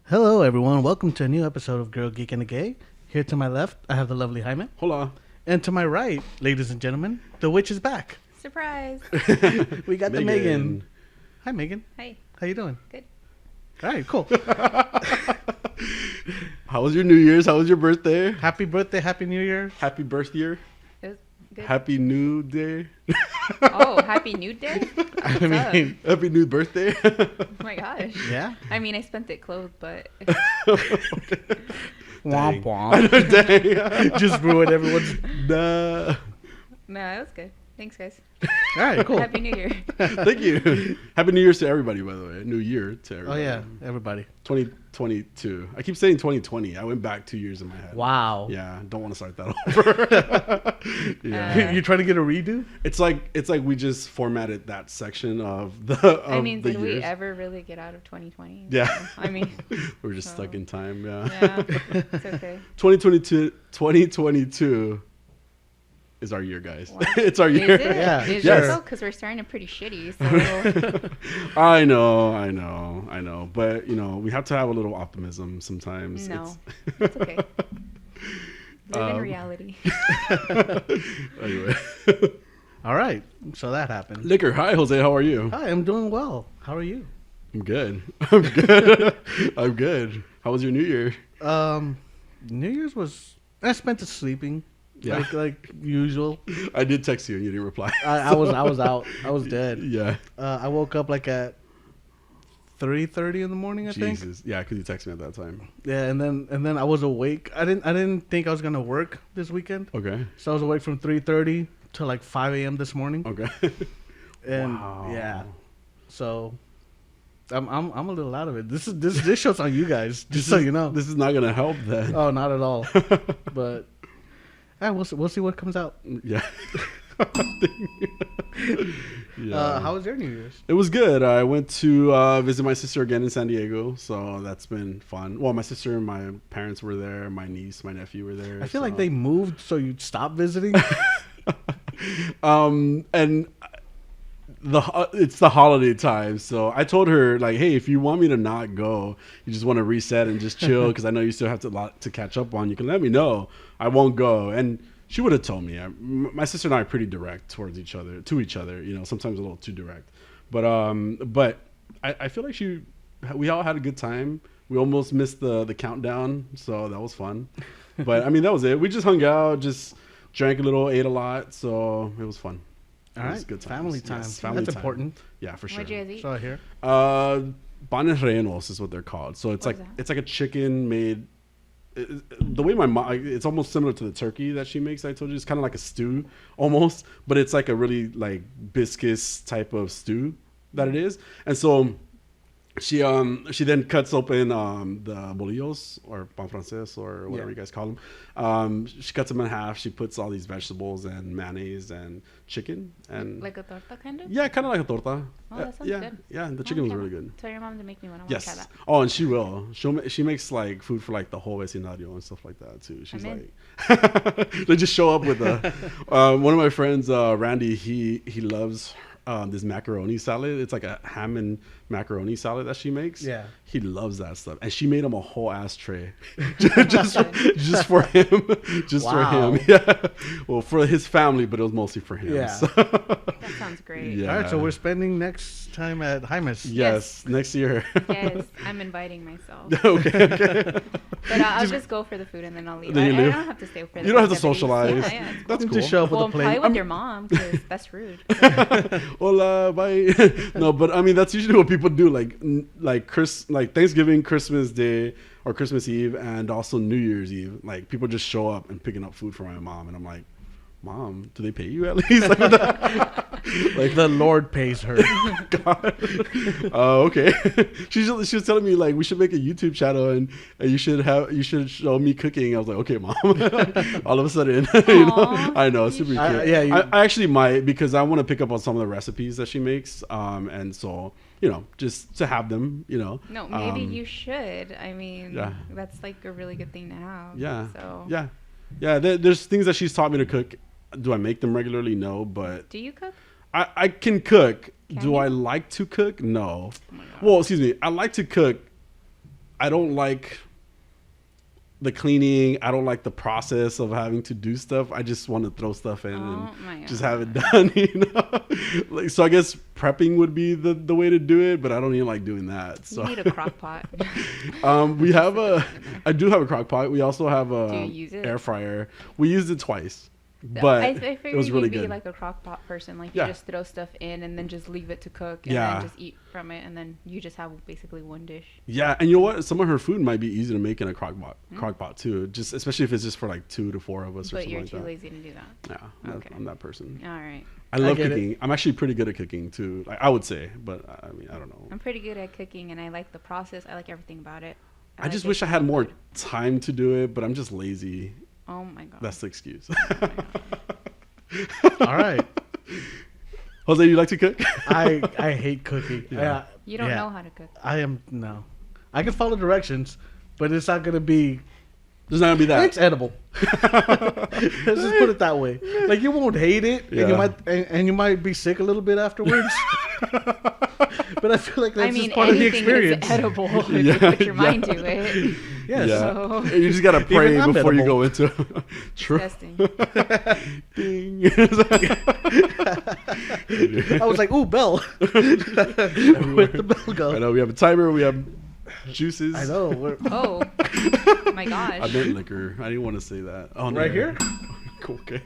Hello, everyone. Welcome to a new episode of Girl, Geek, and a Gay. Here to my left, I have the lovely Jaime. Hola. And to my right, ladies and gentlemen, the witch is back. Surprise. We got the Megan. Hi, Megan. Hi. How you doing? Good. All right, cool. How was your New Year's? How was your birthday? Happy birthday, Happy New Year. Happy birthday. It was good. Happy New Day. Oh, happy nude day? What's up? Happy New Birthday. Oh my gosh. Yeah. I mean, I spent it clothed, but Womp Dang. womp. Dang. Just ruined everyone's. Nah. no, it was good. Thanks, guys. All right, cool. Happy New Year. Thank you. Happy New Year's to everybody, by the way. New Year to Oh, everybody. yeah, everybody. 2022. I keep saying 2020. I went back 2 years in my head. Wow. Yeah, don't want to start that over. Yeah. You're trying to get a redo? It's like we just formatted that section of the I mean, the did we years. ever really get out of 2020? Yeah. So, I mean, We're just stuck in time. Yeah. yeah, it's okay. 2022 is our year, guys. Wow. It's our Is year. it? Yeah, Is yes. it though? Because we're starting pretty shitty. So I know. But, we have to have a little optimism sometimes. no, it's okay. Live in Um, reality. Anyway. All right. So that happened. Liquor. Hi, Jose. How are you? Hi, I'm doing well. How are you? I'm good. I'm good. I'm good. How was your New Year? New Year's was... I spent it sleeping. Yeah. Like usual. I did text you and you didn't reply. I was out. I was dead. Yeah. I woke up like at 3:30 in the morning, I think. Jesus. Yeah, because you texted me at that time. Yeah, and then I was awake. I didn't think I was gonna work this weekend, Okay. so I was awake from 3:30 to like 5 a.m. this morning. Okay. And Wow. yeah, so I'm a little out of it. This show's on you guys, just so you know. This is not going to help then. Oh, not at all. But we'll see what comes out. Yeah. How was your New Year's? It was good. I went to visit my sister again in San Diego, so that's been fun. Well, my sister and my parents were there. My niece, my nephew were there. I feel like they moved so you'd stop visiting. And it's the holiday time, so I told her, like, hey, if you want me to not go, you just want to reset and just chill, because I know you still have a lot to catch up on, you can let me know. I won't go. And she would have told me. My sister and I are pretty direct to each other, sometimes a little too direct. But I feel like we all had a good time. We almost missed the countdown, so that was fun. But I mean, that was it. We just hung out, just drank a little, ate a lot, so it was fun. All right, Good times. family time. Yes, family That's time. important. Yeah, for sure. What'd you guys eat? So I hear. Panes rellenos is what they're called. So it's What like is that? it's like a chicken made. The way my mom, it's almost similar to the turkey that she makes. I told you, it's kind of like a stew almost, but it's like a really like biscuits type of stew that it is. And so she then cuts open the bolillos or pan francés or whatever you guys call them. She cuts them in half. She puts all these vegetables and mayonnaise and chicken and Like a torta kind of? yeah, kind of like a torta. Oh, that sounds yeah, good. yeah. The chicken was Okay. really good. Tell your mom to make me one. I want to try Yes. that. Oh, and she will. She makes like food for like the whole vecindario and stuff like that too. She's I'm in. like, they just show up with a. One of my friends, Randy, he loves this macaroni salad. It's like a ham and macaroni salad that she makes. Yeah. He loves that stuff, and she made him a whole ass tray, just for him, just Wow. for him. Yeah. Well, for his family, but it was mostly for him. Yeah. So. That sounds great. Yeah. All right, so we're spending next time at Jaime's. Yes, next year. Yes, I'm inviting myself. Okay. But I'll just go for the food and then I'll leave. Then I you don't leave? have to stay for the You don't have to festivities. socialize. Yeah, it's That's cool. cool. Just show up with Well, a plate. probably with your mom because that's rude. Hola, bye. No, but I mean that's usually what people do, like Thanksgiving, Christmas Day, or Christmas Eve, and also New Year's Eve. Like people just show up and picking up food for my mom, and I'm like, Mom, do they pay you at least? Like the Lord pays her. God. Okay. She was telling me like we should make a YouTube channel and you should show me cooking. I was like, okay, Mom. All of a sudden, Aw, I know, it's super cute. I actually might, because I want to pick up on some of the recipes that she makes, and so just to have them. No, maybe you should. I mean, Yeah. that's like a really good thing to have. Yeah. So Yeah. There's things that she's taught me to cook. Do I make them regularly? No, but do you cook? I can cook. Can Do you? I like to cook? No. Oh my God. Well, excuse me. I like to cook I don't like the cleaning. I don't like the process of having to do stuff. I just want to throw stuff in and just have it done, you know? Like, so I guess prepping would be the way to do it, but I don't even like doing that. So You need a crock pot. I do have a crock pot. We also have a Do you use it? air fryer. We used it twice. But I figured it was really you'd be good. like a crock pot person. Like Yeah. you just throw stuff in and then just leave it to cook and Yeah. then just eat from it and then you just have basically one dish. Yeah, and you know what? Some of her food might be easy to make in a crock pot too. Just especially if it's just for like 2 to 4 of us or But something you're like too that. lazy to do that. Yeah, Okay. I'm that person. All right. I love get it. cooking. I'm actually pretty good at cooking too. Like, I would say, but I mean, I don't know. I'm pretty good at cooking and I like the process. I like everything about it. I just wish I had more time to do it, but I'm just lazy. Oh my god. That's the excuse. All right. Jose, you like to cook? I hate cooking. Yeah. You don't know how to cook. I am no. I can follow directions, but it's not gonna be. There's not gonna be that. It's edible. Let's just put it that way. Like you won't hate it, Yeah. and you might be sick a little bit afterwards. But I feel like that's I mean, just part of the anything experience. is edible if Yeah, you put your yeah. mind to it. Yes. Yeah. So- You just gotta pray I'm before you edible. go into. True. Disgusting. Ding. I was like, "Ooh, bell!" Where'd the bell I go? know we have a timer. We have juices. I know. We're Oh my gosh. I meant liquor. I didn't want to say that. Oh, no. right here. Cool, okay.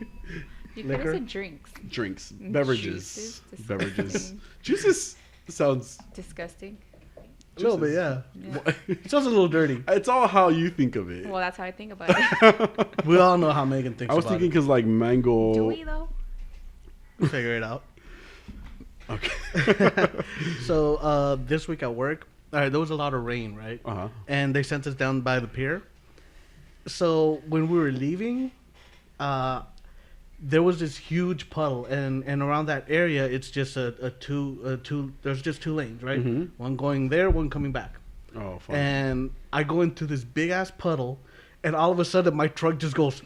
You could have liquor. said drinks. Drinks, beverages, Juices? beverages. Disgusting. Juices sounds. Disgusting. A little bit, juices. yeah. Yeah. It sounds a little dirty. It's all how you think of it. Well, that's how I think about it. We all know how Megan thinks I was about thinking because like mango. Do we though? it. Figure it out. Okay. So this week at work, all right, there was a lot of rain, right? Uh-huh. And they sent us down by the pier. So when we were leaving, there was this huge puddle, and around that area, it's just a two. There's just 2 lanes, right? Mhm. One going there, one coming back. Oh, fun. And I go into this big ass puddle, and all of a sudden my truck just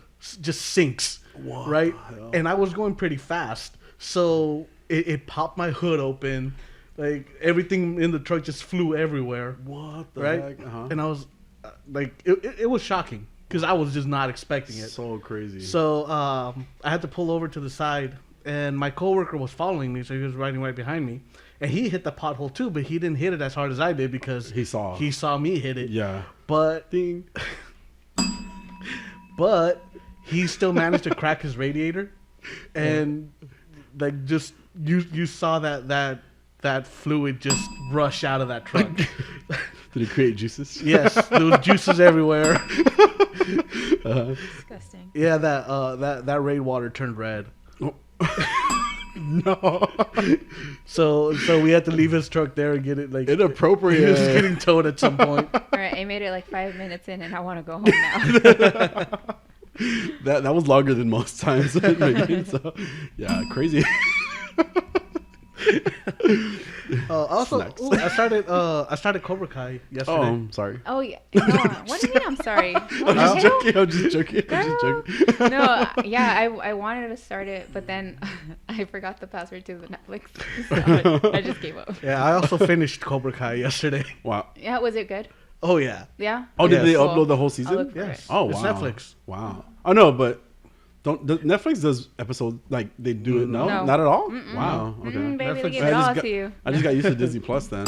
sinks, What right? the hell? And I was going pretty fast, so it popped my hood open, like everything in the truck just flew everywhere, What the right? heck? Uh-huh. And I was like, it was shocking because I was just not expecting it. So crazy. So I had to pull over to the side, and my coworker was following me, so he was riding right behind me, and he hit the pothole too, but he didn't hit it as hard as I did because He saw. he saw me hit it. Yeah. But Ding. but he still managed to crack his radiator, and like just you saw that fluid just rush out of that truck. Did it create juices? Yes, there was juices everywhere. Uh-huh. Disgusting. Yeah, that rainwater turned red. No. So we had to leave his truck there and get it like Inappropriate. He was getting towed at some point. All right, I made it like 5 minutes in, and I want to go home now. That was longer than most times. Maybe. So, yeah, crazy. Also, Snacks. ooh, I started Cobra Kai yesterday. Oh, I'm sorry. Oh yeah. No, what do you mean? I'm sorry. What I'm the just hell? joking. I'm just joking. I'm just Girl. joking. No, yeah, I wanted to start it, but then I forgot the password to the Netflix. So I just gave up. Yeah, I also finished Cobra Kai yesterday. Wow. Yeah, was it good? Oh yeah. Yeah. Oh, did Yes. they Cool. upload the whole I'll season? look for Yes. it. Oh, It's wow. Netflix. Wow. Oh no, but Netflix does episodes like they do it? No, No. not at all. Mm-mm. Wow. Okay. Baby, Netflix- they give I it just all got- to you. I just got used to Disney Plus then.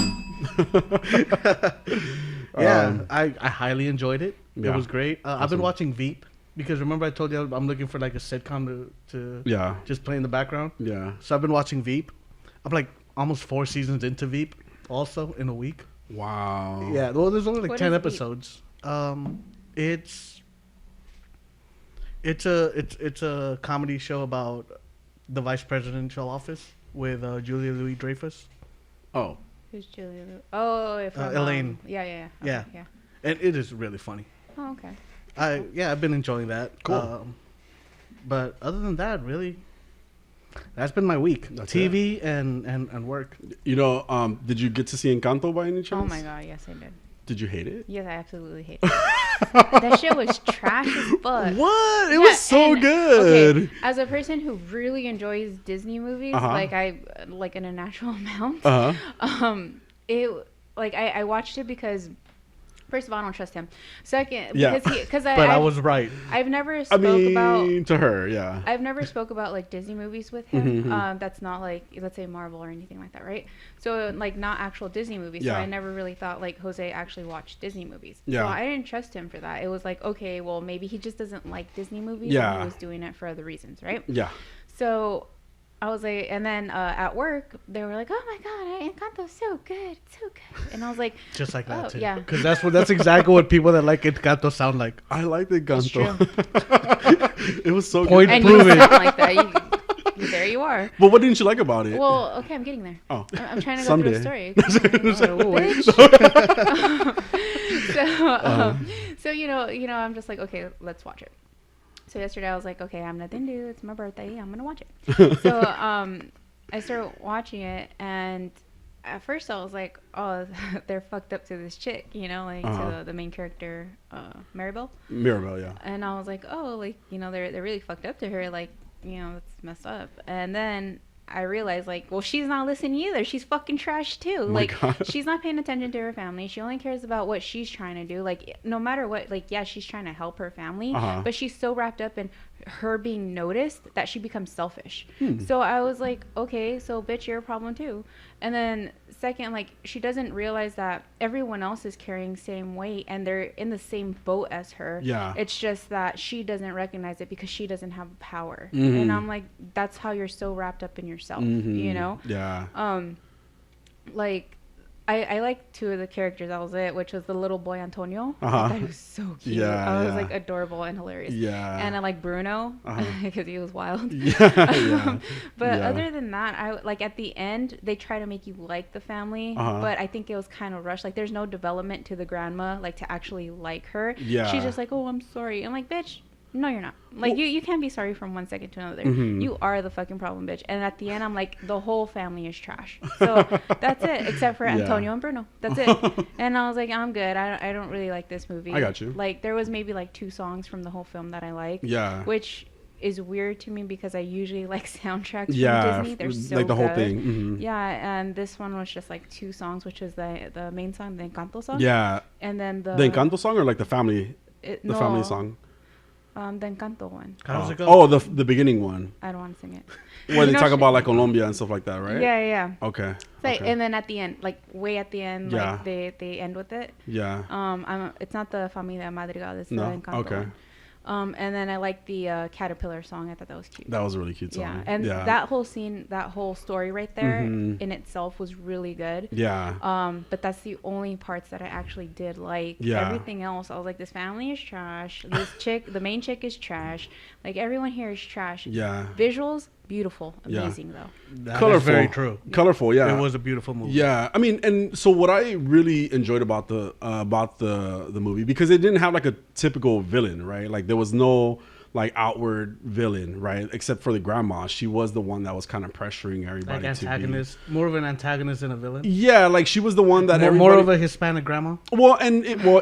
Yeah, I highly enjoyed it. Yeah. It was great. I've Awesome. been watching Veep because remember I told you I'm looking for like a sitcom to Yeah. just play in the background. Yeah. So I've been watching Veep. I'm like almost 4 seasons into Veep, also in a week. Wow. Yeah, well, there's only like What 10 is Veep? episodes. It's a comedy show about the vice presidential office with Julia Louis-Dreyfus, Oh. Who's Julia? Oh, from, Elaine. Yeah, yeah, yeah. Yeah. Okay, yeah. and it is really funny. Oh, okay. I've been enjoying that. Cool. But other than that, really, that's been my week. That's TV and work. You know, did you get to see Encanto by any chance? Oh my god, yes I did. Did you hate it? Yes, I absolutely hate it. That shit was trash as fuck. What? It Yeah, was so and- good. Okay, as a person who really enjoys Disney movies, Uh-huh. like in a natural amount, Uh huh. it like I watched it because First of all, I don't trust him. Second, Yeah. because But I was right. I've never I spoke mean, about. to her, yeah. I've never spoke about like Disney movies with him. Mhm. That's not like, let's say, Marvel or anything like that, right? So like not actual Disney movies. Yeah. So I never really thought like Jose actually watched Disney movies. Yeah. So I didn't trust him for that. It was like, okay, well maybe he just doesn't like Disney movies. Yeah. And he was doing it for other reasons, right? Yeah. So I was like, and then at work they were like, oh my god, Encanto's so good, so good. And I was like, Just like that, oh, too. yeah. Because that's exactly what people that like Encanto sound like. I like the Encanto. true. It was so Point good. and Prove you it. sound like that. There you are. But what didn't you like about it? Well, okay, I'm getting there. Oh. I'm trying to go Someday. through the story. Oh, wait. So you know, I'm just like, okay, let's watch it. So yesterday I was like, okay, I'm nothing to do. It's my birthday. I'm gonna watch it. So I started watching it, and at first I was like, oh, they're fucked up to this chick, you know, like to the main character, Maribel. Mirabelle, yeah. And I was like, oh, like, you know, they're really fucked up to her, like, you know, it's messed up. And then I realized, like, well, she's not listening either. She's fucking trash too. my Like, God. she's not paying attention to her family. She only cares about what she's trying to do. Like, no matter what, like, yeah, she's trying to help her family, but she's so wrapped up in her being noticed that she becomes selfish. So I was like, okay, so bitch, you're a problem too. And then second, like, she doesn't realize that everyone else is carrying same weight and they're in the same boat as her. Yeah. It's just that she doesn't recognize it because she doesn't have power. And I'm like, that's how you're so wrapped up in yourself, you know? Yeah. Like, I like two of the characters. That was it, which was the little boy Antonio. I thought he was so cute. Yeah, I was yeah. like adorable and hilarious. Yeah. And I like Bruno because he was wild. Yeah. But Yeah. other than that, I like at the end they try to make you like the family, but I think it was kind of rushed. Like, there's no development to the grandma, like to actually like her. Yeah. She's just like, oh, I'm sorry. I'm like, bitch. No, you're not. Like, Well, you can't be sorry from one second to another. Mhm. You are the fucking problem, bitch. And at the end, I'm like, the whole family is trash. So that's it, except for Yeah. Antonio and Bruno. That's it. And I was like, I'm good. I don't really like this movie. I got you. Like, there was maybe like 2 songs from the whole film that I like. Yeah. Which is weird to me because I usually like soundtracks Yeah. from Disney. They're so like the whole good. thing. Mhm. Yeah, and this one was just like 2 songs, which is the main song, the Encanto song. Yeah. And then the Encanto song or like the family family song? The Encanto one. How does it go? Oh, the beginning one. I don't want to sing it. Where they No, talk she- about like Colombia and stuff like that, right? Yeah, yeah. Okay. So, Okay. and then at the end, like way at the end, Yeah. like they end with it. Yeah. It's not the Familia Madrigal, it's No? the Encanto Okay. one. And then I like the Caterpillar song. I thought that was cute. That was a really cute song. Yeah, and that whole scene, that whole story right there in itself was really good. Yeah. But that's the only parts that I actually did like. Yeah. Everything else, I was like, this family is trash. This chick, the main chick, is trash. Like, everyone here is trash. Yeah. Visuals, beautiful, Yeah. amazing though. That Colorful. is very true. Colorful, yeah. It was a beautiful movie. Yeah, I mean, and so what I really enjoyed about the movie, because it didn't have like a typical villain, right? Like, there was no like outward villain, right? Except for the grandma. She was the one that was kind of pressuring everybody Like to be. antagonist, more of an antagonist than a villain. Yeah, like she was the one that More everybody. of a Hispanic grandma. Well,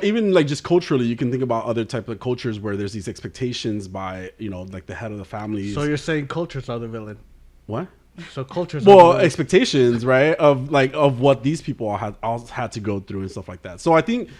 even like just culturally, you can think about other type of cultures where there's these expectations by, you know, like the head of the family. So you're saying cultures are the villain. What? So cultures. Well, are the villain. expectations, right? Of what these people all had to go through and stuff like that. So I think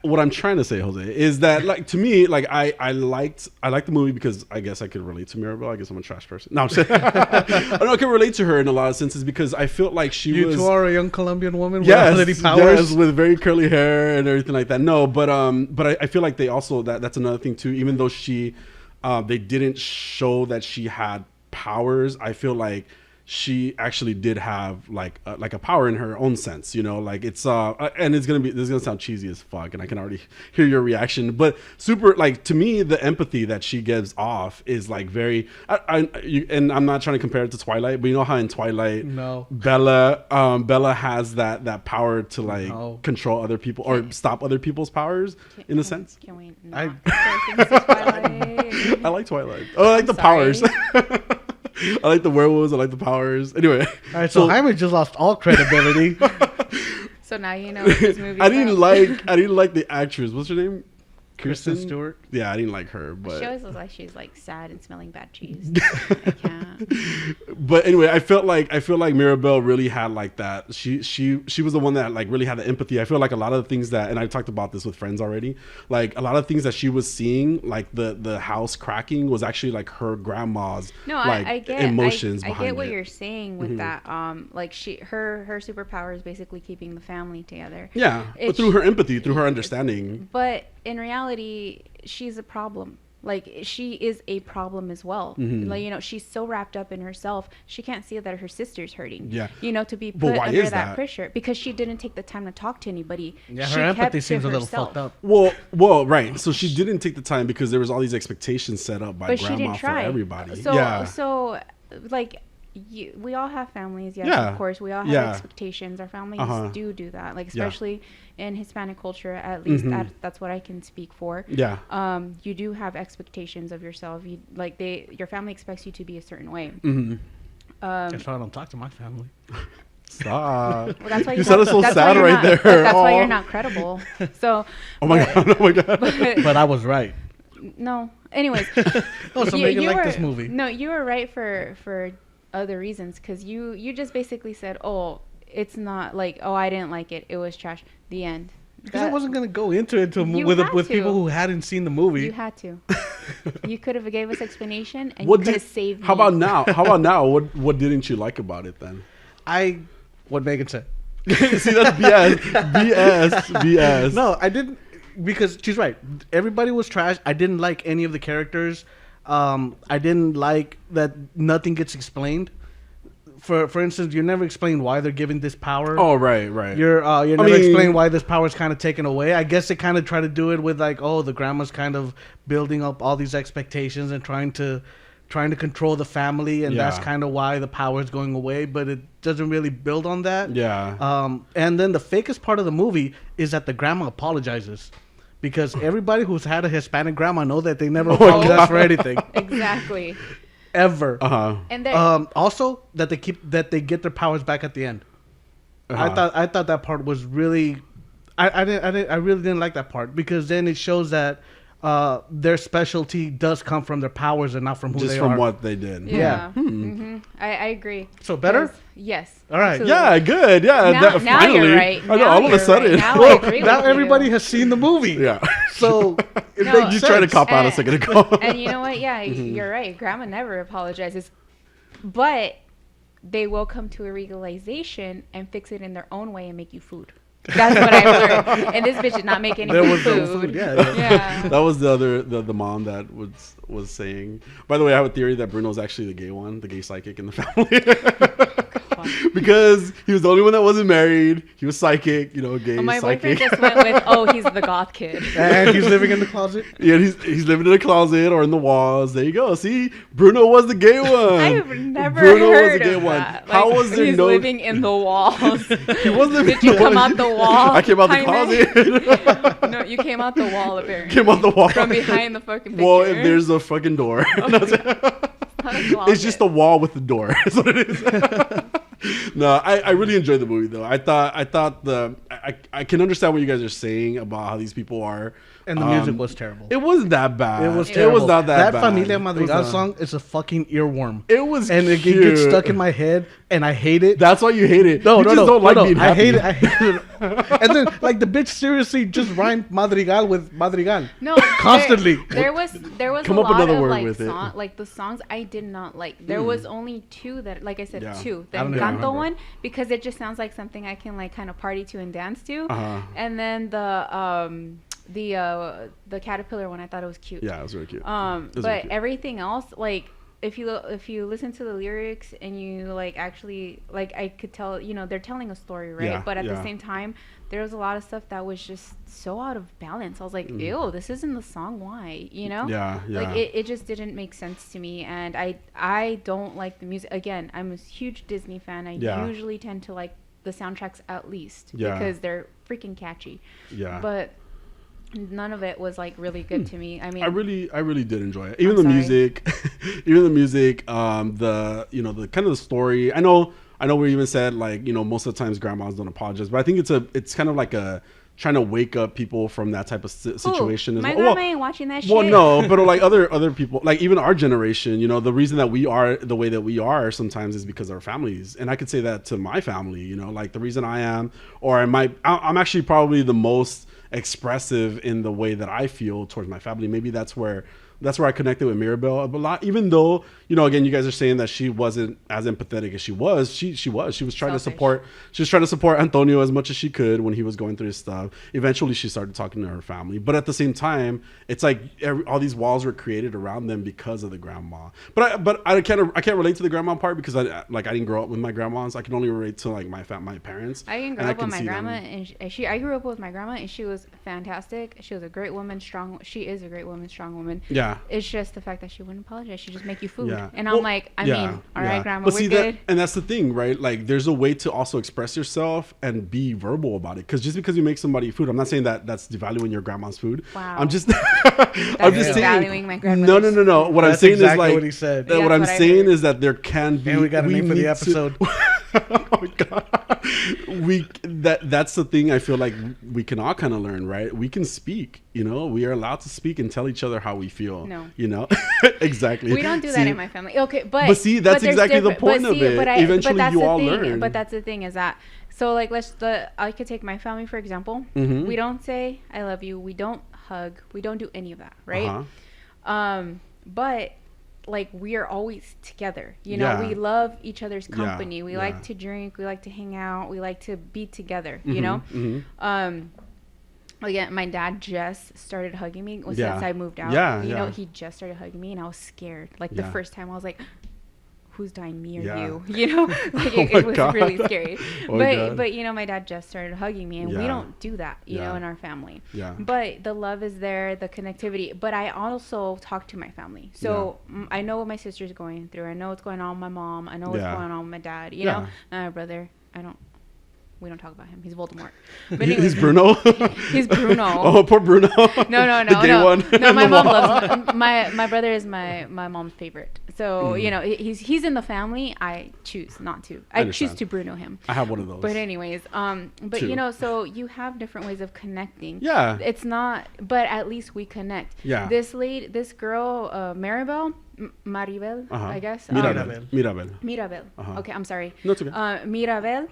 what I'm trying to say, Jose, is that like to me, like I liked the movie because I guess I could relate to Mirabel. I guess I'm a trash person. No, I'm saying I can relate to her in a lot of senses because I felt like she was. You two are a young Colombian woman with Yes, ability powers. yes, with very curly hair and everything like that. No, but I feel like they also that's another thing too. Even though they didn't show that she had powers, I feel like she actually did have like a power in her own sense, you know, like it's and this is gonna sound cheesy as fuck, and I can already hear your reaction, but super, like, to me, the empathy that she gives off is like very and I'm not trying to compare it to Twilight, but you know how in Twilight Bella has that power to like control other people or stop other people's powers in a sense. Can we not compare things to Twilight? I like Twilight. Oh, I like the powers. I like the werewolves. I like the powers. Anyway. All right, so Jaime just lost all credibility. So now you know what this movie. I didn't like the actress. What's her name? Kristen Stewart. Yeah, I didn't like her, but she always looks like she's like sad and smelling bad cheese. I can't. But anyway, I feel like Mirabelle really had like that. She was the one that like really had the empathy. I feel like a lot of the things that, and I talked about this with friends already, like a lot of things that she was seeing, like the house cracking, was actually like her grandma's I get emotions behind it. I get what you're saying with that. Like her superpower is basically keeping the family together. Yeah, but through her empathy, through her understanding. But in reality, she's a problem. Like, she is a problem as well. Like, you know, she's so wrapped up in herself, she can't see that her sister's hurting. Yeah. You know, to be put under that pressure because she didn't take the time to talk to anybody. Yeah, her empathy seems a little fucked up. Well, right. So she didn't take the time because there was all these expectations set up by grandma for everybody. So like, we all have families. Yes, of course. We all have expectations. Our families do that. Like, especially in Hispanic culture, at least that's what I can speak for. Yeah. You do have expectations of yourself. Your family expects you to be a certain way. That's why I don't talk to my family. Stop. Well, that's why you sounded so sad right there. That's why you're not credible. So. Oh my god. But I was right. No. Anyways. So Megan liked this movie. No, you were right for other reasons, because you just basically said, oh, it's not like, oh, I didn't like it, it was trash, the end. Because I wasn't gonna go into it with people who hadn't seen the movie. You had to. You could have gave us explanation, and you could have saved me. How about now? What didn't you like about it then? What Megan said. See, that's BS. No, I didn't, because she's right. Everybody was trash. I didn't like any of the characters. I didn't like that nothing gets explained. For instance, you're never explained why they're given this power. Oh, right. You're never explained why this power is kind of taken away. I guess they kind of try to do it with like, oh, the grandma's kind of building up all these expectations and trying to control the family, and that's kind of why the power is going away. But it doesn't really build on that. Yeah. And then the fakest part of the movie is that the grandma apologizes. Because everybody who's had a Hispanic grandma know that they never apologize for anything. Exactly. Ever. And also that they get their powers back at the end. I thought that part was really, I really didn't like that part, because then it shows that their specialty does come from their powers and not from who they are. Just from what they did. Yeah. I agree. So better? Yes. All right. Absolutely. Yeah, good. Yeah. Now finally. You're right. I know, all of a sudden. Right. Now I agree now with everybody you. has seen the movie. Yeah. So it makes you try to cop out a second ago. And you know what? Yeah, you're right. Grandma never apologizes. But they will come to a realization and fix it in their own way and make you food. That's what I've learned. And this bitch did not make any food. No food. Yeah. That was the mom that was saying. By the way, I have a theory that Bruno's actually the gay psychic in the family. Because he was the only one that wasn't married. He was psychic, gay my psychic. boyfriend just went with, he's the goth kid. And he's living in the closet? Yeah, he's living in the closet or in the walls. There you go. See, Bruno was the gay one. I've never heard of that. How was there he's living in the walls. He was living Did you come out the wall? I came out the closet. No, you came out the wall, apparently. Came out the wall. From behind the fucking picture. Well, if there's a fucking door. It's just a wall with the door. That's what it is. No, I really enjoyed the movie though. I thought I can understand what you guys are saying about how these people are. And the music was terrible. It wasn't that bad. It was terrible. It was not that bad. That Familia Madrigal song is a fucking earworm. It was and cute. It gets stuck in my head, and I hate it. That's why you hate it. No, you just don't like being happy. I hate it. And then, like, the bitch seriously just rhymed Madrigal with Madrigal. No, constantly. There was Come a up lot another of word like with it. like the songs I did not like. There was only two that, like I said, two. The I don't even Encanto remember. one, because it just sounds like something I can like kind of party to and dance to. And then the caterpillar one, I thought it was cute. Yeah, it was really cute. But everything else, like if you listen to the lyrics and you like actually like, I could tell, they're telling a story, right? Yeah, but at the same time, there was a lot of stuff that was just so out of balance. I was like, ew, this isn't the song. Why? Yeah. Like it just didn't make sense to me, and I don't like the music. Again, I'm a huge Disney fan. I usually tend to like the soundtracks at least because they're freaking catchy. Yeah. But none of it was like really good to me. I mean, I really did enjoy it. Even the music, the kind of the story. I know we even said like, most of the times grandmas don't apologize, but I think it's kind of like trying to wake up people from that type of situation. My grandma ain't watching that shit. Well, no, but like other people, like even our generation, you know, the reason that we are the way that we are sometimes is because of our families. And I could say that to my family, you know, like the reason I am, or I'm actually probably the most expressive in the way that I feel towards my family. Maybe that's where I connected with Mirabel a lot, even though, you know, again, you guys are saying that she wasn't as empathetic as she was. She was trying to support Antonio as much as she could when he was going through his stuff. Eventually she started talking to her family, but at the same time, it's like all these walls were created around them because of the grandma. But I can't relate to the grandma part because I didn't grow up with my grandmas. I can only relate to like my parents. I didn't grow up with my grandma, I grew up with my grandma, and she was fantastic. She was a great woman, She is a great woman, strong woman. Yeah. It's just the fact that she wouldn't apologize. She just make you food. Yeah. And I'm like, all right, grandma, but we're good. And that's the thing, right? Like, there's a way to also express yourself and be verbal about it. Because just because you make somebody food, I'm not saying that that's devaluing your grandma's food. Wow. I'm just devaluing my grandmother's No. What I'm saying is like what he said. What I'm saying is that there can be. And we got a name for the episode. Oh my god. That's the thing I feel like we can all kind of learn, right? We can speak, you know, we are allowed to speak and tell each other how we feel. No. You know? Exactly. We don't do that in my family. Okay, but see, that's exactly the point of it. Eventually you all learn. But that's the thing is that, so like I could take my family for example. Mm-hmm. We don't say I love you, we don't hug, we don't do any of that, right? But like we are always together, you know. We love each other's company. We like to drink, we like to hang out, we like to be together, you know. Again, my dad just started hugging me since I moved out. You know, he just started hugging me and I was scared. Like the first time I was like, who's dying, me or you? You know, like it was really scary. But you know, my dad just started hugging me, and we don't do that, you know, in our family. But the love is there, the connectivity. But I also talk to my family, so I know what my sister's going through. I know what's going on with my mom. I know what's going on with my dad. You know, my brother. We don't talk about him. He's Voldemort. But anyways, he's Bruno. He's Bruno. Oh, poor Bruno. No. The gay one. No, my mom loves my brother is my mom's favorite. So you know, he's in the family. I choose not to. I choose to Bruno him. I have one of those. But anyways, but you know, so you have different ways of connecting. Yeah. It's not, but at least we connect. Yeah. This girl, Maribel. I guess. Mirabel. Okay, I'm sorry. No, it's okay. Mirabel.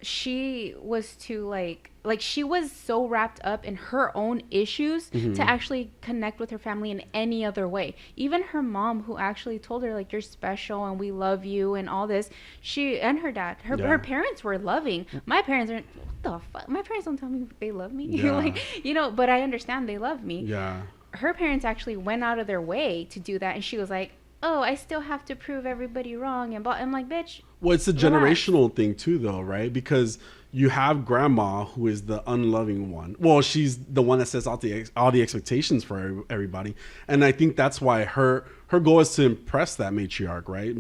She was too like she was so wrapped up in her own issues to actually connect with her family in any other way. Even her mom, who actually told her like, you're special and we love you and all this, she and her dad, her parents were loving. My parents are, what the fuck? My parents don't tell me they love me. Like, you know, but I understand they love me. Yeah. Her parents actually went out of their way to do that, and she was like, oh, I still have to prove everybody wrong. And I'm like, bitch. Well, it's a generational thing too, though, right? Because you have grandma, who is the unloving one. Well, she's the one that sets out all the expectations for everybody. And I think that's why her goal is to impress that matriarch, right?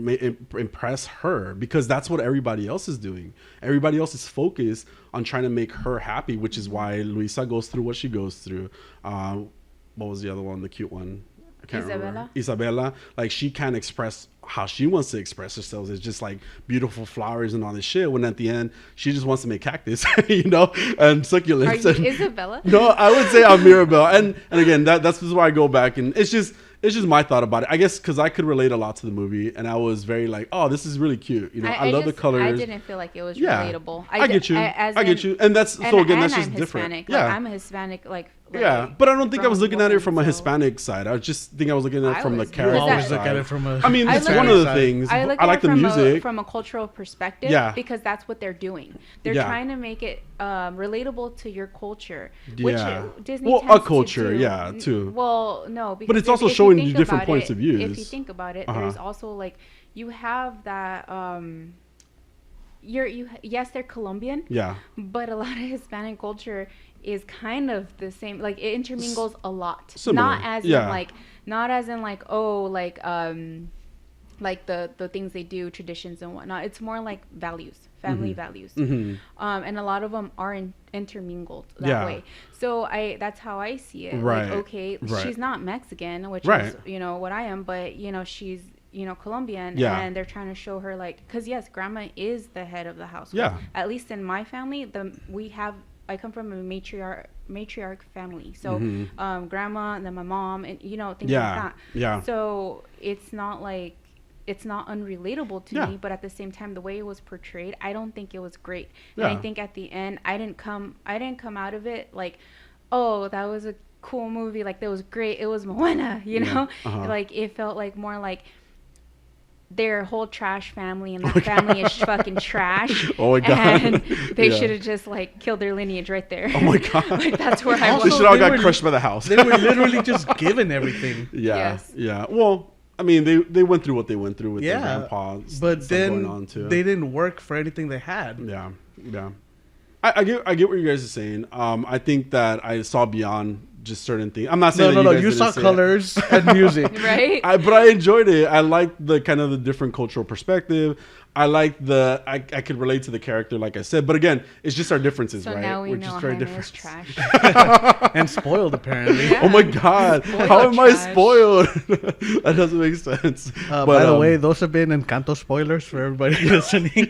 Impress her, because that's what everybody else is doing. Everybody else is focused on trying to make her happy, which is why Luisa goes through what she goes through. What was the other one, the cute one? I can't remember. Isabella. Like, she can't express how she wants to express herself. It's just like beautiful flowers and all this shit, when at the end she just wants to make cactus, you know, and succulents. Are you Isabella? No, I would say I'm Mirabel. And again, that's why I go back, and it's just my thought about it, I guess, because I could relate a lot to the movie, and I was very like, oh, this is really cute, you know. I love the colors. I didn't feel like it was relatable. I get you. I get you. And that's, so again, that's just different. Like, I'm a Hispanic, like yeah, but I don't think I was looking at it from a Hispanic side. I just think I was looking at it from the character side. Always look at it from a. I mean, it's one of the things. I like the music from a cultural perspective, because that's what they're doing. They're trying to make it relatable to your culture, which Disney tends a culture, to do. Too. Well, no, because but it's also showing you different points of views. If you think about it, there's also like you have that. Yes, they're Colombian. Yeah. But a lot of Hispanic culture is kind of the same. Like, it intermingles a lot. Similar. Not as in like oh, like the things they do, traditions and whatnot. It's more like values, family values. And a lot of them are intermingled that way. So that's how I see it. Right. Like, okay, she's not Mexican, which is, you know, what I am, but you know, she's, you know, Colombian, and they're trying to show her, like, because yes, grandma is the head of the household. At least in my family, we have come from a matriarch family. So grandma and then my mom and things like that. Yeah. So it's not unrelatable to me, but at the same time, the way it was portrayed, I don't think it was great. And I think at the end, I didn't come out of it like, oh, that was a cool movie, like that was great. It was Moana, like it felt like more like their whole trash family, and their family is fucking trash. Oh my god! And they should have just like killed their lineage right there. Oh my god! Like that's where I was. They should all got crushed by the house. They were literally just given everything. Yeah, yeah. Well, I mean, they went through what they went through with their grandpa, but then going on too. They didn't work for anything they had. Yeah, yeah. I get what you guys are saying. I think that I saw beyond just certain things. I'm not saying you saw colors and music, right? But I enjoyed it. I liked the kind of the different cultural perspective. I like I could relate to the character, like I said. But again, it's just our differences, so right? Now we We're know just very Jaime different. is trash. And spoiled, apparently. Yeah. Oh my god! How am I spoiled? That doesn't make sense. By the way, those have been Encanto spoilers for everybody listening.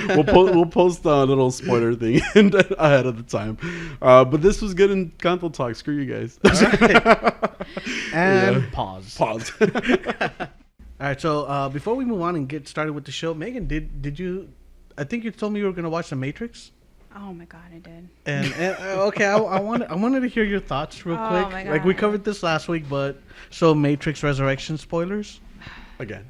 We'll post a little spoiler thing ahead of the time. But this was good Encanto talk. Screw you guys. And pause. All right, so before we move on and get started with the show, Megan, did you? I think you told me you were going to watch The Matrix. Oh my god, I did. And okay, I wanted to hear your thoughts real quick. My God. Like we covered this last week, but so Matrix Resurrection spoilers again.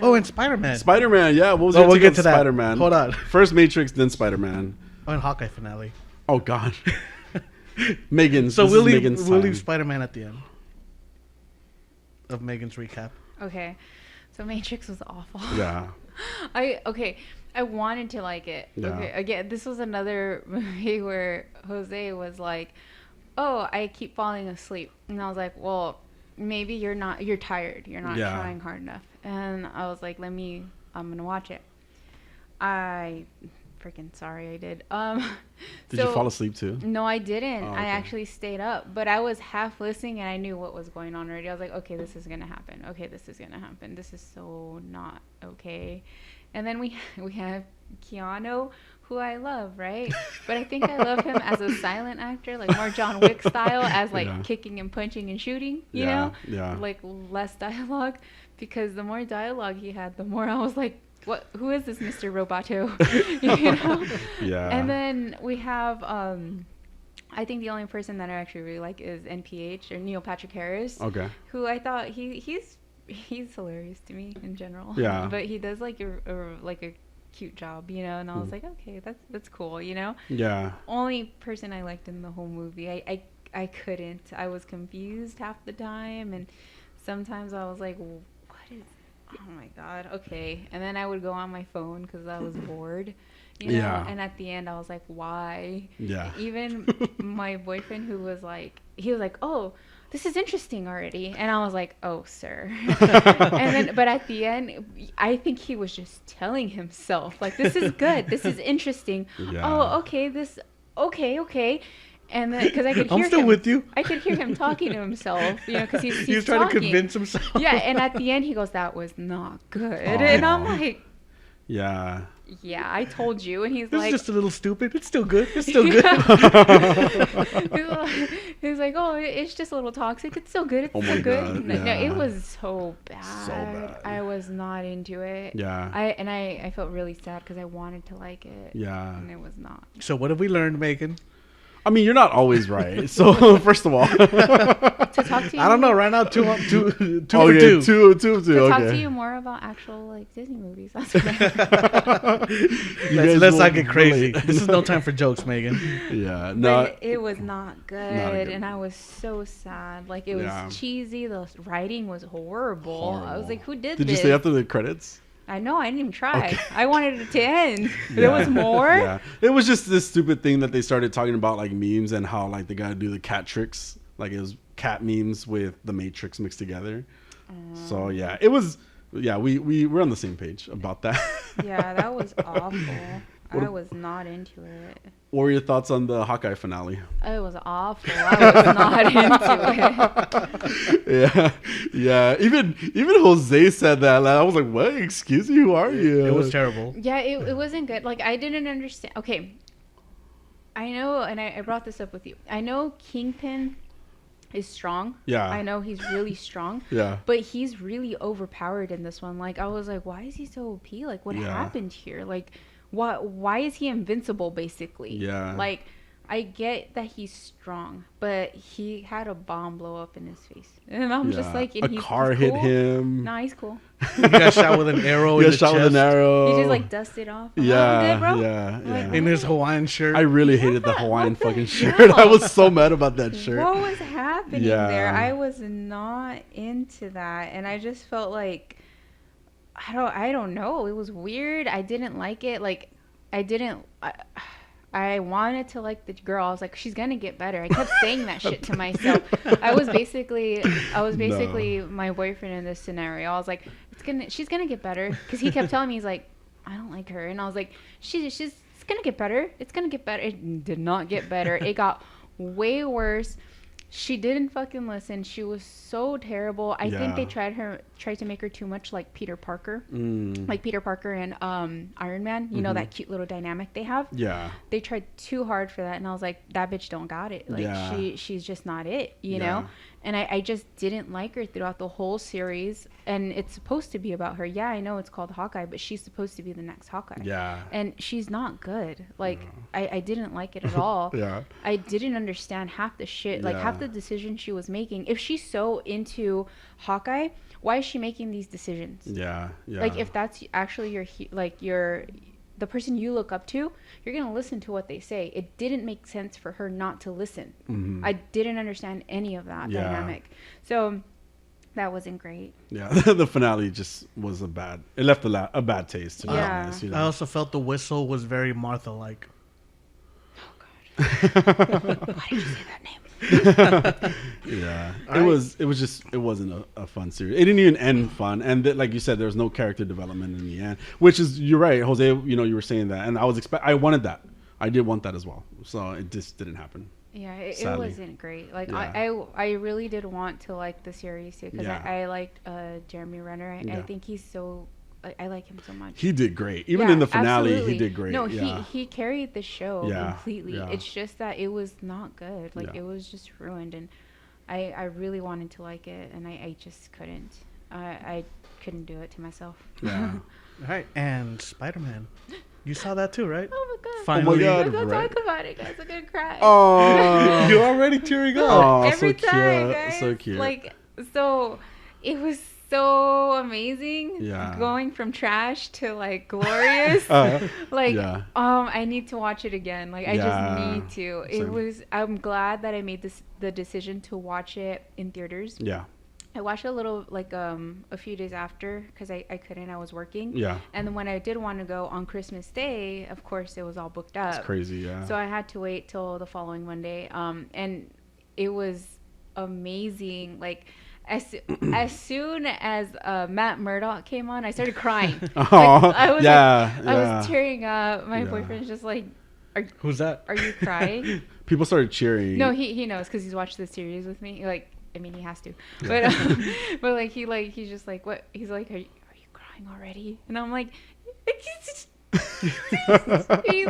Oh, and Spiderman. Yeah. What was your we'll take get on to that. Spider-Man? Hold on. First Matrix, then Spider-Man. Oh, and Hawkeye finale. Oh god. Megan's. So we'll leave time. Spider-Man at the end of Megan's recap. Okay, so Matrix was awful. Yeah. I wanted to like it. Yeah. Okay, again, this was another movie where Jose was like, "Oh, I keep falling asleep," and I was like, "Well, maybe you're tired. You're not trying hard enough." And I was like, I'm gonna watch it. Sorry, I did. Did you fall asleep too? No, I didn't. Oh, I actually stayed up, but I was half listening and I knew what was going on already. I was like, okay, this is gonna happen. Okay, this is gonna happen. This is so not okay. And then we have Keanu, who I love, right? But I think I love him as a silent actor, like more John Wick style, as like kicking and punching and shooting, you know? Yeah. Like less dialogue, because the more dialogue he had, the more I was like, what? Who is this Mr. Roboto? You know? Yeah. And then we have, I think the only person that I actually really like is NPH, or Neil Patrick Harris. Okay. Who I thought he's hilarious to me in general. Yeah. But he does like a cute job, you know. And I was like, okay, that's cool, you know. Yeah. Only person I liked in the whole movie. I couldn't. I was confused half the time, and sometimes I was like, what is? Oh my god, okay. And then I would go on my phone because I was bored, you know. Yeah. And at the end I was like, why? Yeah. Even my boyfriend, who was like, oh, this is interesting already. And I was like, oh, sir. But at the end, I think he was just telling himself, like, this is good, this is interesting. Yeah. Oh, okay, okay. And then, because I could hear I'm still with you. I could hear him talking to himself, you know, because he's trying talking. to convince himself. Yeah, and at the end he goes, "That was not good," and I'm like, "Yeah, I told you." And he's this like, "It's just a little stupid. It's still good. It's still good." He's like, "Oh, it's just a little toxic. It's still good. It's still good." God, No, it was so bad. So bad. I was not into it. Yeah. I felt really sad because I wanted to like it. Yeah. And it was not. So what have we learned, Megan? I mean, you're not always right. So first of all, to talk to you, I don't know. Right now, two for two. Two. To talk to you more about actual like Disney movies. That's what let's not get crazy. This is no time for jokes, Megan. Yeah, no. But it was not good, and I was so sad. Like it was cheesy. The writing was horrible. I was like, who did this? Did you stay after the credits? I know, I didn't even try. Okay. I wanted it to end. There was more. Yeah, it was just this stupid thing that they started talking about, like memes and how like they gotta do the cat tricks. Like it was cat memes with the Matrix mixed together. So yeah, it was. Yeah, we were on the same page about that. Yeah, that was awful. I was not into it. What were your thoughts on the Hawkeye finale? It was awful. I was not into it. Yeah. Even Jose said that. Like, I was like, "What? Excuse me, who are you?" It was terrible. Yeah, it wasn't good. Like I didn't understand. Okay, I know, and I brought this up with you. I know Kingpin is strong. Yeah. I know he's really strong. Yeah. But he's really overpowered in this one. Like, I was like, why is he so OP? Like, what happened here? Like, why is he invincible, basically? Yeah. Like, I get that he's strong, but he had a bomb blow up in his face. And I'm just like... And a car hit him. Nah, he's cool. He got shot with an arrow in the chest. With an arrow. He just, like, dusted off. Yeah, good, bro. yeah. In his Hawaiian shirt. I really hated the Hawaiian fucking shirt. I was so mad about that shirt. What was happening there? I was not into that. And I just felt like... I don't know. It was weird. I didn't like it. Like, I wanted to like the girl. I was like, she's gonna get better. I kept saying that shit to myself. I was basically my boyfriend in this scenario. I was like, she's gonna get better, because he kept telling me, he's like, I don't like her, and I was like, it's gonna get better. It's gonna get better. It did not get better. It got way worse. She didn't fucking listen. She was so terrible. I think they tried to make her too much like Peter Parker. Like Peter Parker and Iron Man. You know, that cute little dynamic they have? Yeah. They tried too hard for that, and I was like, that bitch don't got it. Like, she's just not it, you know? And I just didn't like her throughout the whole series. And it's supposed to be about her. Yeah, I know it's called Hawkeye, but she's supposed to be the next Hawkeye. Yeah. And she's not good. Like, I didn't like it at all. I didn't understand half the shit, like half the decisions she was making. If she's so into Hawkeye, why is she making these decisions? Like, if that's actually the person you look up to, you're going to listen to what they say. It didn't make sense for her not to listen. I didn't understand any of that dynamic. So that wasn't great. Yeah, the finale just was it left a bad taste, to be honest. I also felt the whistle was very Martha-like. Oh, God. Why did you say that name? It wasn't a fun series. It didn't even end fun, and like you said, there was no character development in the end, which is, you're right, Jose, you know, you were saying that, and I wanted that. I did want that as well, so it just didn't happen. Yeah, it wasn't great. Like, I really did want to like the series too, because I liked Jeremy Renner. I think he's so... I like him so much. He did great. Even in the finale, absolutely. He did great. No, he carried the show completely. It's just that it was not good. Like, it was just ruined. And I really wanted to like it, and I just couldn't. I couldn't do it to myself. Yeah. All right, and Spiderman. You saw that too, right? Oh my God. Finally. Oh my God. Don't talk about it, guys. I'm going to cry. Oh. You're already tearing up. Oh, every so time, cute. guys. So cute. Like, so it was so amazing going from trash to like glorious. I need to watch it again. Like, I just need to. I'm glad that I made the decision to watch it in theaters. Yeah. I watched a little, like, a few days after, because I couldn't. I was working. Yeah. And then when I did want to go on Christmas Day, of course, it was all booked up. It's crazy, yeah. So I had to wait till the following Monday. And it was amazing. Like, as soon as Matt Murdock came on, I started crying. I was tearing up. My boyfriend's just like, who's that? Are you crying? People started cheering. No, he knows, because he's watched the series with me. Like, I mean, he has to, but he's just like, what? He's like, are you crying already? And I'm like, he's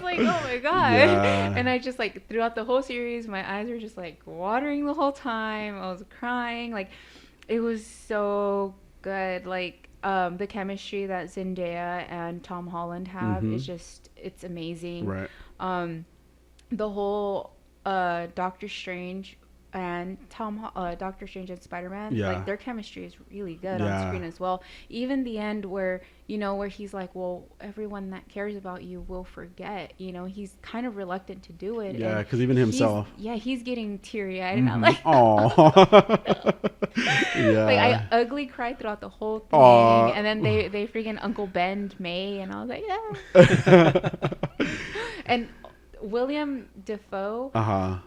like, oh my God. And I just, like, throughout the whole series, my eyes were just like watering the whole time. I was crying. Like, it was so good. Like, the chemistry that Zendaya and Tom Holland have is just, it's amazing. Right. The whole Doctor Strange and Doctor Strange and Spider-Man, like, their chemistry is really good on screen as well. Even the end where he's like, well, everyone that cares about you will forget. You know, he's kind of reluctant to do it. Yeah, because even himself. He's getting teary-eyed. And I'm like, like, I ugly cried throughout the whole thing. And then they freaking Uncle Ben May, and I was like, yeah. And William Dafoe.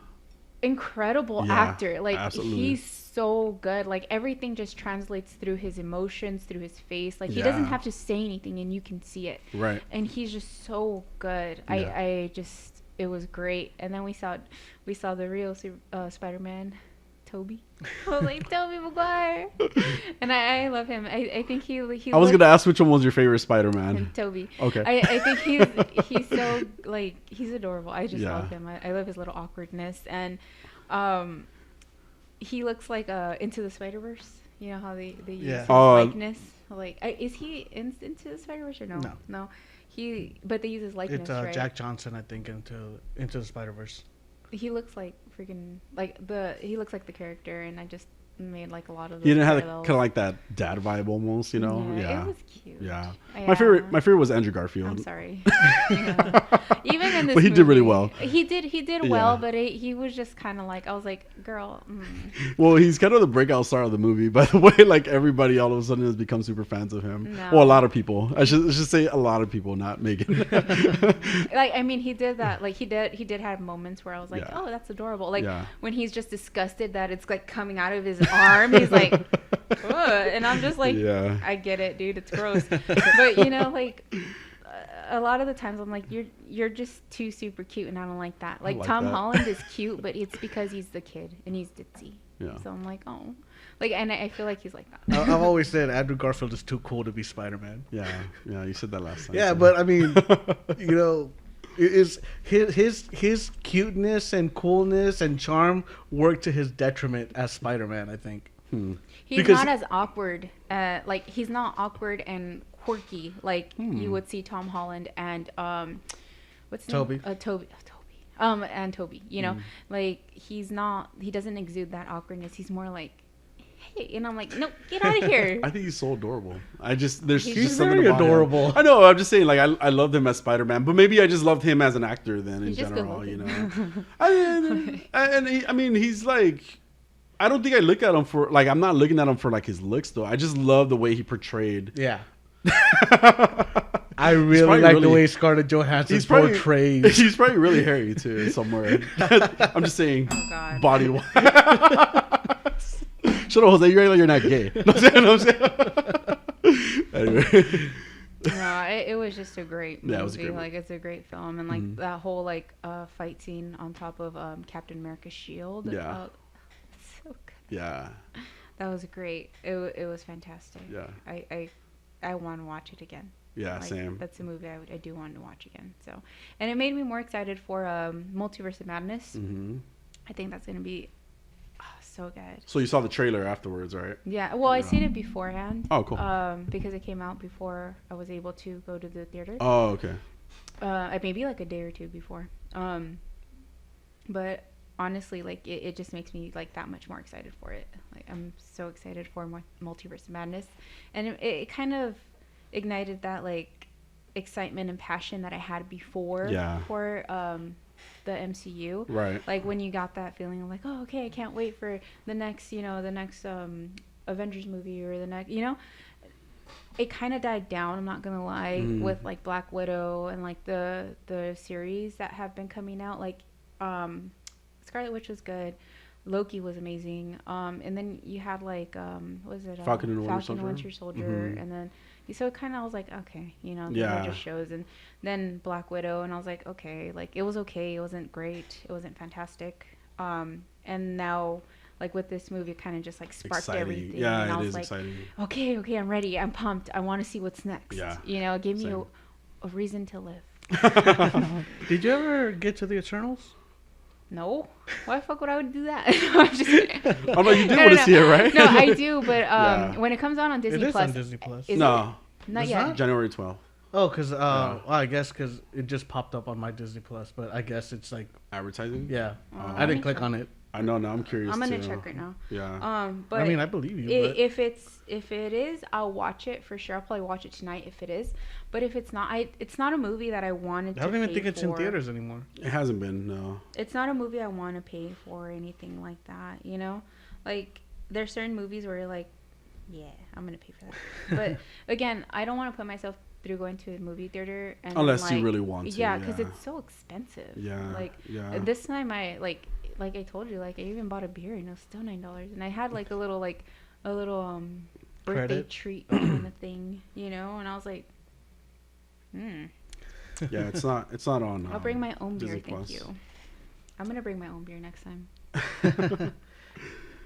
Incredible actor. Like, absolutely. He's so good. Like, everything just translates through his emotions, through his face. Like, he doesn't have to say anything, and you can see it. Right. And he's just so good. It was great. And then we saw the real Spider-Man, Toby. I was like, Toby Maguire. And I love him. I think he I was going to ask which one was your favorite Spider-Man. Toby. Okay. I think he's so, like, he's adorable. I just love him. I love his little awkwardness. And he looks like Into the Spider-Verse. You know how they use his likeness? Like, is he Into the Spider-Verse or no? No. But they use his likeness, it's right? Jack Johnson, I think, into the Spider-Verse. He looks like freaking he looks like the character, and I just made like a lot of. You didn't have kind of like that dad vibe almost, you know? Yeah, it was cute. Yeah. My favorite was Andrew Garfield. I'm sorry. Even in this, but he did really well. He did well, but he was just kind of like, I was like, girl. Well, he's kind of the breakout star of the movie, by the way. Like everybody all of a sudden has become super fans of him. No. Well, a lot of people. I should say a lot of people, not Megan. Like, I mean, he did that. Like he did have moments where I was like, oh, that's adorable. Like when he's just disgusted that it's like coming out of his arm, he's like, ugh. And I'm just like, I get it, dude, it's gross. But you know, like a lot of the times I'm like, you're just too super cute, and I don't like that. Like Tom Holland is cute, but it's because he's the kid and he's ditzy. Yeah. So I'm like, oh, like, and I feel like he's like that. I've always said Andrew Garfield is too cool to be Spider-Man. Yeah, you said that last time. Yeah, but I mean, you know. Is his cuteness and coolness and charm work to his detriment as Spider-Man, I think. He's not as awkward. Like he's not awkward and quirky like you would see Tom Holland and what's his Toby. name? Toby. And Toby. You know, like he doesn't exude that awkwardness. He's more like, hey, and I'm like, no, get out of here. I think he's so adorable. He's just very adorable. I know. I'm just saying, like, I loved him as Spider-Man, but maybe I just loved him as an actor then in general. You know, I mean, he's like, I don't think I look at him for like, I'm not looking at him for like his looks though. I just love the way he portrayed. Yeah. I really like the way Scarlett Johansson portrays. He's probably really hairy too somewhere. I'm just saying, body wise. Shut up, Jose. You're like you're not gay. I'm saying. Anyway. No, it was just a great movie. Yeah, it was a great movie. Like it's a great film, and like that whole like fight scene on top of Captain America's shield. Yeah. So good. Yeah. That was great. It was fantastic. Yeah. I want to watch it again. Yeah, like, same. That's a movie I do want to watch again. So, and it made me more excited for Multiverse of Madness. Mm-hmm. I think that's gonna be so good. So you saw the trailer afterwards, right? Yeah. Well, I seen it beforehand. Oh, cool. Because it came out before I was able to go to the theater. Oh, okay. Maybe like a day or two before. But honestly, like it just makes me like that much more excited for it. Like I'm so excited for Multiverse of Madness, and it kind of ignited that like excitement and passion that I had before for the MCU. Right. Like when you got that feeling of like, oh, okay, I can't wait for the next Avengers movie or the next, you know. It kind of died down, I'm not gonna lie, with like Black Widow and like the series that have been coming out. Like Scarlet Witch was good, Loki was amazing, and then you had like what was it, Falcon and Winter Soldier, and then so it kind of, I was like, okay, you know, these are just shows. And then Black Widow, and I was like, okay, like it was okay, it wasn't great, it wasn't fantastic, and now like with this movie, it kind of just like sparked everything. Yeah, and I was is like, exciting. Okay, I'm ready, I'm pumped, I want to see what's next. Yeah, you know, give me a reason to live. Did you ever get to the Eternals? No. Why the fuck would I do that? I'm just kidding. Oh no, you do want to see it, right? No, I do, but when it comes out on DisneyPlus, it is on DisneyPlus. No, not yet. Not? January 12th. Oh, because well, I guess because it just popped up on my DisneyPlus, but I guess it's like advertising. Yeah, I didn't click on it. I know. Now I'm curious. I'm gonna check right now. Yeah. But I mean, I believe you. If it is, I'll watch it for sure. I'll probably watch it tonight if it is. But if it's not, it's not a movie that I wanted to pay for. I don't even think it's in theaters anymore. It hasn't been, no. It's not a movie I want to pay for or anything like that, you know? Like, there's certain movies where you're like, yeah, I'm going to pay for that. But, again, I don't want to put myself through going to a movie theater. And unless like, you really want to. Yeah, because it's so expensive. Yeah. Like, this time like I told you, like, I even bought a beer and it was still $9. And I had, like, a little birthday treat kind of thing, you know? And I was like, Yeah, it's not on. I'll bring my own beer, thank you. I'm gonna bring my own beer next time.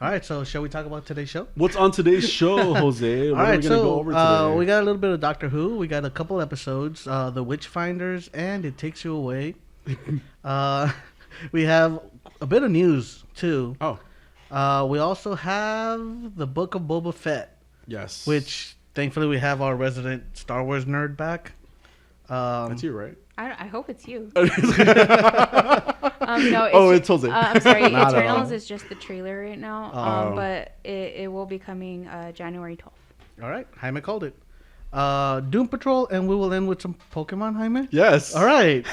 All right, so shall we talk about today's show? What's on today's show, Jose? What are we gonna go over today? We got a little bit of Doctor Who. We got a couple episodes, The Witchfinders, and It Takes You Away. We have a bit of news too. Oh. We also have the Book of Boba Fett. Yes. Which thankfully we have our resident Star Wars nerd back. That's you, right? I hope it's you. No, it's Jose. I'm sorry. Eternals is just the trailer right now. But it will be coming January 12th. All right. Jaime called it. DoomPatrol, and we will end with some Pokemon, Jaime? Yes. All right.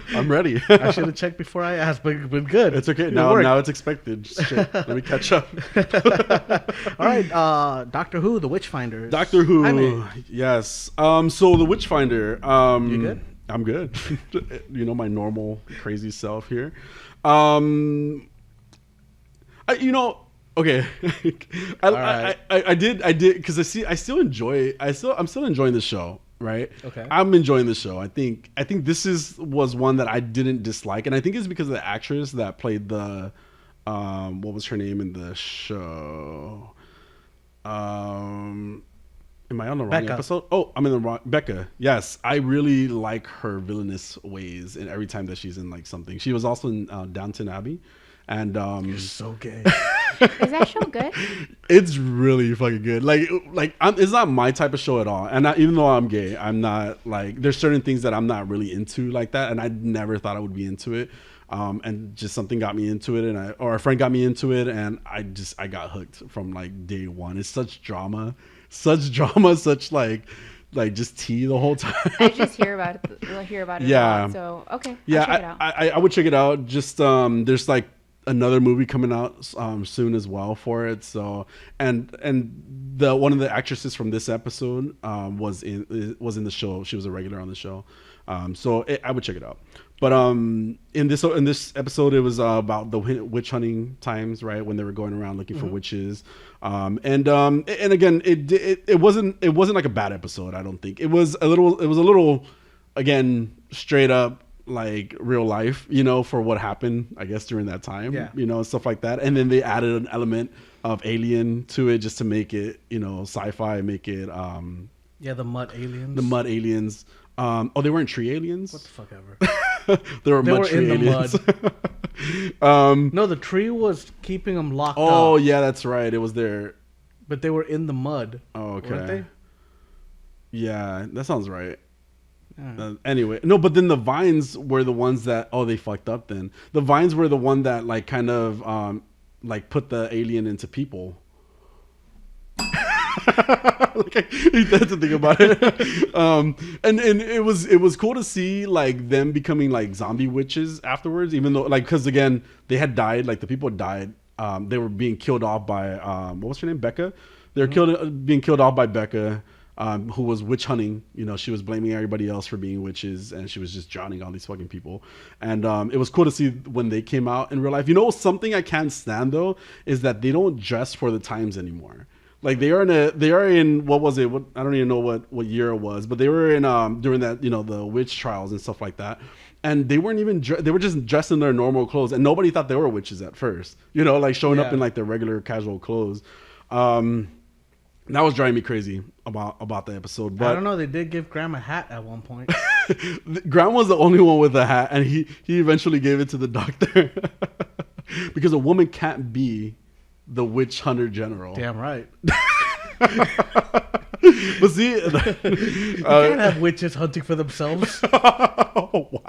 I'm ready. I should have checked before I asked, but good. It's okay. Now it's expected. Shit. Let me catch up. All right. Doctor Who, The Witchfinders. Doctor Who. Jaime. Yes. So The Witchfinder. You good? I'm good. You know, my normal crazy self here. Okay. I did because I'm still enjoying the show, right? Okay. I'm enjoying the show. I think this was one that I didn't dislike, and I think it's because of the actress that played the what was her name in the show? Am I on the wrong episode? Oh, I'm in the wrong. Becca. Yes, I really like her villainous ways, and every time that she's in like something. She was also in Downton Abbey, and you're so gay. Is that show good? It's really fucking good. It's not my type of show at all. And even though I'm gay, I'm not like. There's certain things that I'm not really into like that, and I never thought I would be into it. And just something got me into it, or a friend got me into it, and I got hooked from like day one. It's such drama, such like just tea the whole time. I just hear about it. Yeah. A lot, so okay. Yeah, I'll check it out. I would check it out. Just there's like another movie coming out soon as well for it. So and the one of the actresses from this episode was in the show. She was a regular on the show. So I would check it out. But in this episode, it was about the witch hunting times, right, when they were going around looking for witches. And again, it wasn't like a bad episode. I don't think it was a little again straight up like real life, you know, for what happened, I guess, during that time, you know, stuff like that. And then they added an element of alien to it just to make it, you know, sci-fi, make it the mud aliens. They weren't tree aliens? What the fuck ever. They were tree aliens. No, the tree was keeping them locked up. Oh, yeah, that's right. It was there. But they were in the mud. Oh, okay. Weren't they? Yeah, that sounds right. Anyway, no, but then the vines were the ones that they fucked up. Then the vines were the one that like kind of like put the alien into people. Like I had to think about it. And it was cool to see like them becoming like zombie witches afterwards, even though like because again they had died, like the people had died. They were being killed off by what was her name, Becca. They were being killed off by Becca. Who was witch hunting, you know, she was blaming everybody else for being witches, and she was just drowning all these fucking people. And it was cool to see when they came out in real life. You know, something I can't stand though is that they don't dress for the times anymore. Like they are in what was it? I don't even know what year it was, but they were in during that, you know, the witch trials and stuff like that. And they weren't even they were just dressed in their normal clothes, and nobody thought they were witches at first. You know, like showing up in like their regular casual clothes. That was driving me crazy about the episode. But I don't know. They did give Graham a hat at one point. Graham was the only one with a hat, and he eventually gave it to the doctor because a woman can't be the witch hunter general. Damn right. But see, you can't have witches hunting for themselves. Oh,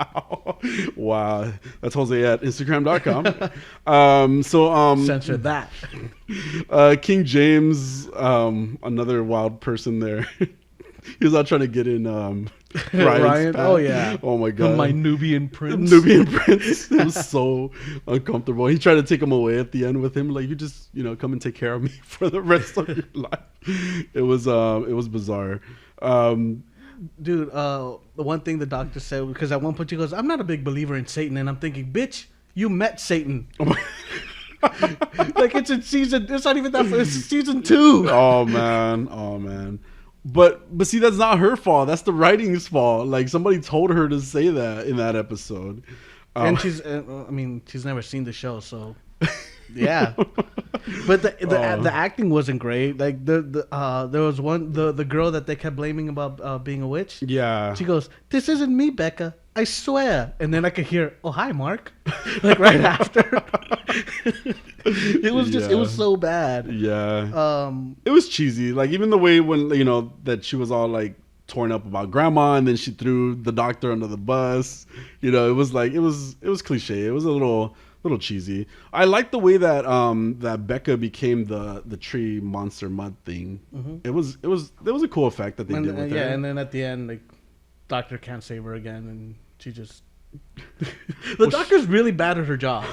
wow, that's Jose at Instagram.com. Censor that. King James, another wild person there. He was out trying to get in Ryan. Oh yeah. Oh my god. My Nubian prince. It was so uncomfortable. He tried to take him away at the end with him, like, you just, you know, come and take care of me for the rest of your life. It was bizarre. Dude, the one thing the doctor said, because at one point he goes, "I'm not a big believer in Satan," and I'm thinking, bitch, you met Satan. Like it's in season. It's not even that. It's season 2. Oh man. But see, that's not her fault. That's the writing's fault. Like somebody told her to say that in that episode. And she's never seen the show, so yeah. But the acting wasn't great. Like there was the girl that they kept blaming about being a witch. Yeah. She goes, "This isn't me, Becca. I swear." And then I could hear, "Oh, hi, Mark." Like right after. It was so bad. Yeah. It was cheesy. Like even the way when that she was all like torn up about grandma, and then she threw the doctor under the bus. It was like it was cliche. It was a little cheesy. I like the way that that Becca became the tree monster mud thing. Mm-hmm. It was a cool effect that they did with her. Yeah, and then at the end, like, doctor can't save her again, and she just the doctor's really bad at her job.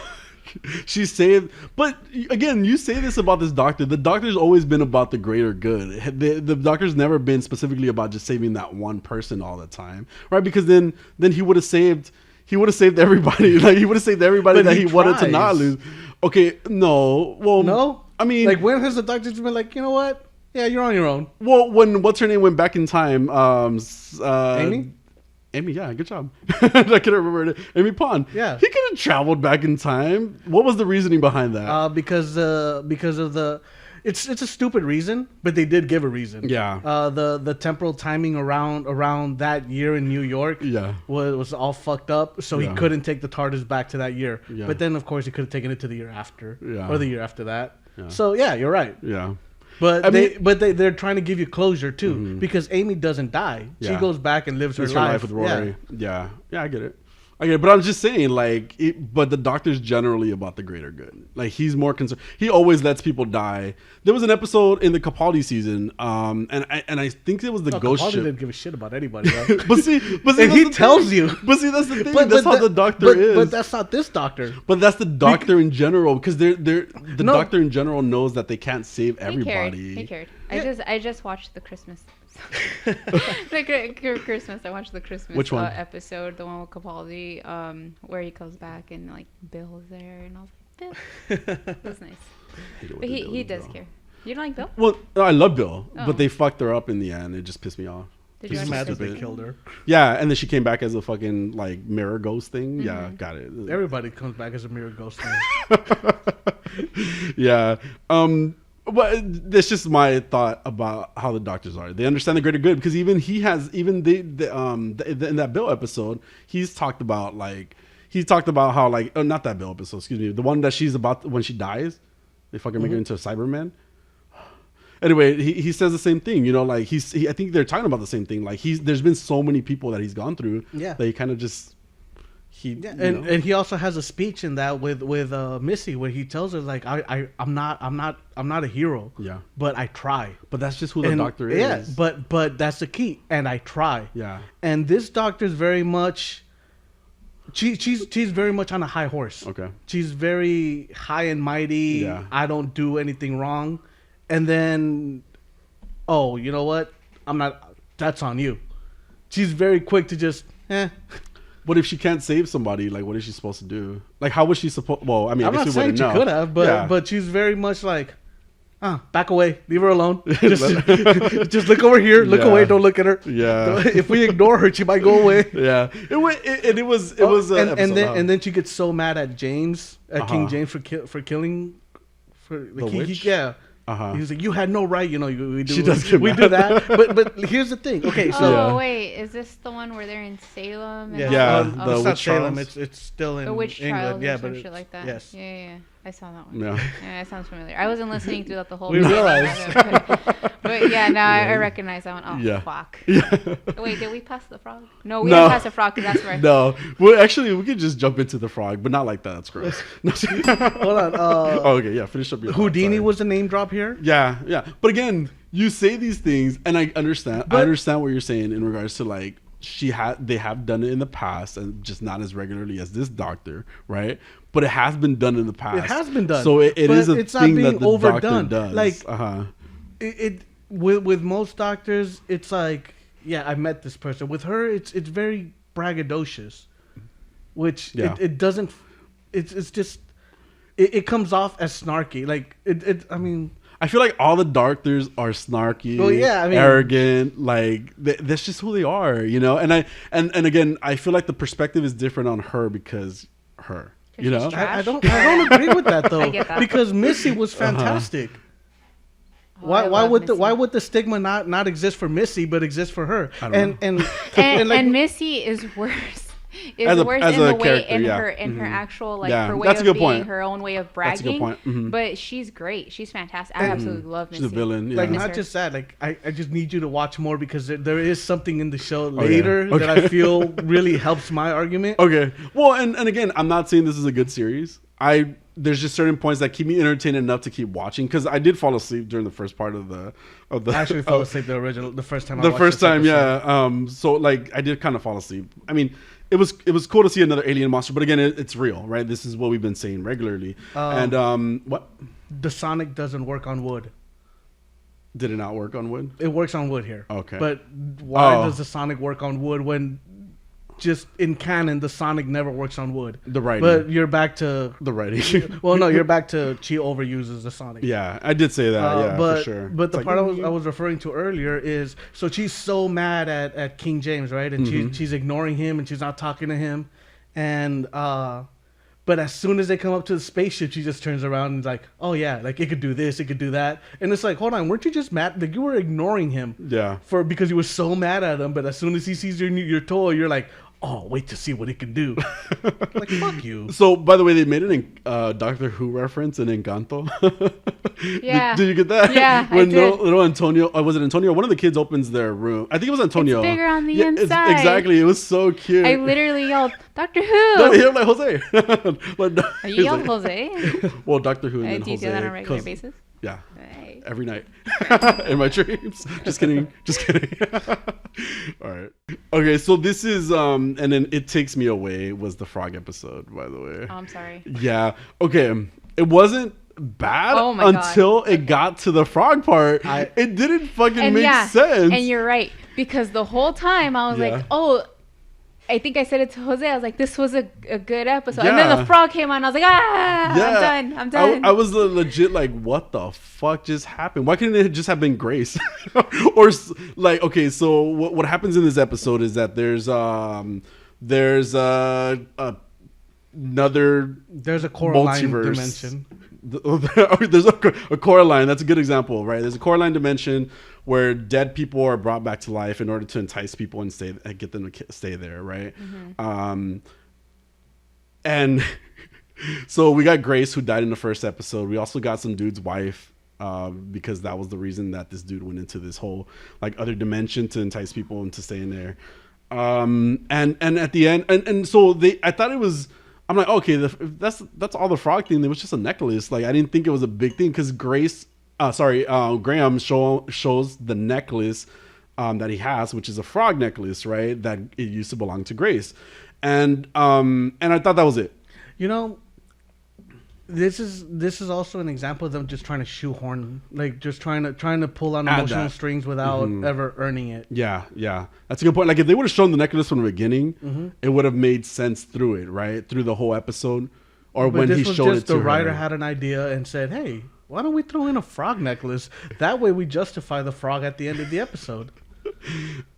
She saved, but again, you say this about this doctor. The doctor's always been about the greater good. The doctor's never been specifically about just saving that one person all the time, right? Because then he would have saved. He would have saved everybody. Like he would have saved everybody that he wanted to not lose. Okay, no. Well, no. I mean, like when has the doctor just been like, you know what? Yeah, you're on your own. Well, when what's her name went back in time, Amy, yeah, good job. I couldn't remember it. Amy Pond. Yeah, he could have traveled back in time. What was the reasoning behind that? Because of the. It's a stupid reason, but they did give a reason. Yeah. The temporal timing around that year in New York was all fucked up, so he couldn't take the TARDIS back to that year. Yeah. But then, of course, he could have taken it to the year after, or the year after that. Yeah. So yeah, you're right. Yeah. But they're trying to give you closure too, because Amy doesn't die. She goes back and lives her life with Rory. Yeah, I get it. But I'm just saying, like, but the doctor's generally about the greater good. Like, he's more concerned. He always lets people die. There was an episode in the Capaldi season, and I think it was the ghost Capaldi ship. Didn't give a shit about anybody. but see, and he tells you. But see, that's the thing. That's how the doctor is. But that's not this doctor. But that's the doctor in general, because the doctor in general knows that they can't save everybody. He cared. I just watched the Christmas. Christmas. I watched the Christmas episode, the one with Capaldi, where he comes back and like Bill's there, and I was like, Bill. It was nice. But he does care. You don't like Bill? Well, I love Bill, but they fucked her up in the end. It just pissed me off. He's mad that they killed her. Yeah, and then she came back as a fucking like mirror ghost thing. Mm-hmm. Yeah, got it. Everybody comes back as a mirror ghost thing. Yeah. But that's just my thought about how the doctors are. They understand the greater good, because even in that Bill episode, he's talked about how like not that Bill episode, excuse me, the one that she's about when she dies, they fucking make her into a Cyberman. Anyway, he says the same thing, like I think they're talking about the same thing. Like there's been so many people that he's gone through that he kind of just. And he also has a speech in that with Missy, where he tells her like I'm not a hero, but I try. But that's just who the doctor is. Yeah, but that's the key, and I try. Yeah. And this doctor's very much she's very much on a high horse. Okay. She's very high and mighty. Yeah. I don't do anything wrong. And then you know what? That's on you. She's very quick to just What if she can't save somebody? Like, what is she supposed to do? Like, how was she supposed? Well, I mean, I'm not saying she could have, but she's very much like, back away, leave her alone. Just look over here, look away, don't look at her. Yeah. If we ignore her, she might go away. Yeah. And then she gets so mad at James, King James for killing the witch. He was like, you had no right, we do that. But here's the thing. Okay, so wait, is this the one where they're in Salem? And it's not Salem. It's still in the witch England. Trials or some shit like that. Yes. Yeah. I saw that one. Yeah, it sounds familiar. I wasn't listening throughout the whole. We realized. But I recognize that one. Oh, fuck. Yeah. Wait, did we pass the frog? No, we didn't pass the frog, because that's right. No. Well, actually, we could just jump into the frog, but not like that. That's gross. Hold on. Okay, yeah, finish up your Houdini was the name drop here? Yeah. But again, you say these things, and I understand. I understand what you're saying in regards to, like, they have done it in the past, and just not as regularly as this doctor, right? But it has been done in the past. It has been done. So it is a thing that the overdone. Doctor does. Like, with most doctors, it's like, I met this person. With her, it's very braggadocious, which it doesn't. It's just it comes off as snarky. Like I mean. I feel like all the doctors are snarky, arrogant. Like that's just who they are, And again, I feel like the perspective is different on her because You know, I don't agree with that though. I get that. Because Missy was fantastic. Why would the stigma not exist for Missy but exist for her? And Missy is worse. Is worse in the way in her actual like her way of being, her own way of bragging. That's a good point. Mm-hmm. But she's great. She's fantastic. I absolutely love Missy. She's a villain. Yeah. Like not just that. Like I just need you to watch more because there is something in the show later that I feel really helps my argument. Okay. Well, and again, I'm not saying this is a good series. There's just certain points that keep me entertained enough to keep watching because I did fall asleep during the first part of the. I actually fell asleep the first time. So like I did kind of fall asleep. I mean. It was cool to see another alien monster, but again, it's real, right? This is what we've been saying regularly. And what? The Sonic doesn't work on wood. Did it not work on wood? It works on wood here. Okay. But why does the Sonic work on wood when just in canon the Sonic never works on wood? The writing. But you're back to the writing. Well, no, you're back to she overuses the Sonic. Yeah, I did say that. For sure. But the part I was referring to earlier is so she's so mad at King James, right? And she's ignoring him and she's not talking to him, and but as soon as they come up to the spaceship, she just turns around and is like, oh yeah, like it could do this, it could do that. And it's like, hold on, weren't you just mad? Like you were ignoring him. Yeah. Because you were so mad at him, but as soon as he sees your toy, you're like, oh, wait to see what it can do. Like, fuck you. So, by the way, they made an Doctor Who reference in Encanto. Yeah. Did you get that? Yeah, when I did. Little Antonio, was it Antonio? One of the kids opens their room. I think it was Antonio. It's bigger on the inside. Exactly. It was so cute. I literally yelled, Doctor Who. No, he was like, Jose. Are you yelled Jose? Well, Doctor Who and then do you Jose. do that on a regular basis? Yeah. Right. Every night. In my dreams. Just kidding. All right. Okay, so this is and then It Takes Me Away was the frog episode, by the way. Oh, I'm sorry. Yeah. Okay. It wasn't bad until it got to the frog part. It didn't fucking make sense. And you're right. Because the whole time I was like, oh, I think I said it to Jose. I was like, this was a good episode. Yeah. And then the frog came on. I was like, I'm done. I was legit like, what the fuck just happened? Why couldn't it just have been Grace? Or like, okay, so what happens in this episode is that there's a Coraline dimension. There's a Coraline. That's a good example, right? There's a Coraline dimension where dead people are brought back to life in order to entice people and get them to stay there, right? Mm-hmm. And so we got Grace, who died in the first episode. We also got some dude's wife, because that was the reason that this dude went into this whole like other dimension to entice people and to stay in there. And at the end, and so I thought it was. I'm like, okay, that's all the frog thing. It was just a necklace. Like I didn't think it was a big thing because Graham shows the necklace that he has, which is a frog necklace, right? That it used to belong to Grace, and I thought that was it. You know, this is also an example of them just trying to shoehorn, like just trying to pull on emotional strings without ever earning it. Yeah, that's a good point. Like if they would have shown the necklace from the beginning, it would have made sense through it, right? Through the whole episode, or when he showed it to her. The writer had an idea and said, "Hey, why don't we throw in a frog necklace? That way we justify the frog at the end of the episode."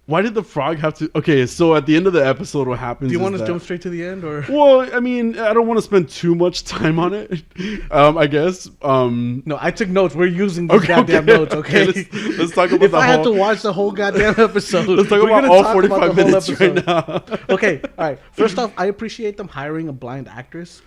Why did the frog have to? Okay, so at the end of the episode, what happens? Do you want to jump straight to the end, or? Well, I mean, I don't want to spend too much time on it. I guess. No, I took notes. We're using these goddamn notes. Okay, let's talk about. If I had to watch the whole goddamn episode, let's talk about all 45 minutes right now. Okay, all right. First off, I appreciate them hiring a blind actress,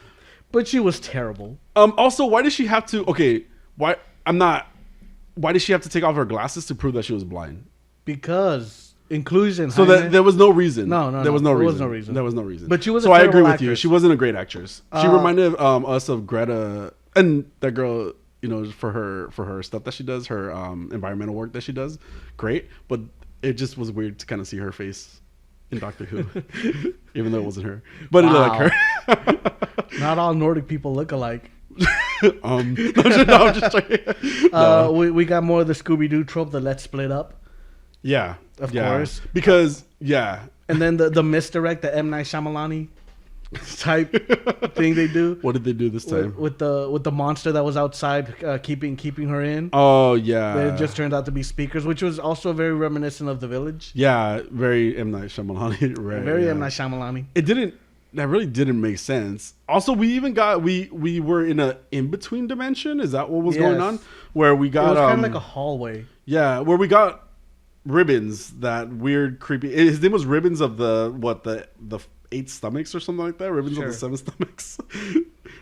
but she was terrible. Also, why does she have to? Okay, why? Why did she have to take off her glasses to prove that she was blind? Because inclusion. So that there was no reason. No. There was no reason. There was no reason. But she was. So I agree with you. She wasn't a great actress. She reminded us of Greta and that girl. You know, for her stuff that she does, her environmental work that she does, great. But it just was weird to kind of see her face in Doctor Who, even though it wasn't her. But it looked like her. Not all Nordic people look alike. No, I'm just joking. We got more of the Scooby-Doo trope, the let's split up. Yeah, of course. Because and then the misdirect, the M. Night Shyamalan type thing they do. What did they do this time with the monster that was outside keeping her in? Oh yeah, it just turned out to be speakers, which was also very reminiscent of The Village. Yeah, very M. Night Shyamalan. Right, very M. Night Shyamalan. It didn't. really didn't make sense. Also, we even got we were in a in between dimension. Is that what was going on? Where we got it was kind of like a hallway. Yeah, where we got Ribbons, that weird creepy. His name was Ribbons of the 8 stomachs or something like that. Ribbons of the 7 stomachs.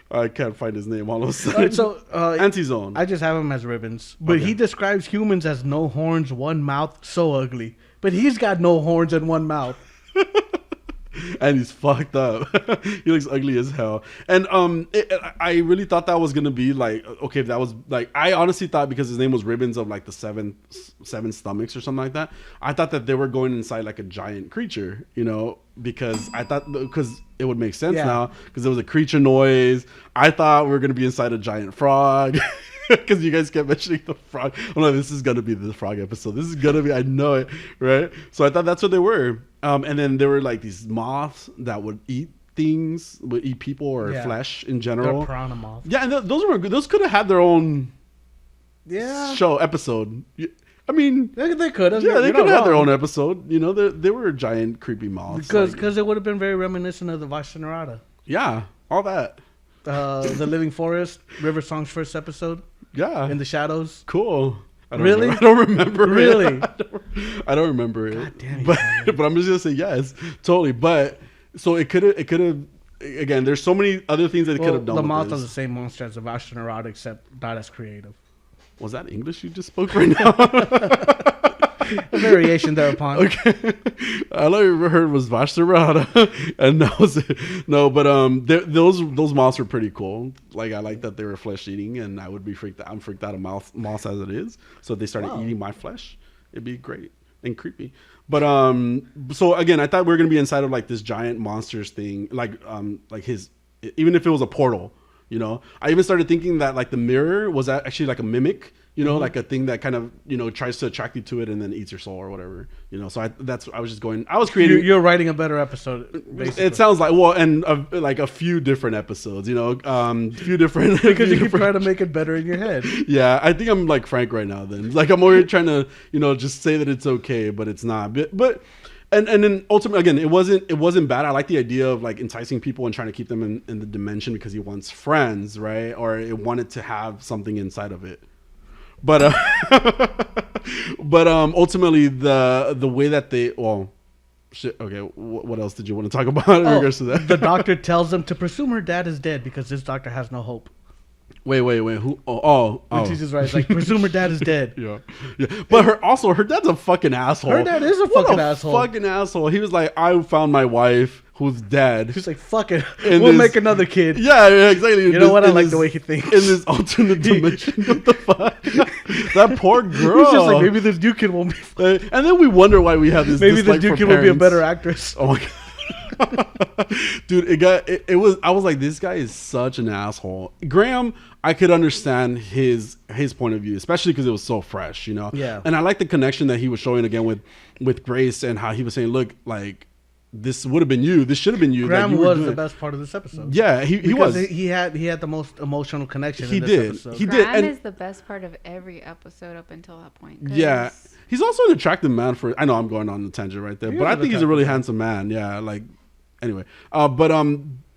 I can't find his name all of a sudden. Anti-Zone. I just have him as Ribbons, but he describes humans as no horns, one mouth, so ugly. But he's got no horns and one mouth. And he's fucked up. He looks ugly as hell. And I really thought that was gonna be like, okay, if that was like, I honestly thought, because his name was Ribbons of like the seven stomachs or something like that, I thought that they were going inside like a giant creature, you know, because I thought, because it would make sense now, because there was a creature noise. I thought we were gonna be inside a giant frog. Because you guys kept mentioning the frog. I'm like, this is gonna be the frog episode. This is gonna be, I know it, right? So I thought that's what they were. And then there were like these moths that would eat things, would eat people or flesh in general. They're piranha moths. Yeah, and those were good. Those could have had their own show episode. I mean, they could have. Yeah, they could have had their own episode. You know, they were giant creepy moths. Because it would have been very reminiscent of the Vashta. Yeah, all that. The Living Forest, River Song's first episode. Yeah. In the shadows. Cool. I don't remember really? I don't remember it. God damn it. But I'm just gonna say yes, totally. But so it could have. Again, there's so many other things that it could have done. The moth is the same monster as the Vashta, except not as creative. Was that English you just spoke right now? A variation thereupon. Okay. All I ever heard was Vashta, and that was it. No, but those moths were pretty cool. Like, I like that they were flesh eating, and I would be freaked out. I'm freaked out of moths as it is. So if they started eating my flesh, it'd be great and creepy. But so again, I thought we were gonna be inside of like this giant monsters thing, like his, even if it was a portal. You know, I even started thinking that like the mirror was actually like a mimic, you know, like a thing that kind of, you know, tries to attract you to it and then eats your soul or whatever, you know. So I was creating. You're writing a better episode, basically. It sounds like, well, and like a few different episodes, you know, a few different. Because you keep trying to make it better in your head. Yeah, I think I'm like Frank right now. Then, like, I'm already trying to, you know, just say that it's okay, but it's not. But. And then ultimately, again, it wasn't bad. I like the idea of like enticing people and trying to keep them in the dimension because he wants friends, right? Or it wanted to have something inside of it. But ultimately, the way that they shit. Okay, what else did you want to talk about in regards to that? The doctor tells them to presume her dad is dead because this doctor has no hope. Wait. Who? Oh. Jesus, right. It's like, presume her dad is dead. Yeah. But her dad's a fucking asshole. Her dad is a fucking asshole. Fucking asshole. He was like, I found my wife who's dead. He's like, fuck it. We'll make another kid. Yeah, exactly. You know what? I like the way he thinks. In this alternate dimension. What the fuck? That poor girl. He's just like, maybe this new kid won't be. And then we wonder why we have this. Maybe this new kid will be a better actress. Oh my god. Dude, I was like, this guy is such an asshole. Graham, I could understand his point of view, especially because it was so fresh, you know. Yeah. And I like the connection that he was showing again with Grace and how he was saying, look, like, this would have been you. This should have been you. Graham was the best part of this episode. Yeah, he was. He had the most emotional connection. He in this did. Episode. He Graham did. is the best part of every episode up until that point. Yeah. He's also an attractive man for. I know I'm going on the tangent right there, but I think he's a really handsome man. Yeah, like. Anyway,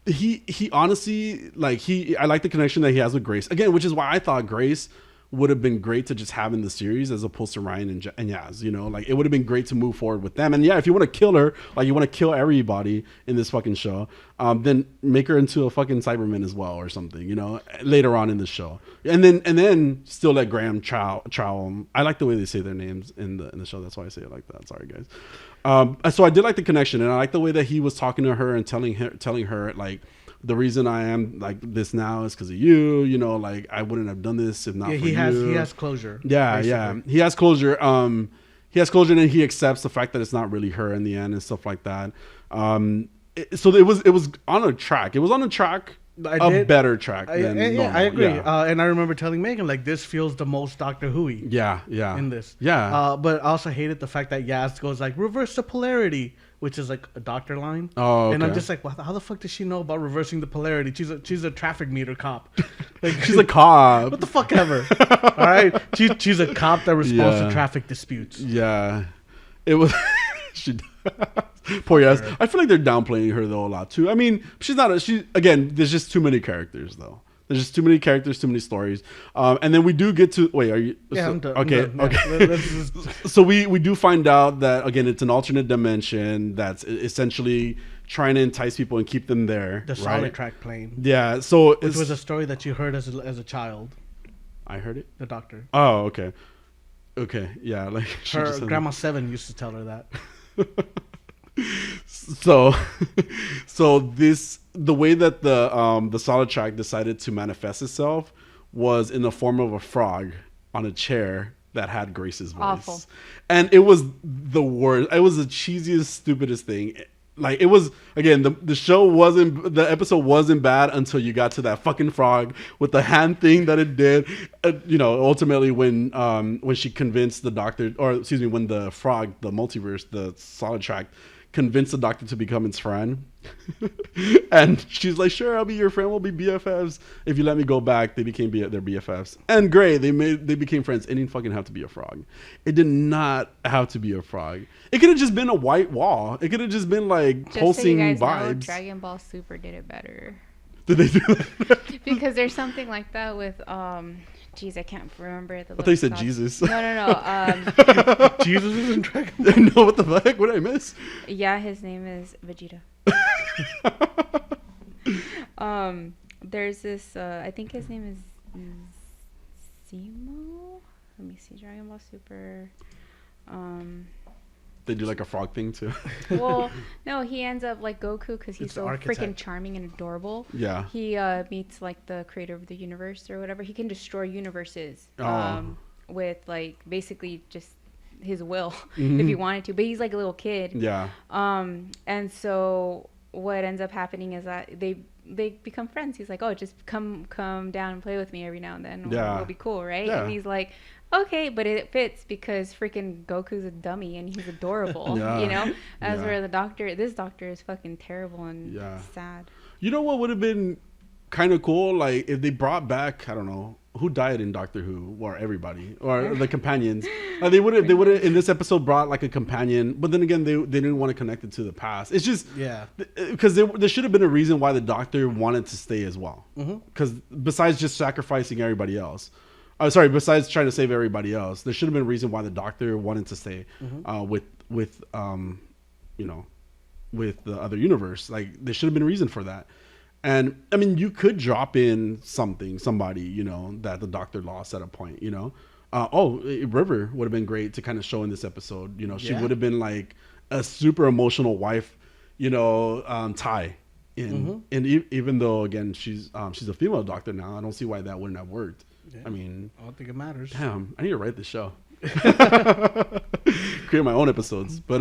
he honestly, like, I like the connection that he has with Grace again, which is why I thought Grace would have been great to just have in the series as opposed to Ryan and Yaz, you know, like it would have been great to move forward with them. And yeah, if you want to kill her, like you want to kill everybody in this fucking show, then make her into a fucking Cyberman as well or something, you know, later on in the show. And then still let Graham Chow. I like the way they say their names in the show. That's why I say it like that. Sorry, guys. So I did like the connection, and I like the way that he was talking to her and telling her like, the reason I am like this now is because of you. You know, like I wouldn't have done this if not for you. He has closure. Yeah, basically. Yeah. He has closure. He has closure, and he accepts the fact that it's not really her in the end and stuff like that. So it was on a track. It was on a track. Better track than normal. I agree. Yeah. And I remember telling Megan, like, this feels the most Doctor Who-y. Yeah. In this. Yeah. But I also hated the fact that Yaz goes like, reverse the polarity, which is like a doctor line. Oh, okay. And I'm just like, well, how the fuck does she know about reversing the polarity? She's a traffic meter cop. Like, she's a cop. What the fuck ever. All right. She's a cop that responds to traffic disputes. Yeah. It was. Poor Yes. I feel like they're downplaying her though a lot too. I mean, she's not. Again. There's just too many characters though. There's just too many characters, too many stories. And then we do get to wait. Are you? Yeah, so, I'm done. Okay. I'm done. Okay. So we do find out that again it's an alternate dimension that's essentially trying to entice people and keep them there. The solid track plane. Yeah. So which was a story that you heard as a child. I heard it. The doctor. Oh, okay. Okay. Yeah. Like her grandma Seven used to tell her that. So the way that the solid track decided to manifest itself was in the form of a frog on a chair that had Grace's voice. Awful. And it was the worst. It was the cheesiest, stupidest thing. Like it was again, the episode wasn't bad until you got to that fucking frog with the hand thing that it did. Ultimately when she convinced the doctor, or excuse me, when the frog, the multiverse, the solid track, convinced the doctor to become its friend. And she's like, sure, I'll be your friend. We'll be BFFs. If you let me go back, they became their BFFs. And great, they became friends. It didn't fucking have to be a frog. It did not have to be a frog. It could have just been a white wall. It could have just been like just pulsing so you guys vibes. Know, Dragon Ball Super did it better. Did they do that? Because there's something like that with Jeez, I can't remember the. I thought you said Jesus. No. Jesus is in Dragon Ball. No, what the fuck? What did I miss? Yeah, his name is Vegeta. There's this. I think his name is Zemo. Let me see. Dragon Ball Super. They do like a frog thing too. Well, no, he ends up like Goku because he's so freaking charming and adorable. Yeah. He meets like the creator of the universe or whatever. He can destroy universes with like basically just his will if he wanted to. But he's like a little kid. Yeah. And so what ends up happening is that they become friends. He's like, oh, just come down and play with me every now and then. We'll be cool, right? Yeah. And he's like, okay, but it fits because freaking Goku's a dummy and he's adorable, you know? As where this doctor is fucking terrible and sad. You know what would have been kind of cool? Like if they brought back, I don't know, who died in Doctor Who, or everybody, or the companions. They would have in this episode brought like a companion, but then again, they didn't want to connect it to the past. It's just because there should have been a reason why the Doctor wanted to stay as well. Because besides just sacrificing everybody else, besides trying to save everybody else, there should have been a reason why the Doctor wanted to stay with the other universe. Like there should have been a reason for that. And I mean, you could drop in somebody, that the Doctor lost at a point, River would have been great to kind of show in this episode. She would have been like a super emotional wife, Ty. And even though again she's a female doctor now, I don't see why that wouldn't have worked. Yeah. I mean, I don't think it matters. Damn, I need to write this show. Create my own episodes. But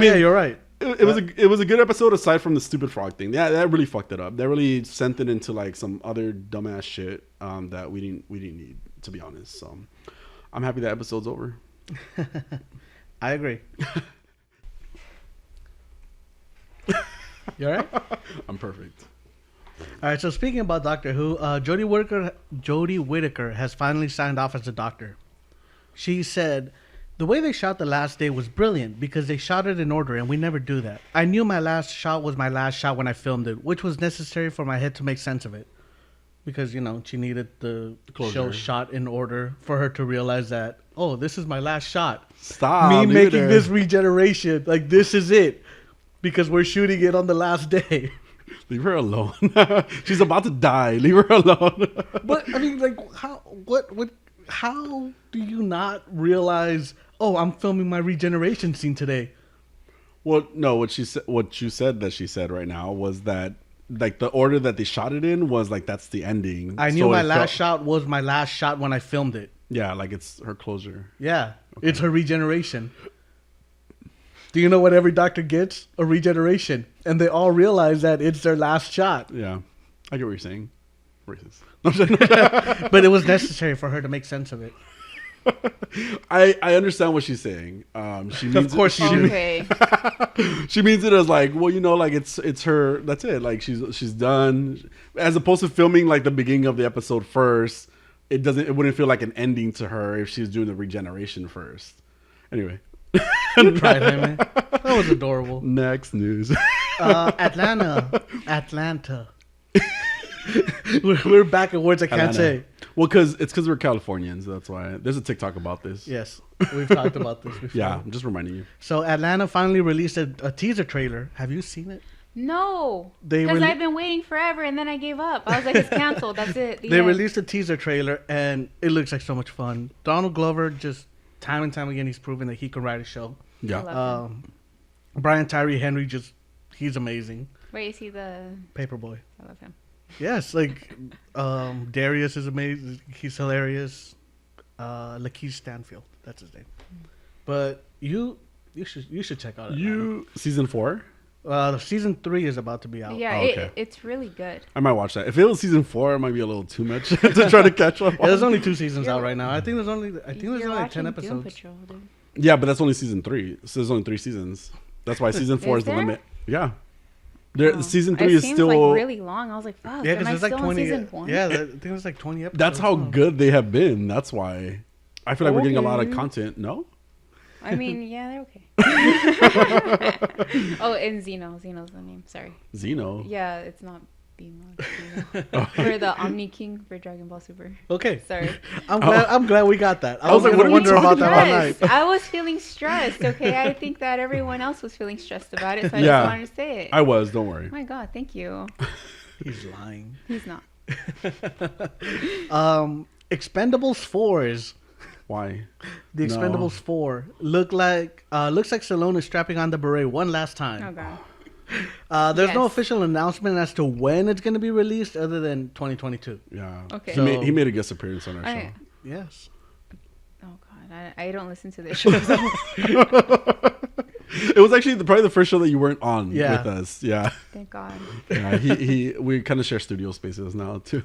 yeah, you're right. It was a good episode aside from the stupid frog thing. Yeah, that really fucked it up. That really sent it into like some other dumbass shit that we didn't need, to be honest. So I'm happy that episode's over. I agree. You all right? I'm perfect. All right, so speaking about Doctor Who, JodieWhittaker has finally signed off as a doctor. She said, the way they shot The Last Day was brilliant because they shot it in order and we never do that. I knew my last shot was my last shot when I filmed it, which was necessary for my head to make sense of it. Because, she needed the show shot in order for her to realize that, oh, this is my last shot. Stop. Me making this regeneration, like this is it. Because we're shooting it on the last day. Leave her alone. She's about to die. Leave her alone. But I mean, like, how do you not realize? Oh, I'm filming my regeneration scene today. Well, no. What you said that she said right now was that like the order that they shot it in was like that's the ending. I knew my last shot was my last shot when I filmed it. Yeah, like it's her closure. Yeah, okay. It's her regeneration. Do you know what every doctor gets? A regeneration. And they all realize that it's their last shot. Yeah. I get what you're saying. Racist. But it was necessary for her to make sense of it. I understand what she's saying. She means of course she she means it as like, well, like it's her, that's it. Like she's done. As opposed to filming like the beginning of the episode first, it wouldn't feel like an ending to her if she's doing the regeneration first. Anyway. You tried, Jaime. That was adorable. Next news. Atlanta. We're back at words I can't say. Well, because we're Californians. That's why. There's a TikTok about this. Yes, we've talked about this before. Yeah, I'm just reminding you. So Atlanta finally released a teaser trailer. Have you seen it? No, because I've been waiting forever, and then I gave up. I was like, it's canceled. That's it. They released a teaser trailer, and it looks like so much fun. Donald Glover, just time and time again, he's proven that he can write a show. Yeah. Brian Tyree Henry, he's amazing. Wait, is he the Paperboy? I love him. Yes, like Darius is amazing. He's hilarious. Lakeith Stanfield, that's his name. But you should check out it. Season 4. Season 3 is about to be out. Yeah, okay. It's really good. I might watch that. If it was season 4, it might be a little too much to try to catch up. There's only 2 seasons out right now. I think there's only 10 episodes. DoomPatrol, dude. Yeah, but that's only season 3. So there's only 3 seasons. That's why season 4 is the limit. Yeah. Season 3 is still like really long. I was like, fuck. Yeah, because it's like 20. Season 1? Yeah, I think it's like 20 episodes. That's how good they have been. That's why I feel like we're getting a lot of content. No. I mean, yeah, they're okay. Oh, and Xeno's the name. Sorry. Xeno. Yeah, it's not Beamon. Or the Omni King for Dragon Ball Super. Okay. Sorry. I'm glad we got that. I was like, what are we talking about that all night? I was feeling stressed. Okay, I think that everyone else was feeling stressed about it, so I Yeah. just wanted to say it. I was. Don't worry. Oh my God, thank you. He's lying. He's not. Expendables 4 Why? The Expendables 4 looks like Stallone is strapping on the beret one last time. Oh God. There's no official announcement as to when it's going to be released, other than 2022. Yeah. Okay. He made a guest appearance on our show. Yes. Oh God, I don't listen to this show. It was actually probably the first show that you weren't on with us. Yeah. Thank God. Yeah. We kind of share studio spaces now too.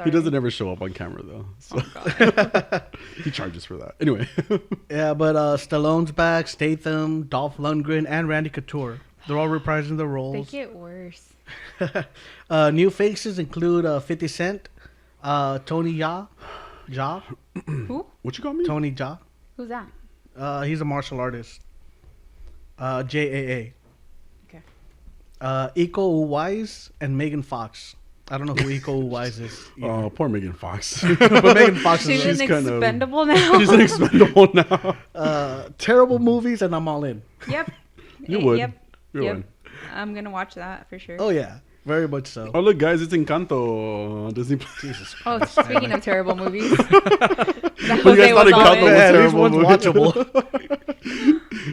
He doesn't ever show up on camera though. So. Oh God. He charges for that. Anyway. Yeah, but Stallone's back, Statham, Dolph Lundgren, and Randy Couture. They're all reprising their roles. They get worse. New faces include 50 Cent, Tony Ja. Who? What you call me? Tony Ja. Who's that? He's a martial artist. JAA. Okay. Iko Uwais and Megan Fox. I don't know who Iko Uwais is. Oh, poor Megan Fox. But Megan Fox she's expendable now. She's an expendable now. Terrible movies, and I'm all in. Yep. You would. Yep. You would. I'm gonna watch that for sure. Oh yeah, very much so. Oh look, guys, it's Encanto on DisneyPlus. Jesus Christ. Oh, speaking of terrible movies, But you guys thought Encanto was at least terrible one's movie. watchable.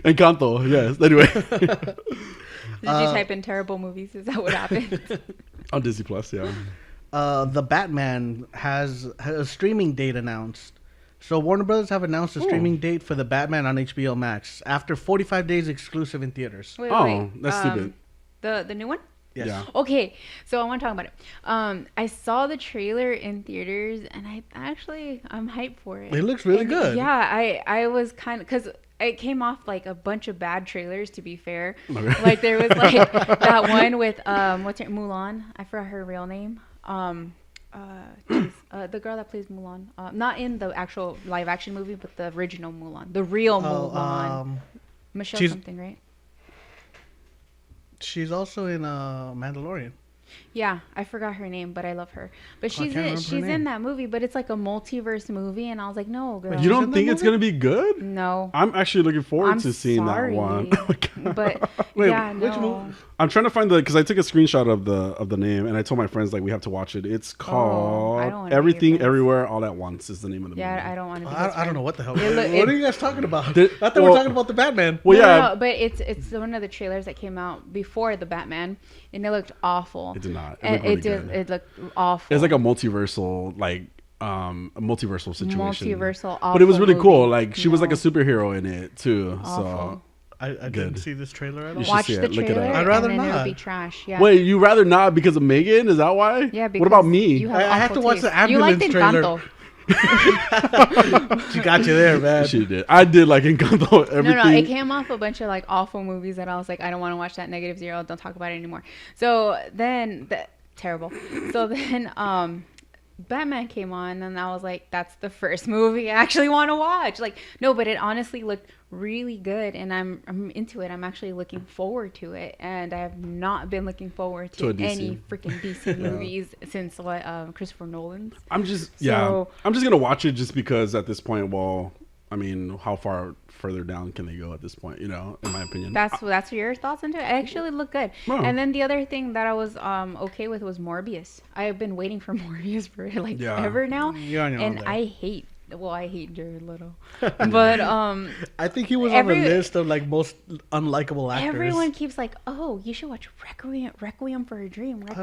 Encanto, yes. Anyway. Did you type in terrible movies? Is that what happened? On DisneyPlus, yeah. The Batman has a streaming date announced. So Warner Brothers have announced a streaming date for the Batman on HBO Max after 45 days exclusive in theaters. Wait. That's stupid. The new one? Yes. Yeah. Okay, so I want to talk about it. I saw the trailer in theaters, and I'm hyped for it. It looks really good. Yeah, I was kind of, because it came off like a bunch of bad trailers, to be fair. Okay. Like there was like that one with what's her Mulan? I forgot her real name. The girl that plays Mulan, not in the actual live action movie, but the original Mulan, the real Mulan. Michelle something, right? She's also in Mandalorian. Yeah, I forgot her name, but I love her. But she's in that movie, but it's like a multiverse movie, and I was like, no, girl. You don't think it's gonna be good? No. I'm actually looking forward to seeing that one. But wait, yeah, which no. movie? I'm trying to find because I took a screenshot of the name, and I told my friends like we have to watch it. It's called Everything Everywhere All at Once is the name of the movie. Yeah, I don't want to. I don't know what the hell. What are you guys talking about? I thought we were talking about the Batman. Well, no, but it's one of the trailers that came out before the Batman, and it looked awful. It did not. It looked awful. It's like a multiversal situation. Multiversal, awful. But it was really movie. cool. Like she was like a superhero in it too. Awful. So I didn't see this trailer at all. Watch the trailer. I'd rather and then not. It'll be trash. Yeah. Wait, you rather not because of Megan? Is that why? Yeah. Because what about me? You have I have to watch taste. the ambulance trailer. Encanto. She got you there, man. She did. I did like Encanto. Everything. No, it came off a bunch of like awful movies that I was like, I don't want to watch that. -0. Don't talk about it anymore. So then terrible. So then Batman came on, and I was like, that's the first movie I actually want to watch. Like, no, but it honestly looked really good, and I'm into it. I'm actually looking forward to it, and I have not been looking forward to any freaking DC movies since Christopher Nolan's. I'm just gonna watch it just because at this point, well, I mean, how far further down can they go at this point, you know, in my opinion. That's your thoughts into it. It actually looked good. Oh. And then the other thing that I was okay with was Morbius. I have been waiting for Morbius for like ever now. And I hate Jared Leto. But I think he was on the list of like most unlikable actors. Everyone keeps like, "Oh, you should watch Requiem for a Dream." And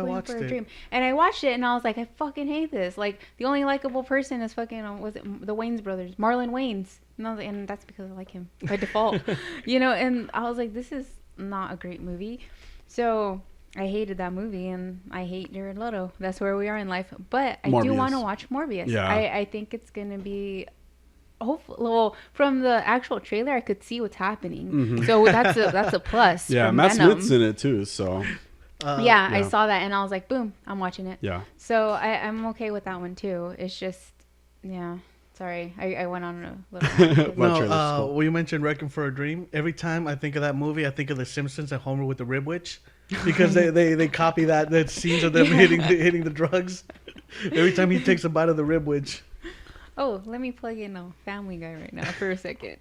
I watched it and I was like, I fucking hate this. Like, the only likable person is fucking was it the Wayans brothers, Marlon Wayans. No, and that's because I like him by default. You know, and I was like, this is not a great movie. So I hated that movie, and I hate Jared Leto. That's where we are in life. But I do want to watch Morbius. Yeah. I think it's going to be... Hopefully, well, from the actual trailer, I could see what's happening. Mm-hmm. So that's a plus. Yeah, Matt Smith's in it too, so... yeah, I saw that, and I was like, boom, I'm watching it. Yeah. So I'm okay with that one, too. It's just... Yeah. Sorry, I went on a little... No, when you mentioned Requiem for a Dream, every time I think of that movie, I think of The Simpsons and Homer with the Rib Witch. Because they copy that scenes of them hitting the drugs. Every time he takes a bite of the Rib Witch. Oh, let me plug in a Family Guy right now for a second.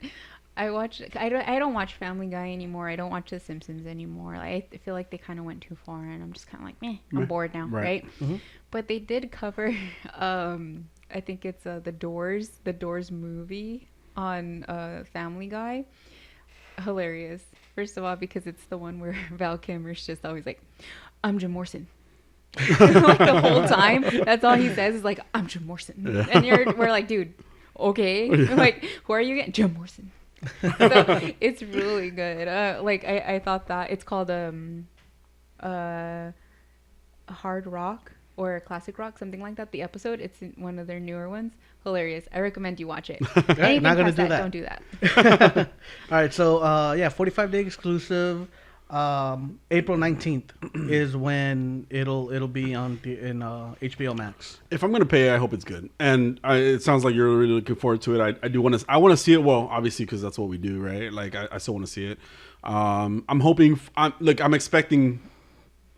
I don't watch Family Guy anymore. I don't watch The Simpsons anymore. I feel like they kind of went too far, and I'm just kind of like, meh, I'm bored now, right? Mm-hmm. But they did cover... I think it's the Doors movie on Family Guy. Hilarious. First of all, because it's the one where Val Kilmer's just always like, I'm Jim Morrison. Like the whole time. That's all he says is like, I'm Jim Morrison. Yeah. And we're like, dude, okay. Yeah. Like, who are you again? Jim Morrison. So it's really good. Like I thought that it's called Hard Rock. Or Classic Rock, something like that. The episode, it's one of their newer ones. Hilarious. I recommend you watch it. Anything not gonna do that. Don't do that. All right, so 45-day exclusive. April 19th is when it'll be in HBO Max. If I'm gonna pay, I hope it's good. And it sounds like you're really looking forward to it. I want to see it. Well, obviously, because that's what we do, right? Like I still want to see it. I'm hoping. I'm expecting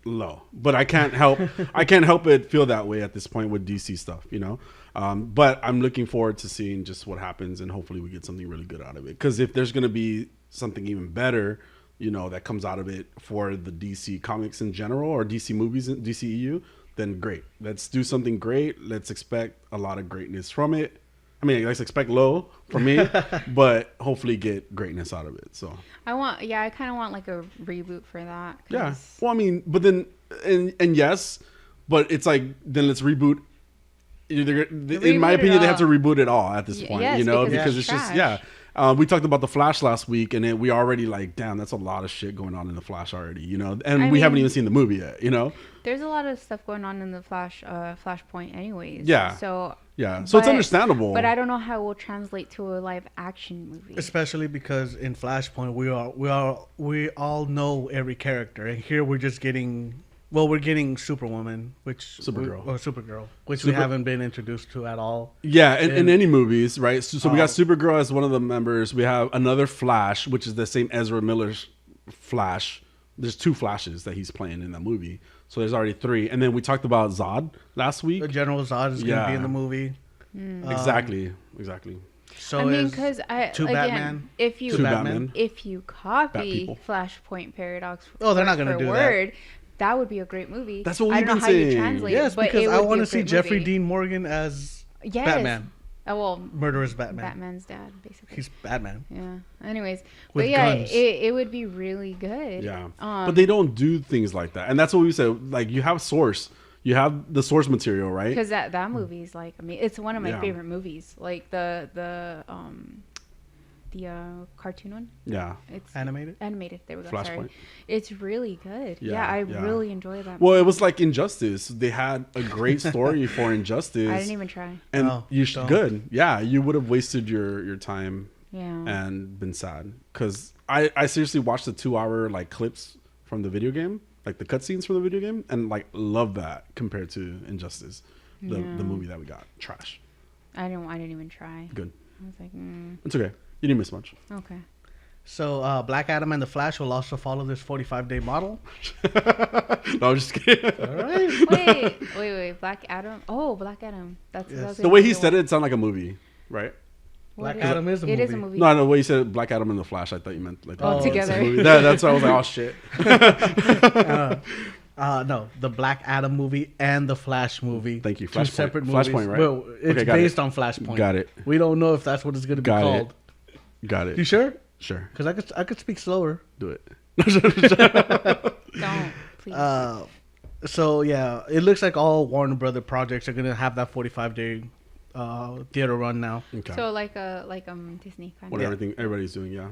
low, but I can't help it feel that way at this point with DC stuff, you know. But I'm looking forward to seeing just what happens, and hopefully we get something really good out of it. Because if there's gonna be something even better, you know, that comes out of it for the DC comics in general or DC movies in DCEU, then great. Let's do something great. Let's expect a lot of greatness from it. I mean, let's expect low from me, but hopefully get greatness out of it. So I kind of want like a reboot for that. Yeah. Well, I mean, but then, and yes, but it's like, then let's reboot. In my opinion, they have to reboot it all at this point, you know, because it's trash. Just, we talked about The Flash last week, and we already like, damn, that's a lot of shit going on in The Flash already, you know, and we haven't even seen the movie yet, you know. There's a lot of stuff going on in the Flashpoint anyways. Yeah. So it's understandable. But I don't know how it will translate to a live action movie. Especially because in Flashpoint we all know every character, and here we're just getting Superwoman, Supergirl, which we haven't been introduced to at all. Yeah, in any movies, right? So we got Supergirl as one of the members. We have another Flash, which is the same Ezra Miller's Flash. There's 2 Flashes that he's playing in that movie. So there's already 3. And then we talked about Zod last week. The General Zod is going to be in the movie. Exactly. So I mean, because Batman. If you copy Flashpoint Paradox, they're not going to do that. That would be a great movie. That's what we've been saying. You translate yes, it, but because I want to see movie. Jeffrey Dean Morgan as Batman. Oh, well, murderous Batman. Batman's dad, basically. He's Batman. Yeah. Anyways, with guns. It would be really good. Yeah. But they don't do things like that, and that's what we said. Like, you have source. You have the source material, right? Because that movie is like, I mean, it's one of my favorite movies. Like the cartoon one. Yeah. It's animated. There we go. Flashpoint. Sorry. It's really good. Yeah, I really enjoy that. Well, it was like Injustice. They had a great story for Injustice. I didn't even try. And you should good. Yeah, you would have wasted your time. Yeah. And been sad because I seriously watched the 2-hour like clips from the video game, like the cutscenes from the video game, and like love that compared to Injustice. The movie that we got, trash. I didn't even try. Good. I was like, It's okay. You didn't miss much. Okay. So Black Adam and the Flash will also follow this 45-day model. No, I'm just kidding. All right. Wait. Black Adam. Oh, Black Adam. That's the way he said it sounded like a movie, right? Black Adam is a movie. It is a movie. No, the way you said Black Adam and the Flash, I thought you meant like together. That's why I was like, oh shit. No, the Black Adam movie and the Flash movie. Thank you. Two separate movies. Flashpoint, right? Well, it's based on Flashpoint. Got it. We don't know if that's what it's going to be called. Got it. You sure? Sure. Because I could speak slower. Do it. Don't, please. So yeah, it looks like all Warner Brother projects are going to have that 45-day theater run now. Okay. So like Disney kind What of. everybody's doing, yeah.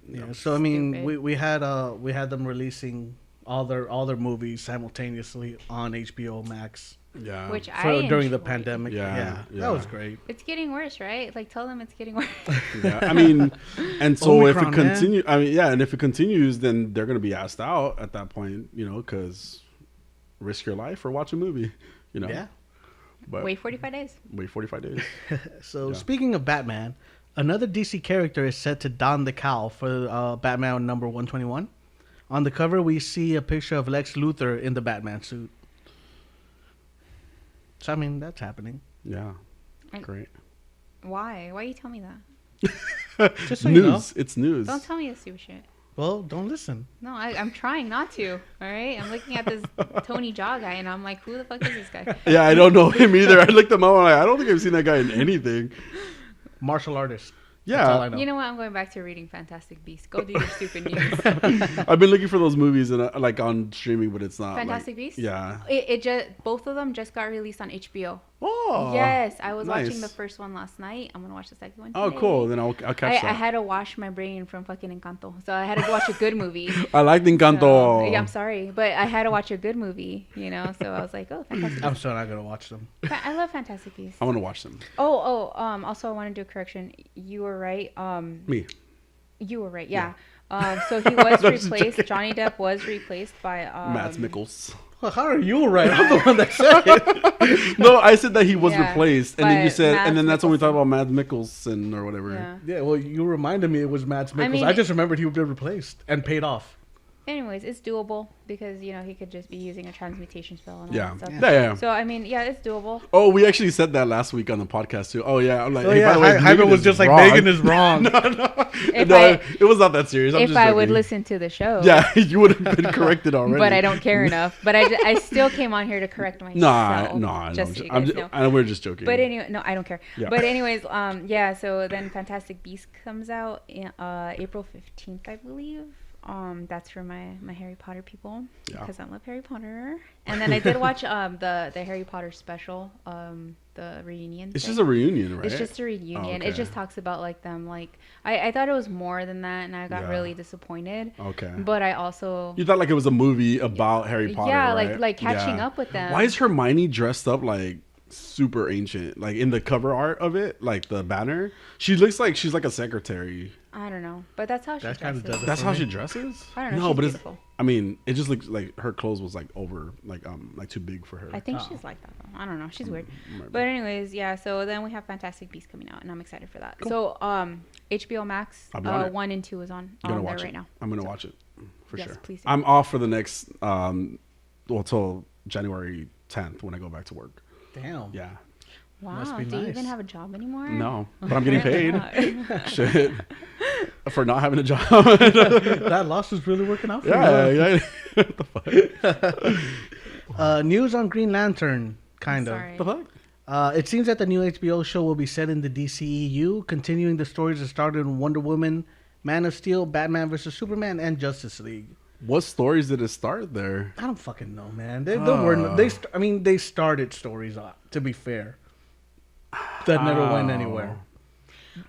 Yeah. So I mean, we had them releasing all their movies simultaneously on HBO Max. Yeah. Which during the pandemic. Yeah. That was great. It's getting worse, right? Like, tell them it's getting worse. Yeah. I mean, and so Omicron, if it continues, and if it continues, then they're going to be asked out at that point, because risk your life or watch a movie, Yeah. But wait 45 days. Wait 45 days. So speaking of Batman, another DC character is set to don the cowl for Batman number 121. On the cover, we see a picture of Lex Luthor in the Batman suit. So, I mean, that's happening. Yeah. Great. Why? Why you tell me that? Just so news. you know. It's news. Don't tell me this stupid shit. Well, don't listen. No, I'm trying not to. All right? I'm looking at this Tony Jaa guy, and I'm like, who the fuck is this guy? Yeah, I don't know him either. I looked him up. I'm like, I don't think I've seen that guy in anything. Martial artist. Yeah. That's all I know. You know what? I'm going back to reading Fantastic Beasts. Go do your stupid news. I've been looking for those movies and like on streaming, but it's not. Fantastic Beasts? Yeah. It just both of them just got released on HBO. Oh. Yes, I was nice. watching the first one last night. I'm gonna watch the second one today. Oh, cool. Then I'll catch that. I had to wash my brain from fucking Encanto, so I had to watch a good movie. I liked Encanto. So, yeah, I'm sorry, but I had to watch a good movie, So I was like, oh, Fantastic I'm Beasts. still not gonna watch them. I love Fantastic Beasts. I want to watch them. Also, I want to do a correction. You were right. Me. You were right. Yeah. So he was replaced. Johnny Depp was replaced by Mads Mikkelsen. Well, how are you right? I'm the one that said it. No, I said that he was replaced, and then you said, Mads and then that's when we talked Mikkelsen. about Mads Mikkelsen or whatever. Yeah. Yeah, well, you reminded me it was Mads Mikkelsen. I just remembered he would be replaced and paid off. Anyways, it's doable because he could just be using a transmutation spell and all Yeah. that stuff. Yeah. So I mean, yeah, it's doable. Oh, we actually said that last week on the podcast too. Oh yeah, I'm like, Oh hey, yeah, by the way, Jaime Megan was is just like, wrong. Megan is wrong. It was not that serious. I'm If just I joking. would listen to the show. Yeah, you would have been corrected already. But I don't care enough. But I still came on here to correct myself. Nah, just so you guys know. I know we're just joking. But anyway, no, I don't care. Yeah. But anyways, so then Fantastic Beasts comes out April 15th, I believe. That's for my Harry Potter people because I love Harry Potter. And then I did watch the Harry Potter special, the reunion. It's just a reunion, right? It's just a reunion. Oh, okay. It just talks about like them. Like I thought it was more than that, and I got really disappointed. Okay. But I also You thought like it was a movie about Harry Potter, yeah, right? like catching up with them. Why is Hermione dressed up like super ancient? Like in the cover art of it, like the banner, she looks like she's like a secretary. I don't know, but that's how she dresses. That's how she dresses. I don't know. No, she's but beautiful. I mean, it just looks like her clothes was like over, like too big for her. I think she's like that though. I don't know. She's weird. Maybe. But anyways, yeah. So then we have Fantastic Beasts coming out, and I'm excited for that. Cool. So HBO Max 1 and 2 is on there right now. I'm gonna watch it for sure. Please do. I'm off for the next till January 10th when I go back to work. Damn. Yeah. Wow. Do you even have a job anymore? No, but I'm getting paid. Shit. For not having a job. That loss is really working out for you. Yeah. What the fuck? News on Green Lantern, kind of. Sorry. The fuck? It seems that the new HBO show will be set in the DCEU, continuing the stories that started in Wonder Woman, Man of Steel, Batman vs. Superman, and Justice League. What stories did it start there? I don't fucking know, man. They started stories, to be fair, that never went anywhere.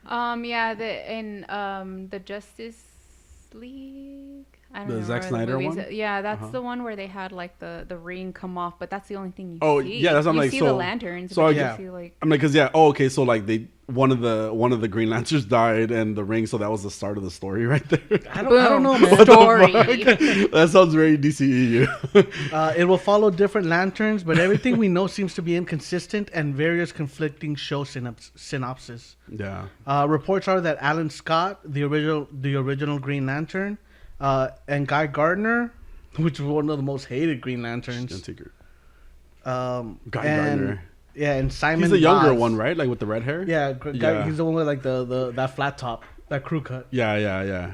Yeah, the Justice League. I don't The remember Zack Snyder one? Yeah, that's the one where they had like the ring come off, but that's the only thing you see. Oh yeah, that's what I'm like. You see so the lanterns. So but you see like I'm like, cause yeah. Oh okay. So like one of the Green Lanterns died and the ring. So that was the start of the story right there. I don't know, man. Story. That sounds very DCEU. It will follow different lanterns, but everything we know seems to be inconsistent and various conflicting show synopsis. Yeah. Reports are that Alan Scott, the original Green Lantern, and Guy Gardner, which was one of the most hated Green Lanterns. Guy Gardner. Yeah, and Simon. He's the younger Baz. one, right? Like with the red hair. Yeah, he's the one with like the that flat top, that crew cut. Yeah.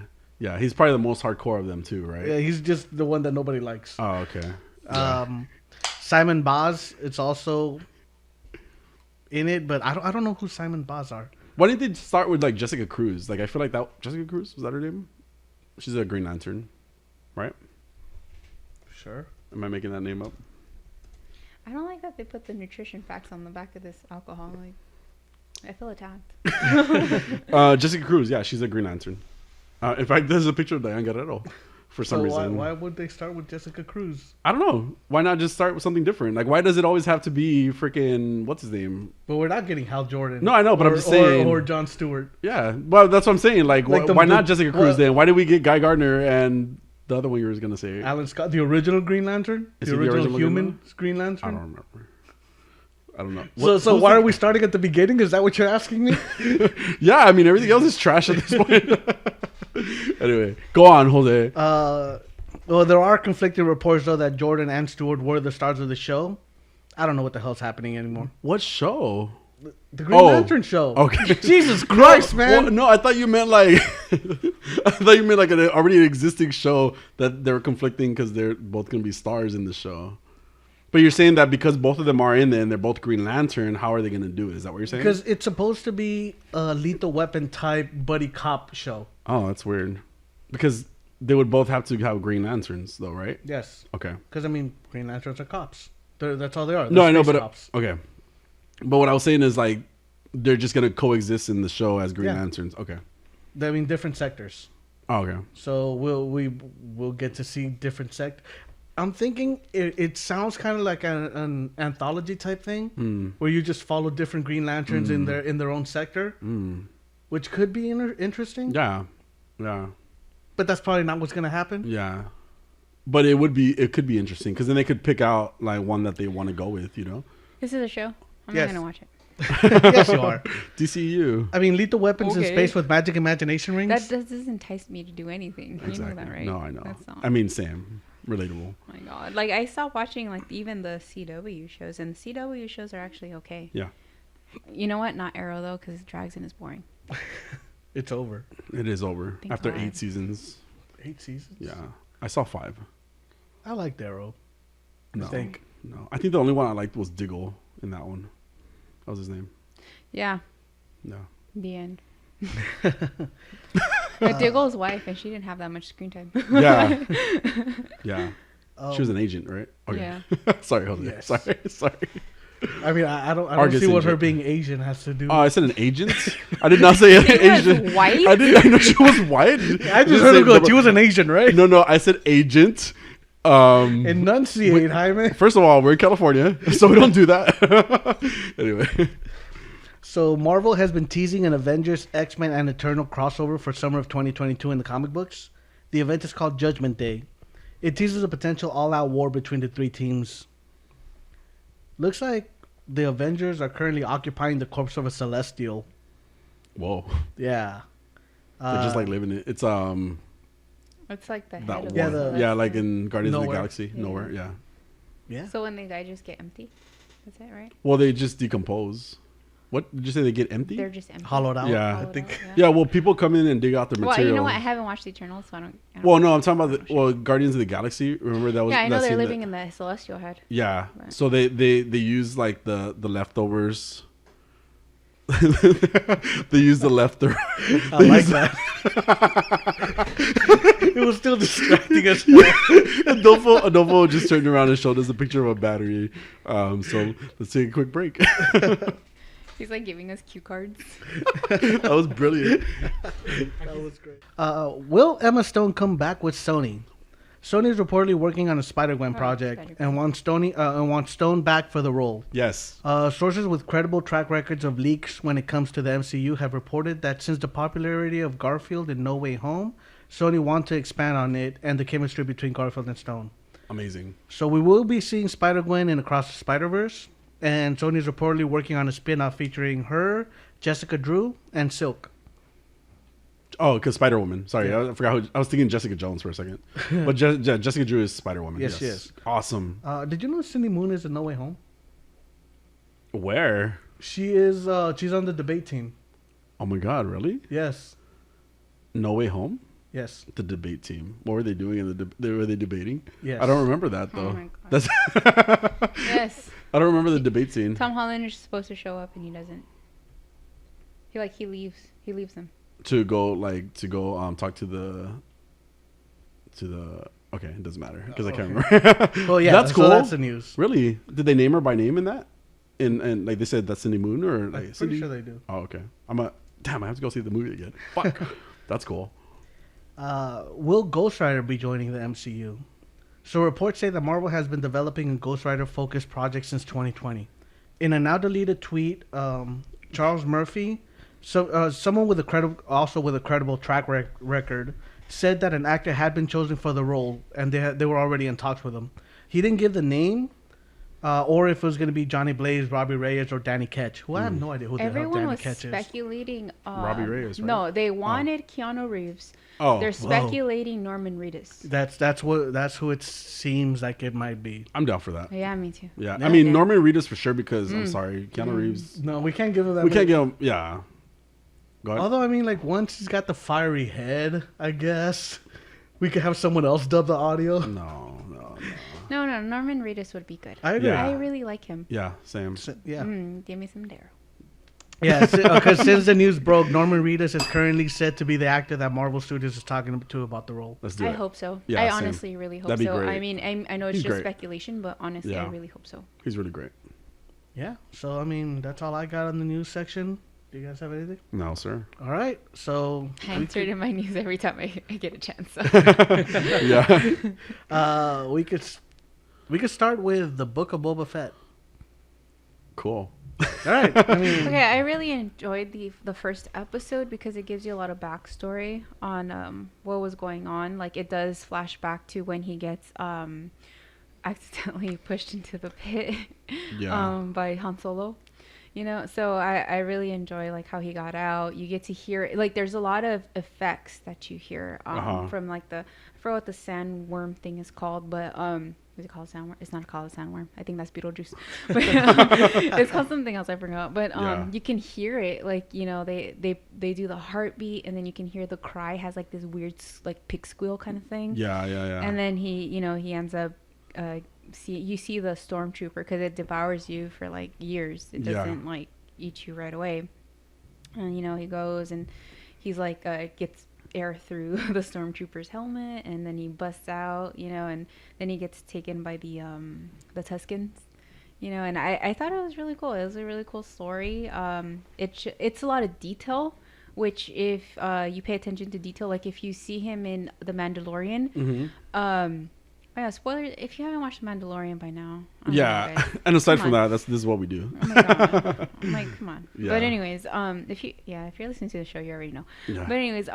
He's probably the most hardcore of them too, right? Yeah, he's just the one that nobody likes. Oh, okay. Simon Baz, it's also in it, but I don't know who Simon Baz are. Why didn't they start with like Jessica Cruz? Like I feel like that Jessica Cruz, was that her name? She's a Green Lantern, right? Sure. Am I making that name up? I don't like that they put the nutrition facts on the back of this alcohol. Like, I feel attacked. Jessica Cruz, yeah, she's a Green Lantern. In fact, there's a picture of Diane Guerrero for some reason. Why would they start with Jessica Cruz? I don't know. Why not just start with something different? Like, why does it always have to be freaking what's his name? But we're not getting Hal Jordan. No, I know, but I'm just saying. Or Jon Stewart. Yeah, well, that's what I'm saying. Like why not Jessica Cruz then? Why did we get Guy Gardner and the other one you were going to say? Alan Scott, the original Green Lantern? The original human Green Lantern? I don't remember. I don't know. So why are we starting at the beginning? Is that what you're asking me? Yeah, I mean, everything else is trash at this point. Anyway, go on, Jose. Well, there are conflicting reports, though, that Jordan and Stewart were the stars of the show. I don't know what the hell's happening anymore. What show? The Green Lantern show. Okay. Jesus Christ, man. Well, no, I thought you meant like an already existing show that they're conflicting because they're both going to be stars in the show. But you're saying that because both of them are in there and they're both Green Lantern, how are they going to do it? Is that what you're saying? Because it's supposed to be a Lethal Weapon type buddy cop show. Oh, that's weird. Because they would both have to have Green Lanterns, though, right? Yes. Okay. Because, I mean, Green Lanterns are cops. That's all they are. No, I know, but cops. Okay. But what I was saying is like they're just going to coexist in the show as Green Lanterns. Okay. I mean, different sectors. Oh, okay. So we'll get to see different sectors. I'm thinking it sounds kind of like an anthology type thing where you just follow different Green Lanterns in their own sector, which could be interesting. Yeah. But that's probably not what's going to happen. Yeah. But it could be interesting because then they could pick out like one that they want to go with, you know? This is a show. I'm not going to watch it. Yes, you are. DCU. I mean, Lethal Weapons in space with magic imagination rings. That doesn't entice me to do anything. Exactly. You know that, right? No, I know. I mean, Sam. Relatable. Oh my God. Like, I stopped watching, like, even the CW shows, and the CW shows are actually okay. Yeah. You know what? Not Arrow, though, because Dragon is boring. It's over. It is over. Thank After God. 8 seasons. 8 seasons? Yeah. I saw 5. I liked Arrow. No. I think the only one I liked was Diggle in that one. That was his name. Yeah. No. The end. But Diggle's wife, and she didn't have that much screen time. Yeah. Yeah. She was an agent, right? Okay. Yeah. Sorry, Jose. Yes. Sorry. I mean, I don't see what her being Asian has to do. Oh, I said an agent? I did not say an Asian. Was white? I know she was white. I just heard her go, she was an Asian, right? No, I said agent. Enunciate, Jaime. First of all, we're in California, so we don't do that. Anyway. So Marvel has been teasing an Avengers, X-Men, and Eternal crossover for summer of 2022 in the comic books. The event is called Judgment Day. It teases a potential all-out war between the three teams. Looks like the Avengers are currently occupying the corpse of a Celestial. Whoa. Yeah. They're just like living it. It's It's like the head that of one. the Like in Guardians of the Galaxy. Yeah. Nowhere, yeah. Yeah. So when they die, just get empty. That's it, right? Well, they just decompose. What did you say? They get empty? They're just empty. Hollowed out. Yeah. I think. Yeah. Well, people come in and dig out their Well, material. you know what? I haven't watched the Eternals, so I don't Well, no, I'm talking about Guardians of the Galaxy. Remember that was? Yeah, I know that they're scene living in the Celestial head. Yeah. Right. So they use like the leftovers. They use the leftover. I like that. It was still distracting us. Adolfo just turned around and showed us a picture of a battery. So let's take a quick break. He's like giving us cue cards. That was brilliant. That was great. Will Emma Stone come back with Sony? Sony is reportedly working on a Spider-Gwen project and wants Stone back for the role. Yes. Sources with credible track records of leaks when it comes to the MCU have reported that since the popularity of Garfield in No Way Home, Sony want to expand on it and the chemistry between Garfield and Stone. Amazing. So we will be seeing Spider-Gwen in Across the Spider-Verse, and Sony is reportedly working on a spin-off featuring her, Jessica Drew, and Silk. Oh, because Spider-Woman. Sorry, yeah. I forgot. I was thinking Jessica Jones for a second. But Jessica Drew is Spider-Woman. Yes, she is. Awesome. Did you know Cindy Moon is in No Way Home? Where? She is. She's on the debate team. Oh my God! Really? Yes. No Way Home. Yes. The debate team. What were they doing in were they debating? Yes. I don't remember that though. Oh my God. That's Yes. I don't remember the debate scene. Tom Holland is supposed to show up and he doesn't. He leaves. He leaves them. To go talk to the okay, it doesn't matter because I can't remember. Well, yeah, that's cool. So that's the news. Really? Did they name her by name in that? And like they said that's Cindy Moon or like I'm Cindy? pretty sure they do. Oh, okay. I have to go see the movie again. Fuck. That's cool. Will Ghost Rider be joining the MCU? So reports say that Marvel has been developing a Ghost Rider focused project since 2020. In a now deleted tweet, Charles Murphy, someone with a credible track record, said that an actor had been chosen for the role and they were already in talks with him. He didn't give the name or if it was going to be Johnny Blaze, Robbie Reyes, or Danny Ketch. Who I have no idea who the hell Danny Ketch is. Everyone was speculating. Robbie Reyes, right? No, they wanted Keanu Reeves. Oh, they're speculating Norman Reedus. That's who it seems like it might be. I'm down for that. Yeah, me too. Yeah, I mean Norman Reedus for sure because I'm sorry, Keanu Reeves. No, we can't give him that. We can't give him. Yeah. Go ahead. Although I mean, like once he's got the fiery head, I guess we could have someone else dub the audio. No. No, Norman Reedus would be good. I agree. Yeah. I really like him. Yeah, same. Yeah. Give me some dare. Yeah, because since the news broke, Norman Reedus is currently said to be the actor that Marvel Studios is talking to about the role. Let's do it. I hope so. Yeah, I same. honestly really hope That'd be so. great. I mean, I know it's He's just great. speculation, but honestly, Yeah. I really hope so. He's really great. Yeah. So I mean, that's all I got on the news section. Do you guys have anything? No, sir. All right. So I insert in my news every time I get a chance. So. Yeah. we could start with the Book of Boba Fett. Cool. All right. I mean, Okay, I really enjoyed the first episode because it gives you a lot of backstory on what was going on. Like it does flash back to when he gets accidentally pushed into the pit by Han Solo. You know, so I really enjoy like how he got out. You get to hear like there's a lot of effects that you hear from like I forgot what the sandworm thing is called, but is it called sandworm? It's not called a sandworm. I think that's Beetlejuice. But it's called something else. I forgot. But you can hear it. Like, you know, they do the heartbeat and then you can hear the cry has like this weird like pig squeal kind of thing. Yeah. And then he ends up you see the stormtrooper because it devours you for like years. It doesn't like eat you right away. And, you know, he goes and he's like gets air through the stormtrooper's helmet and then he busts out, you know, and then he gets taken by the Tuskens, you know, and I thought it was really cool. It was a really cool story. It's a lot of detail, which if you pay attention to detail, like if you see him in The Mandalorian, yeah, spoiler, if you haven't watched The Mandalorian by now. Yeah, and aside from that, this is what we do. Oh my God. I'm like, come on. Yeah. But anyways, if you're listening to the show, you already know. Yeah. But anyways,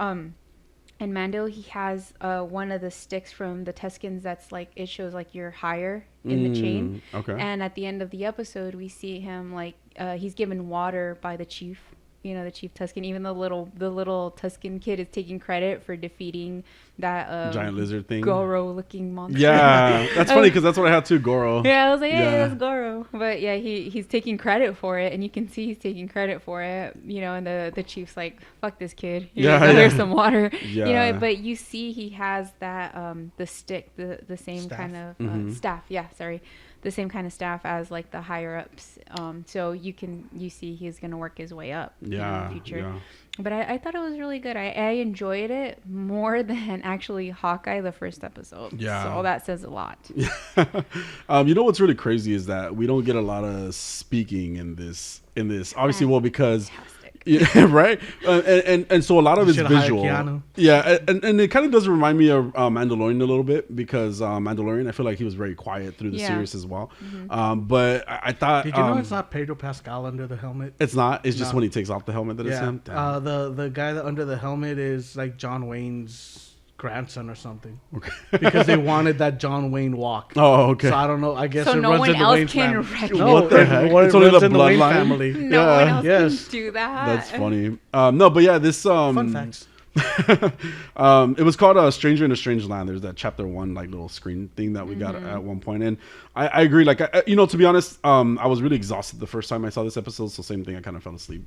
in Mando, he has one of the sticks from the Tuskens that's like, it shows like you're higher in the chain. Okay. And at the end of the episode, we see him like, he's given water by the chief. You know, the Chief Tusken. Even the little Tusken kid is taking credit for defeating that giant lizard thing, Goro-looking monster. Yeah, that's funny because that's what I had too, Goro. Yeah, I was like, hey, that's Goro. But yeah, he's taking credit for it, and you can see he's taking credit for it. You know, and the Chief's like, fuck this kid. Here's some water. Yeah. You know, but you see he has that the stick, the same staff. kind of staff. Yeah, sorry. the same kind of staff as like the higher ups. So you see he's gonna work his way up in the future. Yeah. But I thought it was really good. I enjoyed it more than actually Hawkeye, the first episode. Yeah. So that says a lot. You know what's really crazy is that we don't get a lot of speaking in this. Obviously, well, because... Yeah, right. And so a lot of it's visual. Yeah, and it kind of does remind me of Mandalorian a little bit because Mandalorian, I feel like he was very quiet through the series as well. Mm-hmm. But I thought, did you know it's not Pedro Pascal under the helmet? It's not. It's just when he takes off the helmet that it's him. The guy that under the helmet is like John Wayne's grandson or something. Okay. Because they wanted that John Wayne walk. Oh, okay. So I don't know. I guess so it no runs one in the else Wayne's can family. recognize. No, what the heck? It's only the bloodline family. No one else can do that. That's funny. No, but yeah, this fun facts. It was called A Stranger in a Strange Land. There's that chapter 1 like little screen thing that we got at one point, and I agree. Like to be honest, I was really exhausted the first time I saw this episode. So same thing, I kind of fell asleep.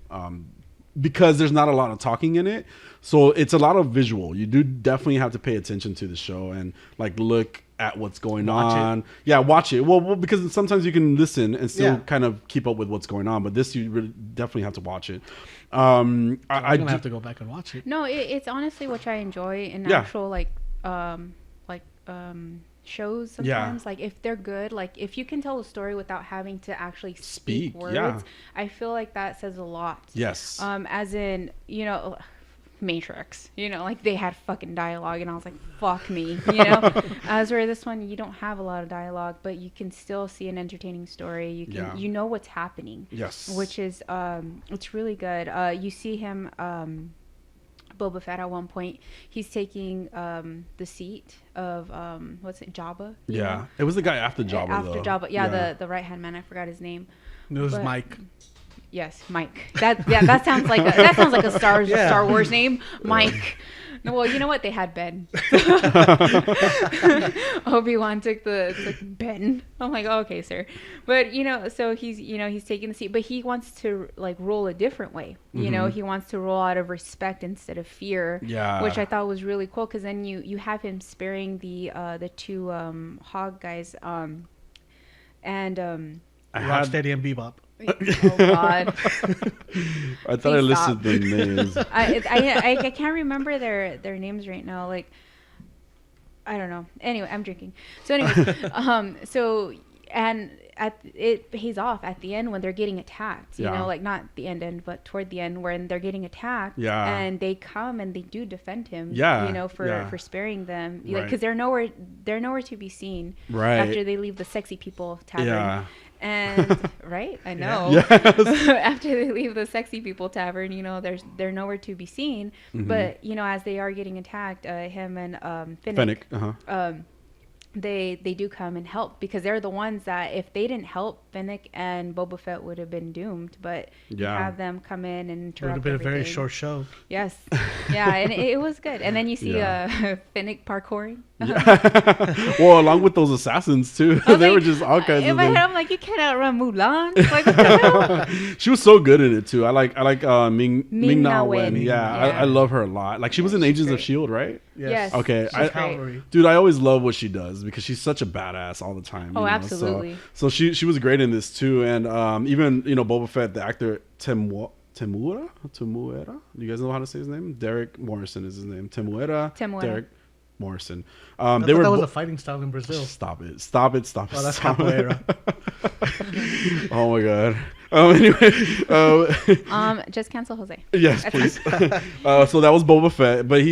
Because there's not a lot of talking in it, so it's a lot of visual. You do definitely have to pay attention to the show and like look at what's going on. Yeah, watch it. Well, because sometimes you can listen and still kind of keep up with what's going on, but this you really definitely have to watch it. I'm gonna have to go back and watch it. No, it's honestly what I enjoy in actual shows sometimes. Like if they're good, like if you can tell a story without having to actually speak words, I feel like that says a lot. Yes. As in, Matrix, like they had fucking dialogue and I was like, fuck me, as where this one, you don't have a lot of dialogue, but you can still see an entertaining story. You can, you know what's happening. Yes. Which is, it's really good. You see him, Boba Fett at one point, he's taking the seat of Jabba. Yeah, it was the guy after Jabba. Jabba, the right hand man. I forgot his name. It was Mike. Yes, Mike. That sounds like a Star Wars name, Mike. No, well, you know what? They had Ben. Obi-Wan took Ben. I'm like, oh, okay, sir. But so he's taking the seat, but he wants to like rule a different way. He wants to rule out of respect instead of fear. Yeah. Which I thought was really cool because then you have him sparing the two hog guys and Rocksteady and Bebop. Oh God! I thought I listed the names. I can't remember their names right now. Like, I don't know. Anyway, I'm drinking. So anyways, it pays off at the end when they're getting attacked. You know, like not the end, but toward the end when they're getting attacked. Yeah. And they come and they do defend him. Yeah. For sparing them, like because they're nowhere to be seen. Right. After they leave the sexy people tavern. Yeah. And I know. Yes. After they leave the sexy people tavern, they're nowhere to be seen. Mm-hmm. But as they are getting attacked, him and Fennec. They do come and help because they're the ones that if they didn't help, Fennec and Boba Fett would have been doomed. But you have them come in and interrupt. It would have been a very short show. Yes, yeah, and it was good. And then you see Fennec parkouring. Well, along with those assassins too, they were just all kinds of. In my head, I'm like, you can't outrun Mulan. Like, what the hell? She was so good in it too. I like Ming-Na Wen. Yeah, I love her a lot. Like she was in Agents of S.H.I.E.L.D., right? Yes. Okay. Dude, I always love what she does because she's such a badass all the time. Oh, absolutely. So she was great in this too, and even Boba Fett, the actor Temuera. Do you guys know how to say his name? Derek Morrison is his name. Temuera. Derek Morrison. That was a fighting style in Brazil. Stop it. Oh, that's capoeira. Oh my God. Anyway, just cancel Jose. Yes, please. So that was Boba Fett, but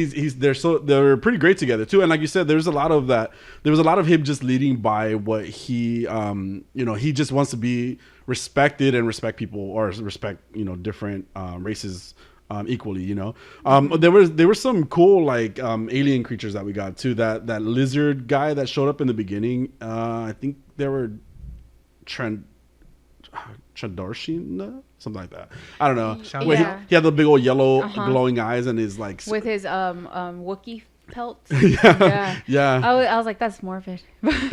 they're pretty great together too. And like you said, there was a lot of him just leading by what he he just wants to be respected and respect people or respect different races equally. There were some cool like alien creatures that we got too. That lizard guy that showed up in the beginning. I think they were Chandarshina, something like that. I don't know. He had the big old yellow glowing eyes and his like with his Wookiee pelt. Yeah. I was like, that's morbid.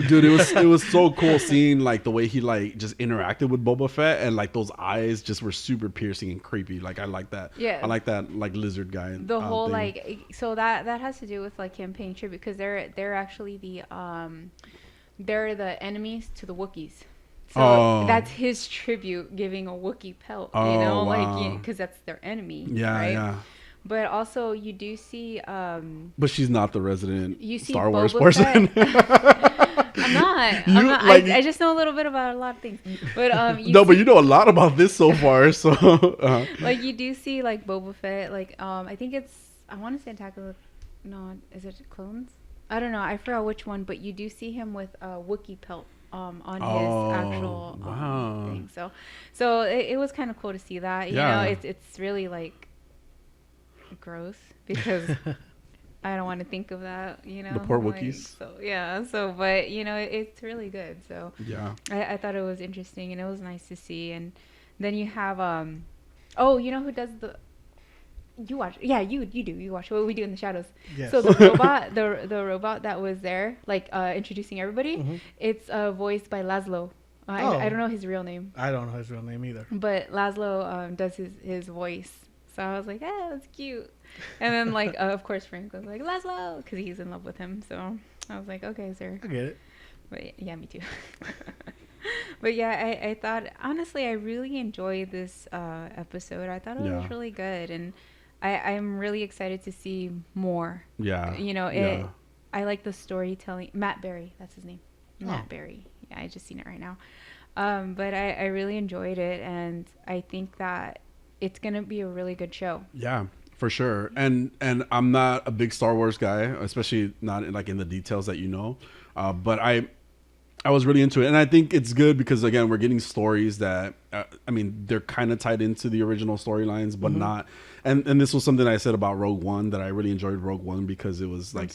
Dude, it was so cool seeing like the way he like just interacted with Boba Fett and like those eyes just were super piercing and creepy. Like I like that. Yeah. I like that like lizard guy. The whole thing. Like so that has to do with like him paying tribute because they're actually they're the enemies to the Wookiees. So that's his tribute, giving a Wookiee pelt, wow. like, because that's their enemy. Right? Yeah. But also, you do see. But she's not the resident Star Wars Boba person. I'm not. Like, I just know a little bit about a lot of things. But but you know a lot about this so far. So like, you do see like Boba Fett. Like I think I want to say Attack of the. No, is it Clones? I don't know. I forgot which one. But you do see him with a Wookiee pelt. On his actual thing. So it was kind of cool to see that. You know, it's really like gross because I don't want to think of that, you know. The poor Wookiees. But you know, it's really good. So yeah, I thought it was interesting and it was nice to see. And then you have you know who does the. You watch, you do. You watch What We Do in the Shadows. Yes. So the robot, the robot that was there, like introducing everybody, it's voiced by Laszlo. I don't know his real name. I don't know his real name either. But Laszlo does his voice, so I was like, that's cute. And then like of course Frank was like Laszlo because he's in love with him. So I was like, okay, sir. I get it. But yeah, me too. But yeah, I thought honestly I really enjoyed this episode. I thought it was really good and. I'm really excited to see more. Yeah. You know, I like the storytelling. Matt Berry, that's his name. Matt Berry. Yeah, I just seen it right now. But I really enjoyed it, and I think that it's gonna be a really good show. Yeah, for sure. And I'm not a big Star Wars guy, especially not in the details that you know. But I was really into it, and I think it's good because again we're getting stories that they're kind of tied into the original storylines, but not. And this was something I said about Rogue One that I really enjoyed Rogue One because it was like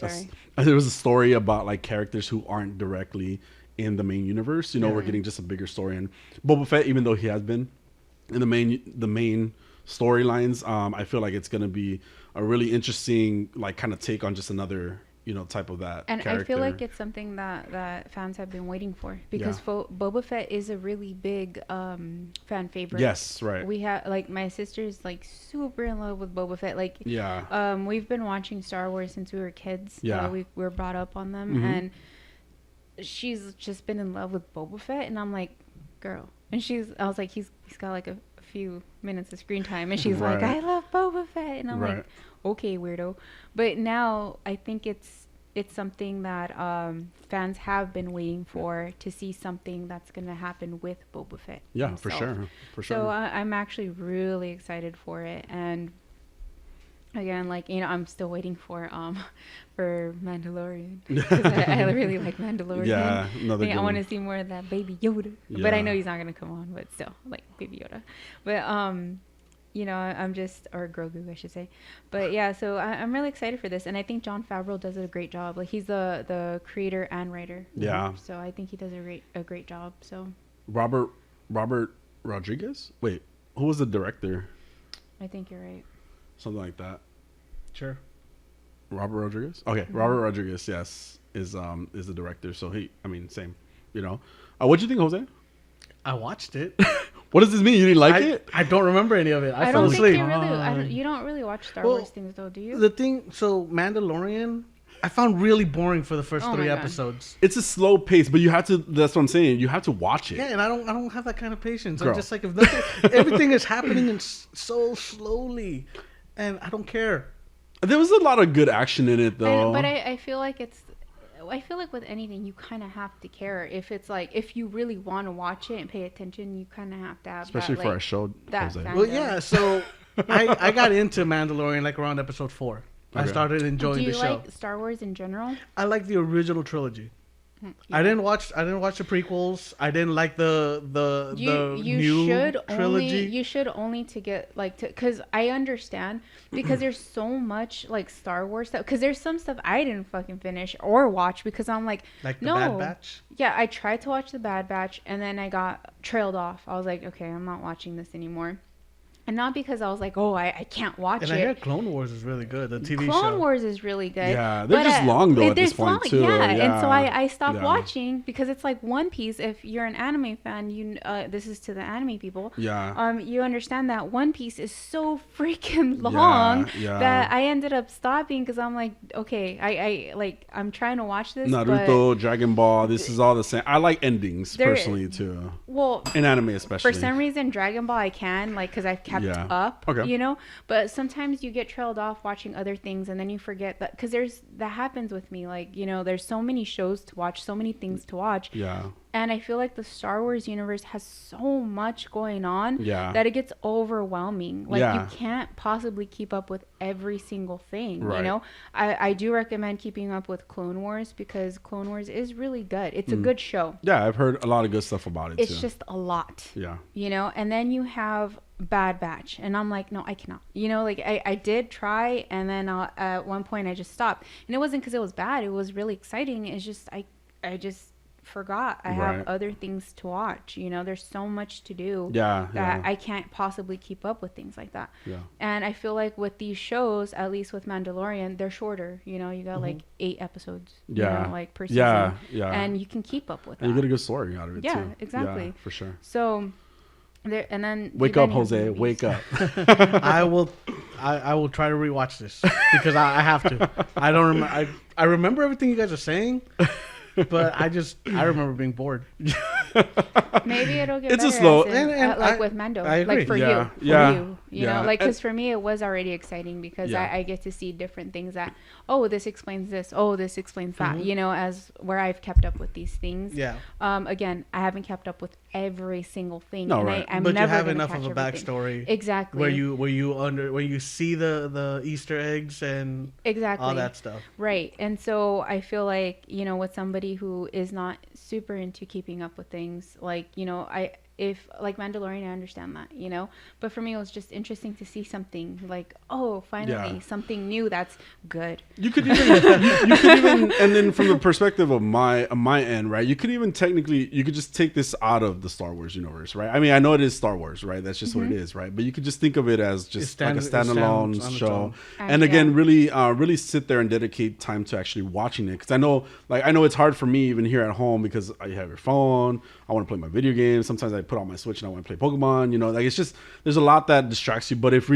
there was a story about like characters who aren't directly in the main universe. You know, we're getting just a bigger story. And Boba Fett, even though he has been in the main storylines, I feel like it's gonna be a really interesting like kind of take on just another. You know, type of that. And character. I feel like it's something that fans have been waiting for because Boba Fett is a really big fan favorite. Yes, right. We have like my sister's like super in love with Boba Fett. Like, we've been watching Star Wars since we were kids. Yeah, we were brought up on them, and she's just been in love with Boba Fett, and I'm like, girl. And I was like, he's got like a few minutes of screen time, and she's like, I love Boba Fett, and I'm like. Okay, weirdo. But now I think it's something that fans have been waiting for to see something that's going to happen with Boba Fett. Yeah, himself. for sure. So I'm actually really excited for it. And again, like, you know, I'm still waiting for Mandalorian because I really like Mandalorian. Yeah, I want to see more of that Baby Yoda. Yeah. But I know he's not going to come on, but still, like Baby Yoda. But you know, I'm just, or Grogu, I should say. But yeah, so I'm really excited for this. And I think Jon Favreau does a great job. Like, he's the creator and writer. Yeah. So I think he does a great job. So Robert Rodriguez? Wait, who was the director? I think you're right. Something like that. Sure. Robert Rodriguez? Okay, Robert Rodriguez, yes, is the director. So same, you know. What'd you think, Jose? I watched it. What does this mean? You didn't like it? I don't remember any of it. I fell don't asleep. Think you don't really watch Star Wars things, though, do you? The thing, so Mandalorian, I found really boring for the first 3 episodes. It's a slow pace, but you have to. That's what I'm saying. You have to watch it. Yeah, and I don't have that kind of patience. Girl. I'm just like, if nothing, everything is happening so slowly, and I don't care. There was a lot of good action in it, though. But I feel like with anything, you kind of have to care. If it's like, if you really want to watch it and pay attention, you kind of have to have especially that, for a show. Well, yeah. So I got into Mandalorian like around episode 4. Okay. I started enjoying the show. Do you like Star Wars in general? I like the original trilogy. Yeah. I didn't watch the prequels. I didn't like the new trilogy. You should only to get because I understand because there's so much like Star Wars stuff. Because there's some stuff I didn't fucking finish or watch because I'm like the Bad Batch. Yeah, I tried to watch the Bad Batch and then I got trailed off. I was like, okay, I'm not watching this anymore. And not because I was like, oh, I can't watch it. And I hear Clone Wars is really good. The TV show. Clone Wars is really good. Yeah, they're just long though at this point too. Yeah, and so I stopped watching because it's like One Piece. If you're an anime fan, this is to the anime people. Yeah. You understand that One Piece is so freaking long that I ended up stopping because I'm like, okay, I'm trying to watch this. Naruto, Dragon Ball, this is all the same. I like endings personally too. Well, in anime especially. For some reason, Dragon Ball I can because I've kept up, but sometimes you get trailed off watching other things and then you forget that, because that happens with me, there's so many shows to watch, so many things to watch, and I feel like the Star Wars universe has so much going on that it gets overwhelming. You can't possibly keep up with every single thing, I do recommend keeping up with Clone Wars because Clone Wars is really good. It's a good show. I've heard a lot of good stuff about it. It's just a lot, and then you have Bad Batch, and I'm like, no, I cannot. I did try, and then at one point I just stopped, and it wasn't because it was bad. It was really exciting. It's just I just forgot I have other things to watch. There's so much to do that I can't possibly keep up with things like that. And I feel like with these shows, at least with Mandalorian, they're shorter. You got 8 episodes per season, and you can keep up with that. And you get a good story out of it too. Exactly, for sure. So and then wake up, Jose, wake up. I will try to rewatch this because I have to. I don't remember. I remember everything you guys are saying, but I remember being bored. Maybe it'll get it's better. A slow, with Mando. I agree. For you. You know, because for me it was already exciting because I get to see different things that, this explains this, this explains that. As where I've kept up with these things. Again, I haven't kept up with every single thing. No, and I'm but never you have gonna enough of a backstory. Exactly. Where you see the Easter eggs and all that stuff. Right. And so I feel like, with somebody who is not super into keeping up with things, if Mandalorian, I understand that, but for me it was just interesting to see something finally something new that's good. You could even and then from the perspective of my end, right, you could even technically, you could just take this out of the Star Wars universe, right? I mean, I know it is Star Wars, right? That's just what it is, right? But you could just think of it as just like a standalone show, and again, really sit there and dedicate time to actually watching it, because I know it's hard for me even here at home because you have your phone, I want to play my video games, sometimes I put on my Switch and I want to play Pokemon, it's just, there's a lot that distracts you. But if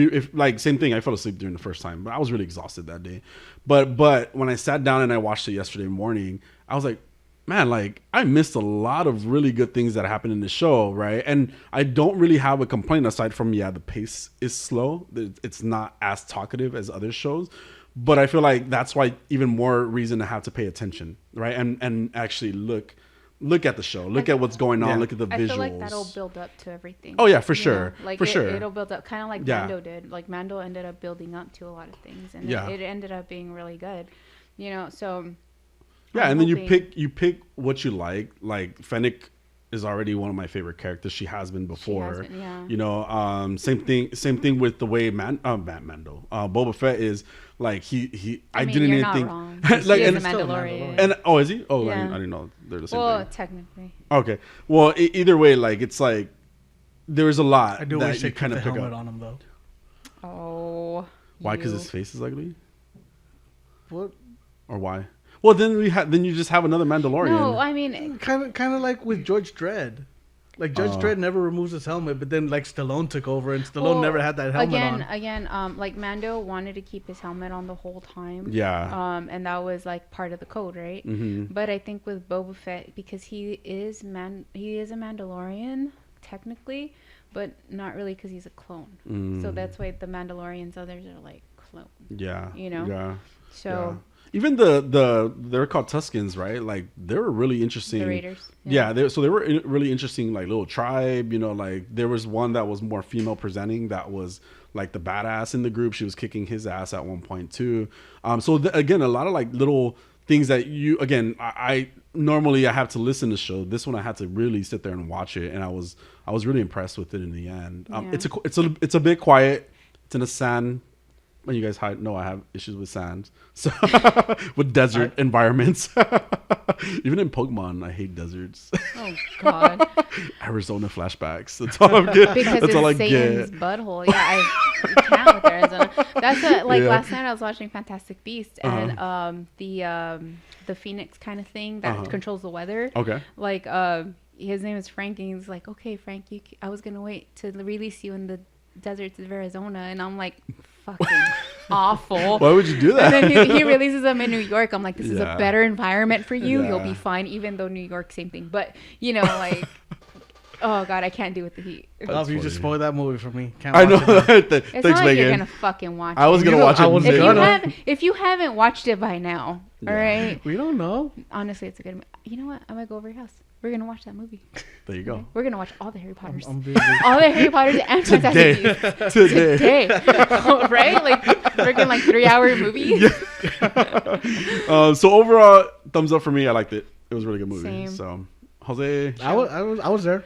same thing, I fell asleep during the first time, but I was really exhausted that day. But when I sat down and I watched it yesterday morning, I was like, man, I missed a lot of really good things that happened in the show, right? And I don't really have a complaint aside from, the pace is slow. It's not as talkative as other shows. But I feel like that's why even more reason to have to pay attention, right? And actually look at the show, look at what's going on, look at the visuals. I feel like that'll build up to everything. Oh yeah, for sure. It'll build up, kind of like Mando did. Mando ended up building up to a lot of things, and it ended up being really good. So. Yeah, and then you pick what you like. Fennec is already one of my favorite characters. She has been before. Same thing with the way Mando. Boba Fett is I didn't even think wrong. He's a Mandalorian. And is he? Oh, I didn't know they're the same thing. Well, technically. Okay. Well, either way, it's there's a lot. I do wish they kind of pick up on him though. Oh. Why? Because his face is ugly. What? Or why? Well, then you just have another Mandalorian. No, I mean, kind of like with Judge Dredd. Judge Dredd never removes his helmet, but then Stallone took over, and Stallone never had that helmet on. Again, Mando wanted to keep his helmet on the whole time. Yeah. And that was part of the code, right? Mm-hmm. But I think with Boba Fett, because he is a Mandalorian technically, but not really because he's a clone. Mm. So that's why the Mandalorians others are clones. Yeah. Yeah. So. Yeah. Even they're called Tuskens, right? They were really interesting. The Raiders. Yeah, they were really interesting, little tribe. There was one that was more female presenting. That was the badass in the group. She was kicking his ass at one point too. So again, a lot of little things that I normally I have to listen to show. This one I had to really sit there and watch it, and I was really impressed with it in the end. It's a bit quiet. It's in a sand you guys know I have issues with sand, so with desert environments. Even in Pokemon, I hate deserts. Oh God. Arizona flashbacks. That's all I'm getting. Because that's it's all I Satan's get. butthole. Yeah, I can't with Arizona. That's last night I was watching Fantastic Beasts and the Phoenix kind of thing that controls the weather. Okay. Like his name is Frank, and he's like, okay, Frank, I was gonna wait to release you in the deserts of Arizona, and I'm like, fucking awful. Why would you do that? And then he releases them in New York. I'm like, this is a better environment for you. You'll be fine, even though New York, same thing. But like, oh God, I can't do with the heat. Love, you just spoiled that movie for me. Can't I know. watch it. It's Thanks, not like Megan. you're gonna fucking watch it. I was gonna watch it. If you haven't watched it by now, all right. We don't know. Honestly, it's a good. You know what? I might go over your house. We're gonna watch that movie. There you go. Okay? We're gonna watch all the Harry Potters. I'm busy. All the Harry Potters and Fantastic Beasts. Today. Right? Like freaking 3-hour movie. Yeah. So overall, thumbs up for me. I liked it. It was a really good movie. Same. So Jose, I was there.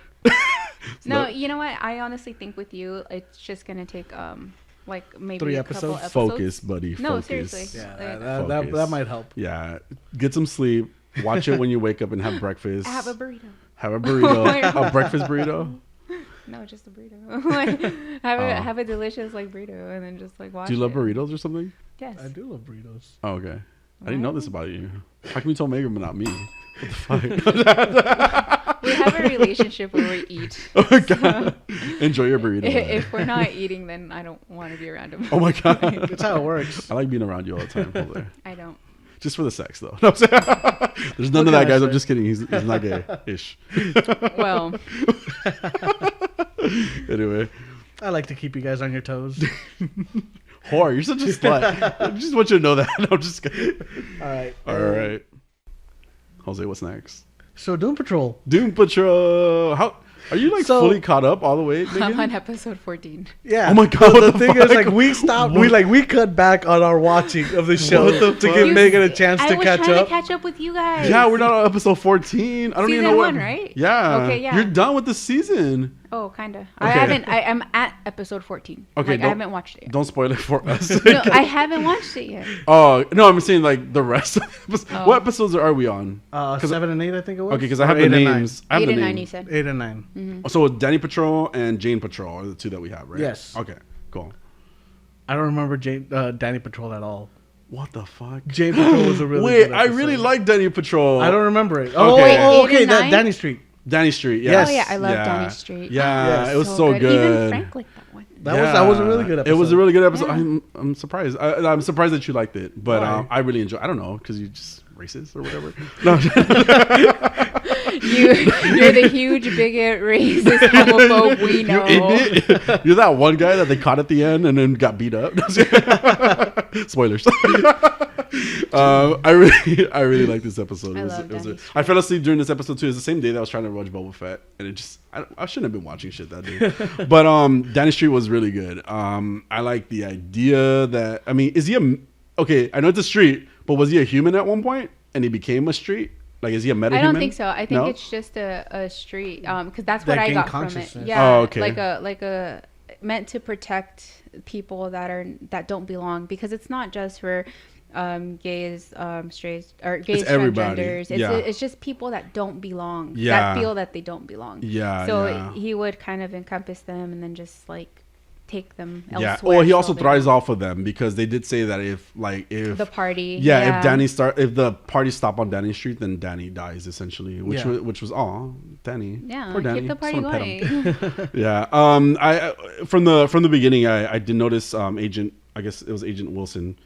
No, you know what? I honestly think with you, it's just gonna take maybe 3 a couple episodes? episodes. focus, buddy. No, focus. seriously. Yeah, Focus. that might help. Yeah, get some sleep. Watch it when you wake up and have breakfast. Have a burrito. Have a burrito. A breakfast burrito. No, just a burrito. Have a delicious burrito, and then just watch. Do you love it. burritos or something? Yes. I do love burritos. Oh, okay. I didn't know this about you. How come you told Megan but not me? What the fuck? We have a relationship where we eat. Oh my god! Enjoy your burrito. If we're not eating, then I don't want to be around him. Oh my god! That's how it works. I like being around you all the time. Over there. I don't. Just for the sex, though. No, I'm saying. There's none of that, guys. I'm just kidding. He's not gay-ish. Well. Anyway. I like to keep you guys on your toes. Whore, you're such a slut. I just want you to know that. No, I'm just kidding. All right. Jose, what's next? So Doom Patrol. Doom Patrol. How are you fully caught up all the way? Megan? I'm on episode 14. Yeah. Oh my god. The thing is, we stopped. We cut back on our watching of the show to give Megan a chance to catch I was trying up. to catch up with you guys. Yeah, we're not on episode 14. I don't even know what. Season 1, right? Yeah. Okay, yeah. You're done with the season. Oh, kinda. Okay. I'm at episode 14. Okay. I haven't watched it yet. Don't spoil it for us. No, I haven't watched it yet. Oh no, I'm saying the rest. What episodes are we on? 7 and 8, I think it was. Okay, because I have the names. I have 8 the and 9, names. you said. 8 and 9. Mm-hmm. So Danny Patrol and Jane Patrol are the two that we have, right? Yes. Okay. Cool. I don't remember Danny Patrol at all. What the fuck? Jane Patrol was a really Wait, good I really like Danny Patrol. I don't remember it. Okay. Okay, that Danny Street. Danny Street, Yes. Oh yeah, I love Danny Street. Yeah, Yes. it was so good. Even Frank liked that one. That was a really good episode. It was a really good episode. Yeah. I'm surprised. I'm surprised that you liked it, but Why? I really enjoyed. I don't know, because you just racist or whatever. No. You're the huge bigot, racist, homophobe we know. You're that one guy that they caught at the end and then got beat up. Spoilers. I really like this episode. I fell asleep during this episode too. It's the same day that I was trying to watch Boba Fett, and it just I shouldn't have been watching shit that day. But Danny Street was really good. I like the idea that is he okay? I know it's a street, but was he a human at one point and he became a street? Like, is he a meta human? I don't think so. I think it's just a street. Because that's what I got from it. Yeah. Oh, okay. Like a meant to protect people that don't belong, because it's not just for gays, straight or gays, transgenders. It's just people that don't belong. Yeah. That feel that they don't belong. Yeah. So he would kind of encompass them and then just take them elsewhere. Yeah. Well, he also thrives off of them, because they did say that if the party. if the party stop on Danny Street, then Danny dies essentially, which was Danny. Yeah. Poor Danny. Keep the party going. Yeah. I from the beginning I did notice Agent Wilson.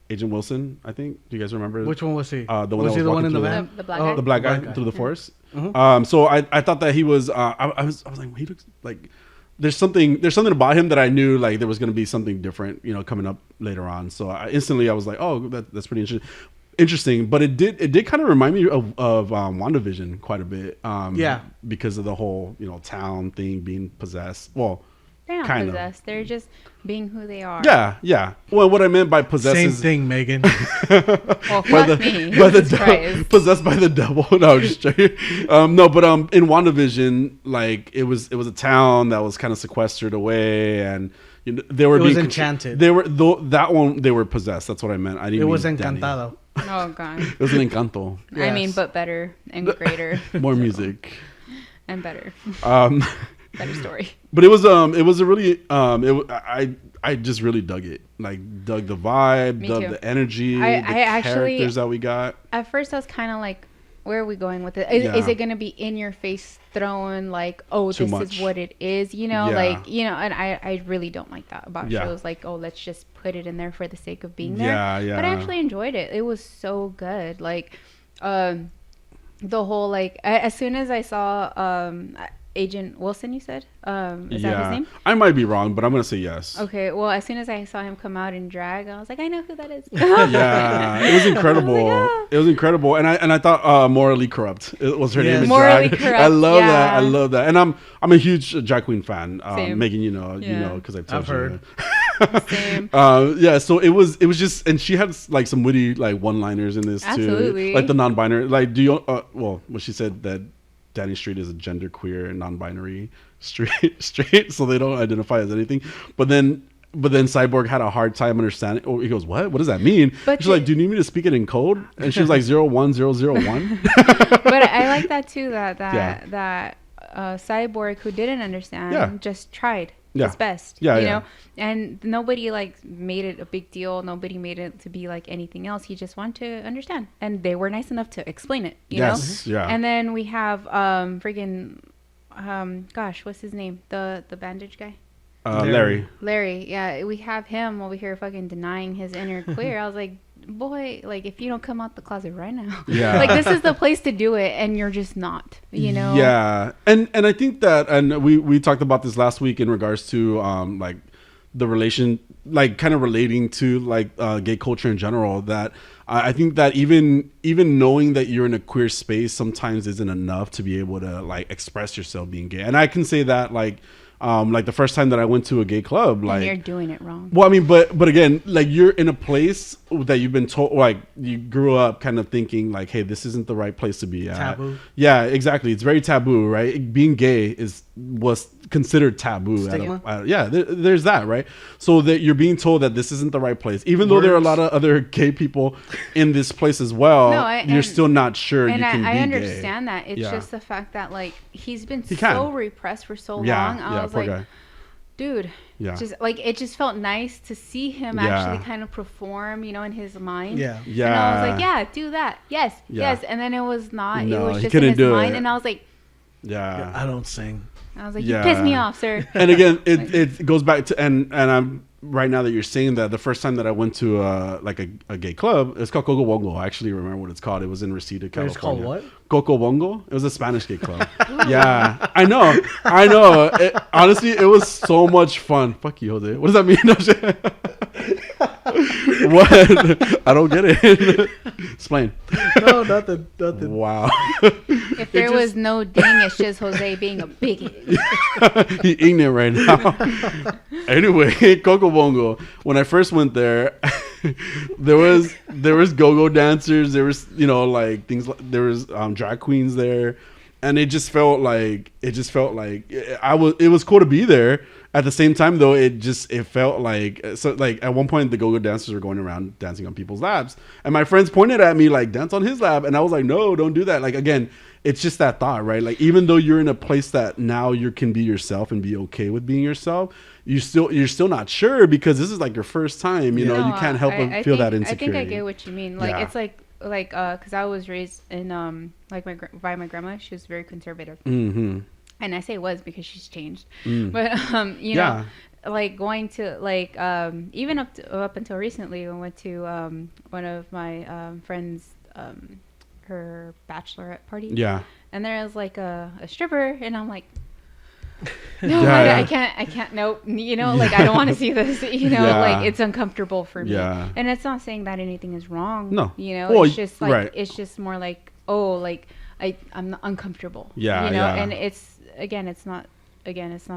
Agent Wilson, I think. Do you guys remember? Which one was he? The one was that he was the one in the walking van? The black guy? the black guy through the forest. Mm-hmm. So I thought that he was. I was like, well, he looks like there's something about him that I knew like there was going to be something different, coming up later on. So I was like, oh, that's pretty interesting. But it did kind of remind me of WandaVision quite a bit. Because of the whole town thing being possessed. Well. They're not possessed. They're just being who they are. Yeah. Well, what I meant by possessed Same is... thing, Megan. Well, fuck me. Possessed by the devil. No, just joking. No, but in WandaVision, like, it was a town that was kind of sequestered away, and You know, they were it was enchanted. They were that one. They were possessed. That's what I meant. I didn't. It was mean Encantado. Oh god. It was an Encanto. Yes. I mean, but better and greater. More music. And better. Better story. But it was a really I just really dug it. Like dug the vibe, dug the energy, the characters that we got. At first I was kind of like, where are we going with it? Is it going to be in your face throwing like, oh, this is what it is, you know, like, you know, and I really don't like that about shows like, oh, let's just put it in there for the sake of being there. But I actually enjoyed it. It was so good. Like the whole like as soon as I saw Agent Wilson, you said? Is that his name? I might be wrong, but I'm going to say yes. Okay, well, as soon as I saw him come out in drag, I was like, I know who that is. Yeah, it was incredible. It was incredible. And I thought Morally Corrupt it was her name in drag. Corrupt. I love that. I love that. And I'm a huge drag queen fan. Megan, you know, because I've heard. Same. So it was just, and she had like some witty like one-liners in this too. Like the non-binary, like do you, what she said that Danny Street is a genderqueer and non-binary straight, so they don't identify as anything. But then Cyborg had a hard time understanding. Oh, he goes, what does that mean? She's like, do you need me to speak it in code? And she was like 01001. But I like that too, that Cyborg, who didn't understand, just tried his best, you know, and nobody like made it a big deal. Nobody made it to be like anything else. He just wanted to understand, and they were nice enough to explain it, you know. And then we have gosh, what's his name, the bandage guy, Larry, we have him over here fucking denying his inner queer. I was like, boy, like if you don't come out the closet right now, like this is the place to do it, and you're just not, you know. And I think that, and we talked about this last week in regards to like the relation, like kind of relating to like gay culture in general, that I think that even knowing that you're in a queer space sometimes isn't enough to be able to like express yourself being gay. And I can say that like the first time that I went to a gay club, like, and you're doing it wrong. Well, I mean, but again, like you're in a place that you've been told, like you grew up kind of thinking like, hey, this isn't the right place to be at. Taboo. Yeah, exactly. It's very taboo, right? Being gay was considered taboo. Stigma. There's that, right? So that you're being told that this isn't the right place, even though there are a lot of other gay people in this place as well. You're still not sure you can be gay. And I understand that. It's just the fact that like he's been so repressed for so long. I was like, guy. Dude, just like it just felt nice to see him actually kind of perform, you know, in his mind. And I was like, do that, yes. And then it was not. It was just in his mind, and I was like, I don't sing. I was like, you pissed me off, sir. And again, it goes back to and I'm right now that you're saying that, the first time that I went to like a gay club, it's called Coco Bongo. I actually remember what it's called. It was in Reseda, California. It's called what? Coco Bongo. It was a Spanish gay club. I know. Honestly, it was so much fun. Fuck you, Jose. What does that mean? What? I don't get it. Explain. No, nothing. Wow. If there was no ding, it's just Jose being a bigot. He's ignorant right now. Anyway, Coco Bongo. When I first went there, there was go-go dancers. There was, you know, like things. There was drag queens there, and it just felt like it was cool to be there. At the same time, though, it felt like, so like at one point the go-go dancers were going around dancing on people's laps, and my friends pointed at me like, dance on his lap, and I was like, no, don't do that. Like, again, it's just that thought, right? Like, even though you're in a place that now you can be yourself and be okay with being yourself, you're still not sure, because this is like your first time, you know. You can't help but feel that insecurity. I think I get what you mean. Like, it's like because I was raised in like by my grandma. She was very conservative. And I say was because she's changed. But you know, like going to like even up until recently, I went to one of my friends' her bachelorette party. And there was like a stripper, and I'm like, no, I can't. Nope. You know, like I don't want to see this. You know, like it's uncomfortable for me. And it's not saying that anything is wrong. No. You know, it's just like it's just more like, oh, like I'm uncomfortable. You know, and it's not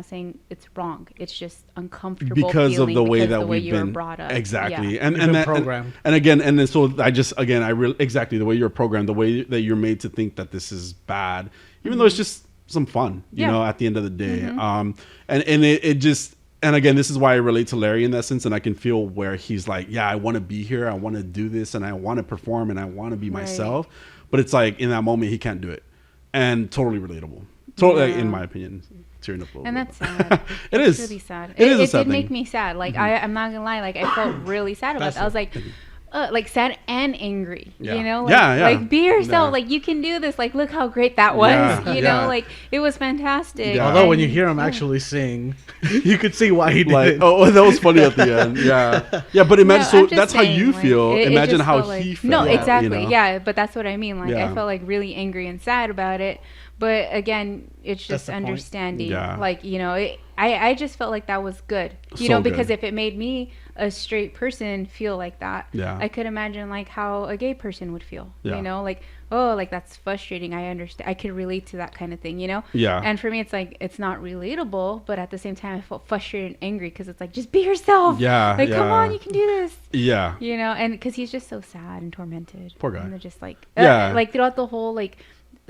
saying it's wrong. It's just uncomfortable because of the way that you were brought up. Exactly. And that program. And again, and then so exactly the way you're programmed, the way that you're made to think that this is bad, even though it's just some fun, you know, at the end of the day. And it just, and again, this is why I relate to Larry in that sense, and I can feel where he's like, yeah, I want to be here, I want to do this, and I want to perform, and I want to be myself. But it's like in that moment he can't do it, and totally relatable. Totally, in my opinion. Tearing up a little and bit. That's sad. It is is really sad. It did make me sad. Like I'm not gonna lie. Like I felt really sad about it. I was like sad and angry. You know, like be yourself. Like you can do this. Like look how great that was. You know, like it was fantastic. Although when you hear him actually sing, you could see why he did it. Oh, that was funny at the end. Yeah. But imagine that's saying, how you feel. Imagine how he felt. No, exactly. You know? Yeah, but that's what I mean. Like I felt like really angry and sad about it. But again, it's just understanding. Like, you know, I just felt like that was good. You know, because if it made me, a straight person, feel like that, I could imagine like how a gay person would feel. You know, like, oh, like that's frustrating. I understand. I could relate to that kind of thing, you know? And for me, it's like, it's not relatable, but at the same time, I felt frustrated and angry because it's like, just be yourself. Like, come on, you can do this. You know, and because he's just so sad and tormented. Poor guy. And they're just like, like throughout the whole, like,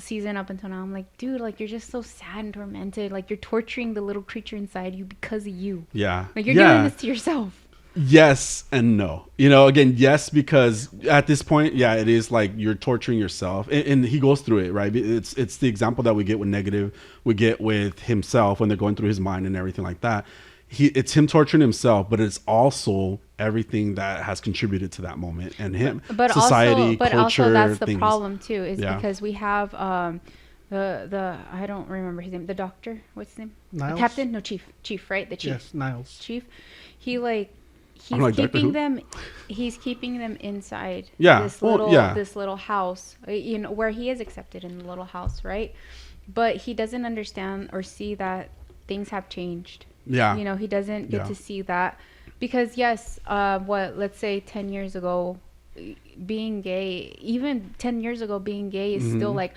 season up until now, I'm like, dude, like you're just so sad and tormented, like you're torturing the little creature inside you because of you. Like you're doing this to yourself. Yes and no. You know, again, yes, because at this point, it is like you're torturing yourself, and he goes through it, right? It's the example that we get with negative, we get with himself when they're going through his mind and everything like that. It's him torturing himself, but it's also everything that has contributed to that moment and him, but society, but culture, also that's the things. problem too, is because we have the I don't remember his name, the doctor, what's his name? Niles? Captain? No, chief, right? The chief. Yes, Niles. Chief. He's like keeping them. He's keeping them inside. This little house. You know, where he is accepted in the little house, right? But he doesn't understand or see that things have changed. You know, he doesn't get to see that, because let's say 10 years ago, being gay, even 10 years ago being gay is still like,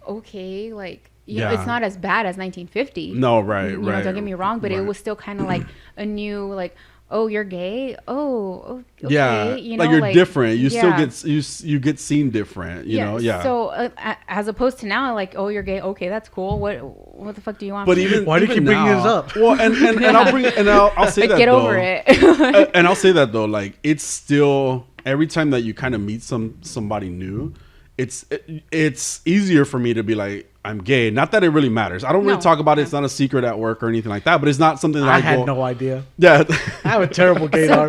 okay, like, you know, it's not as bad as 1950. No, right, you know, don't get me wrong, but it was still kind of like a new, like, oh, you're gay? Oh, okay. You know, like you're different. You still get you get seen different. You know, So as opposed to now, like, oh, you're gay? Okay, that's cool. What the fuck do you want? But even why do you keep bringing this up? Well, I'll say that. Get over it. And I'll say that though, like it's still every time that you kind of meet somebody new, it's easier for me to be like, I'm gay. Not that it really matters. I don't really talk about it. It's not a secret at work or anything like that. But it's not something that I had no idea. Yeah, I have a terrible gaydar.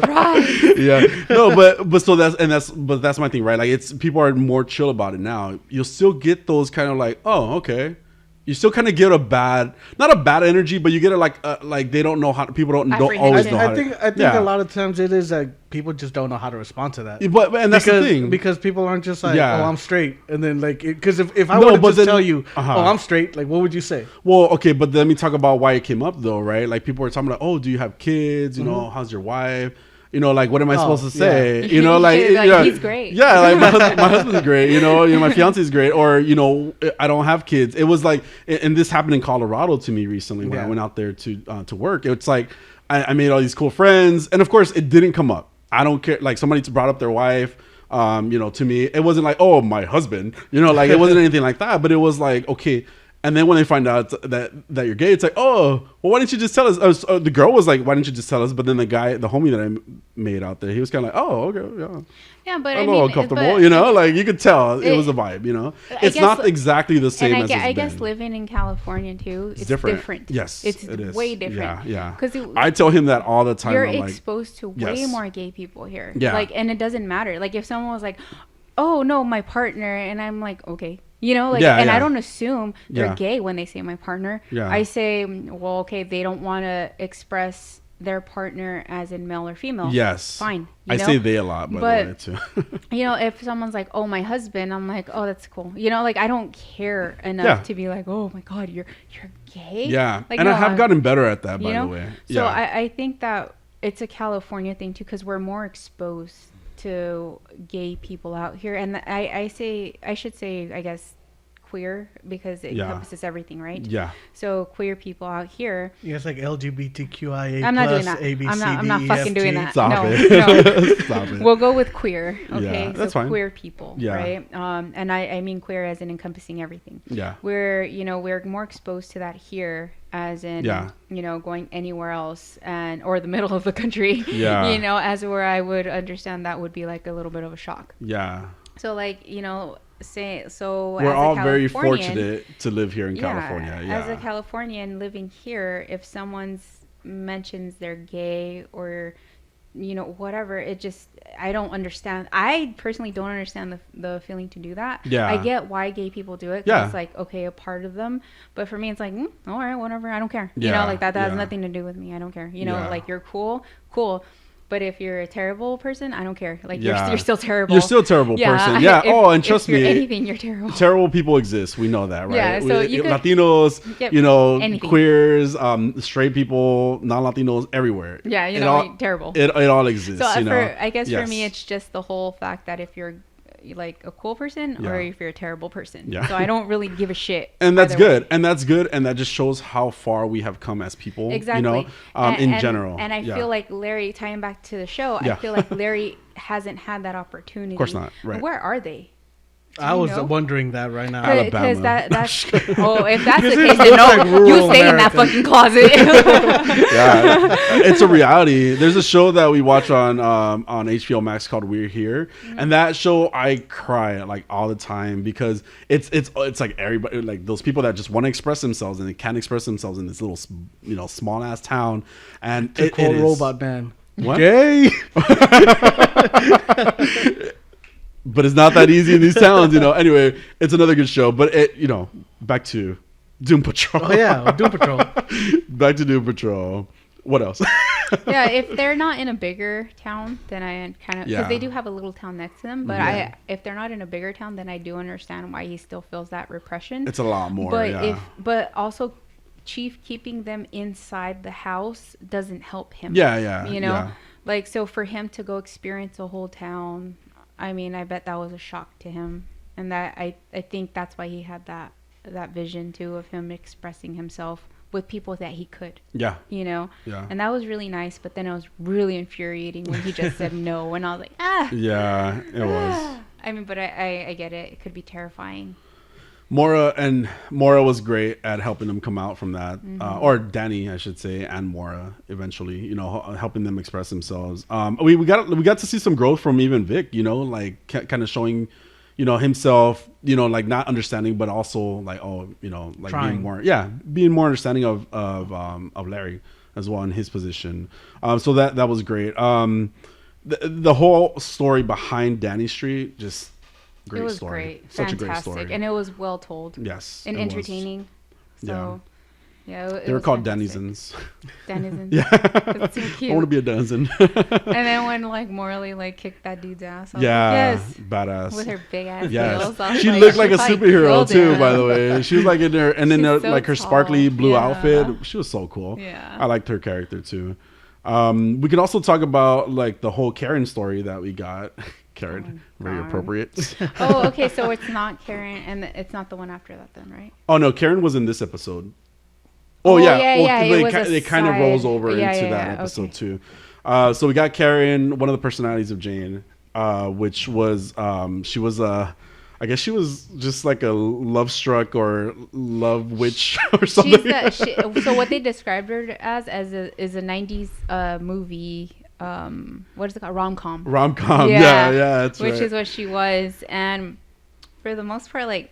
No, but so that's my thing, right? Like it's people are more chill about it now. You'll still get those kind of like, oh, okay. You still kind of get not a bad energy, but you get like they don't know how. People don't always know how. I think a lot of times it is like people just don't know how to respond to that. And that's the thing, because people aren't just like, oh, I'm straight, and then like, because if I were to just tell you, oh, I'm straight, like, what would you say? Well, okay, but let me talk about why it came up though, right? Like people were talking about, oh, do you have kids? You know, how's your wife? You know, like, what am I supposed to say? You know, like he's great. Yeah, like my husband's great. You know, my fiance's great. Or, you know, I don't have kids. It was like, and this happened in Colorado to me recently when I went out there to work. It's like I made all these cool friends, and of course, it didn't come up. I don't care. Like somebody brought up their wife. You know, to me, it wasn't like, oh, my husband. You know, like it wasn't anything like that. But it was like, okay. And then when they find out that you're gay, it's like, oh, well, why didn't you just tell us? The girl was like, why didn't you just tell us? But then the homie that I made out there, he was kind of like, oh, okay, yeah. Yeah, but I'm a little uncomfortable, you know? Like, you could tell it was a vibe, you know? It's not exactly the same as I guess living in California, too, it's different. Yes, it is. Way different. Yeah. I tell him that all the time. You're exposed to way more gay people here. Yeah. Like, and it doesn't matter. Like, if someone was like, oh, no, my partner, and I'm like, okay. You know, like, I don't assume they're gay when they say my partner. I say, well, okay, they don't want to express their partner as in male or female. Yes. Fine. I say they a lot, but too. You know, if someone's like, oh, my husband, I'm like, oh, that's cool. You know, like, I don't care enough to be like, oh, my God, you're gay? Yeah. Like, and I have gotten better at that, by the way. So I think that it's a California thing, too, because we're more exposed to gay people out here, and I should say, I guess, queer because it encompasses everything, right? Yeah. So queer people out here. Yeah, it's like LGBTQIA+, I'm not doing that. A, B, I'm C, not, D, I'm not E, fucking F, doing G. that. Stop no, it. no. Stop it. We'll go with queer. Okay, Yeah, that's fine. Queer people, right? And I mean queer as in encompassing everything. Yeah. We're more exposed to that here, as in going anywhere else or the middle of the country. Yeah. As where I would understand that would be like a little bit of a shock. Yeah. So we're all very fortunate to live here in California. Yeah. As a Californian living here, if someone mentions they're gay or whatever, I don't understand. I personally don't understand the feeling to do that. Yeah. I get why gay people do it. It's like, okay, a part of them. But for me, it's like, all right, whatever. I don't care. That has nothing to do with me. I don't care. Like you're cool. But if you're a terrible person, I don't care. Like you're still terrible. You're still a terrible person. Yeah. And trust me, anything, you're terrible. Terrible people exist. We know that, right? Yeah. So you Latinos, anything. queers, straight people, non-Latinos, everywhere. Yeah. Terrible. It all exists. So I guess for me, it's just the whole fact that if you're like a cool person or if you're a terrible person. So I don't really give a shit. And that's good. And that's good. And that just shows how far we have come as people. Exactly. In general. And I feel like Larry, tying back to the show, I feel like Larry hasn't had that opportunity. Of course not. Right. Where are they? I was wondering that right now. Alabama. That's if that's the case, then no, you stay in that fucking closet. Yeah, it's a reality. There's a show that we watch on HBO Max called We're Here, and that show I cry like all the time because it's like everybody, like those people that just want to express themselves and they can't express themselves in this little small ass town, and to quote Robot Man, what? Gay. But it's not that easy in these towns, Anyway, it's another good show. But back to Doom Patrol. Oh yeah, Doom Patrol. Back to Doom Patrol. What else? Yeah, if they're not in a bigger town, then I kind of because they do have a little town next to them. But if they're not in a bigger town, then I do understand why he still feels that repression. It's a lot more. But but also, Chief keeping them inside the house doesn't help him. Yeah. Like so for him to go experience a whole town. I mean, I bet that was a shock to him, and that I think that's why he had that vision too of him expressing himself with people that he could. Yeah. Yeah. And that was really nice, but then it was really infuriating when he just said no, and I was like, Yeah, it was. I mean, but I get it. It could be terrifying. Mora was great at helping them come out from that, or Danny, I should say, and Mora eventually, helping them express themselves. We got to see some growth from even Vic, like kind of showing, himself, like not understanding, but also like like trying. being more understanding of Larry as well in his position. So that was great. The whole story behind Danny Street just. Great it was story. Great. Such Fantastic. a great story. And it was well told. Yes. And entertaining. So, they were called Denizens. Denizens. Yeah. That's so cute. I want to be a denizen. And then when Morley kicked that dude's ass. Yes. Badass. With her big ass heels. She looked like a superhero too, by the way. She was like in there, and then like her sparkly blue outfit. She was so cool. Yeah. I liked her character too. We could also talk about like the whole Karen story that we got. Karen, very appropriate. Oh, okay. So it's not Karen, and it's not the one after that, then, right? Oh no, Karen was in this episode. It kind of rolls over into that episode too. So we got Karen, one of the personalities of Jane, which was she was I guess she was just like a love struck or love witch or something. So what they described her as is a 90s movie. What is it called? Rom-com. Yeah, that's which is what she was. And for the most part, like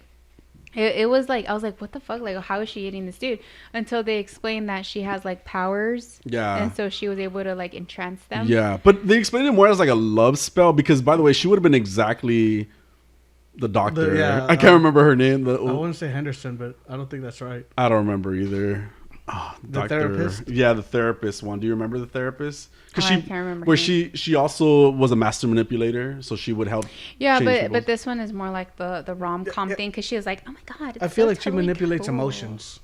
it was like I was like, what the fuck? Like, how is she eating this dude? Until they explained that she has like powers. Yeah. And so she was able to like entrance them. Yeah, but they explained it more as like a love spell because, by the way, she would have been exactly the doctor. I can't remember her name. I wouldn't say Henderson, but I don't think that's right. I don't remember either. Oh, the therapist? Yeah, the therapist one. Do you remember the therapist? I can't remember. Where she also was a master manipulator, so she would help. Yeah, but this one is more like the rom-com thing because she was like, oh my god. I feel like she manipulates emotions.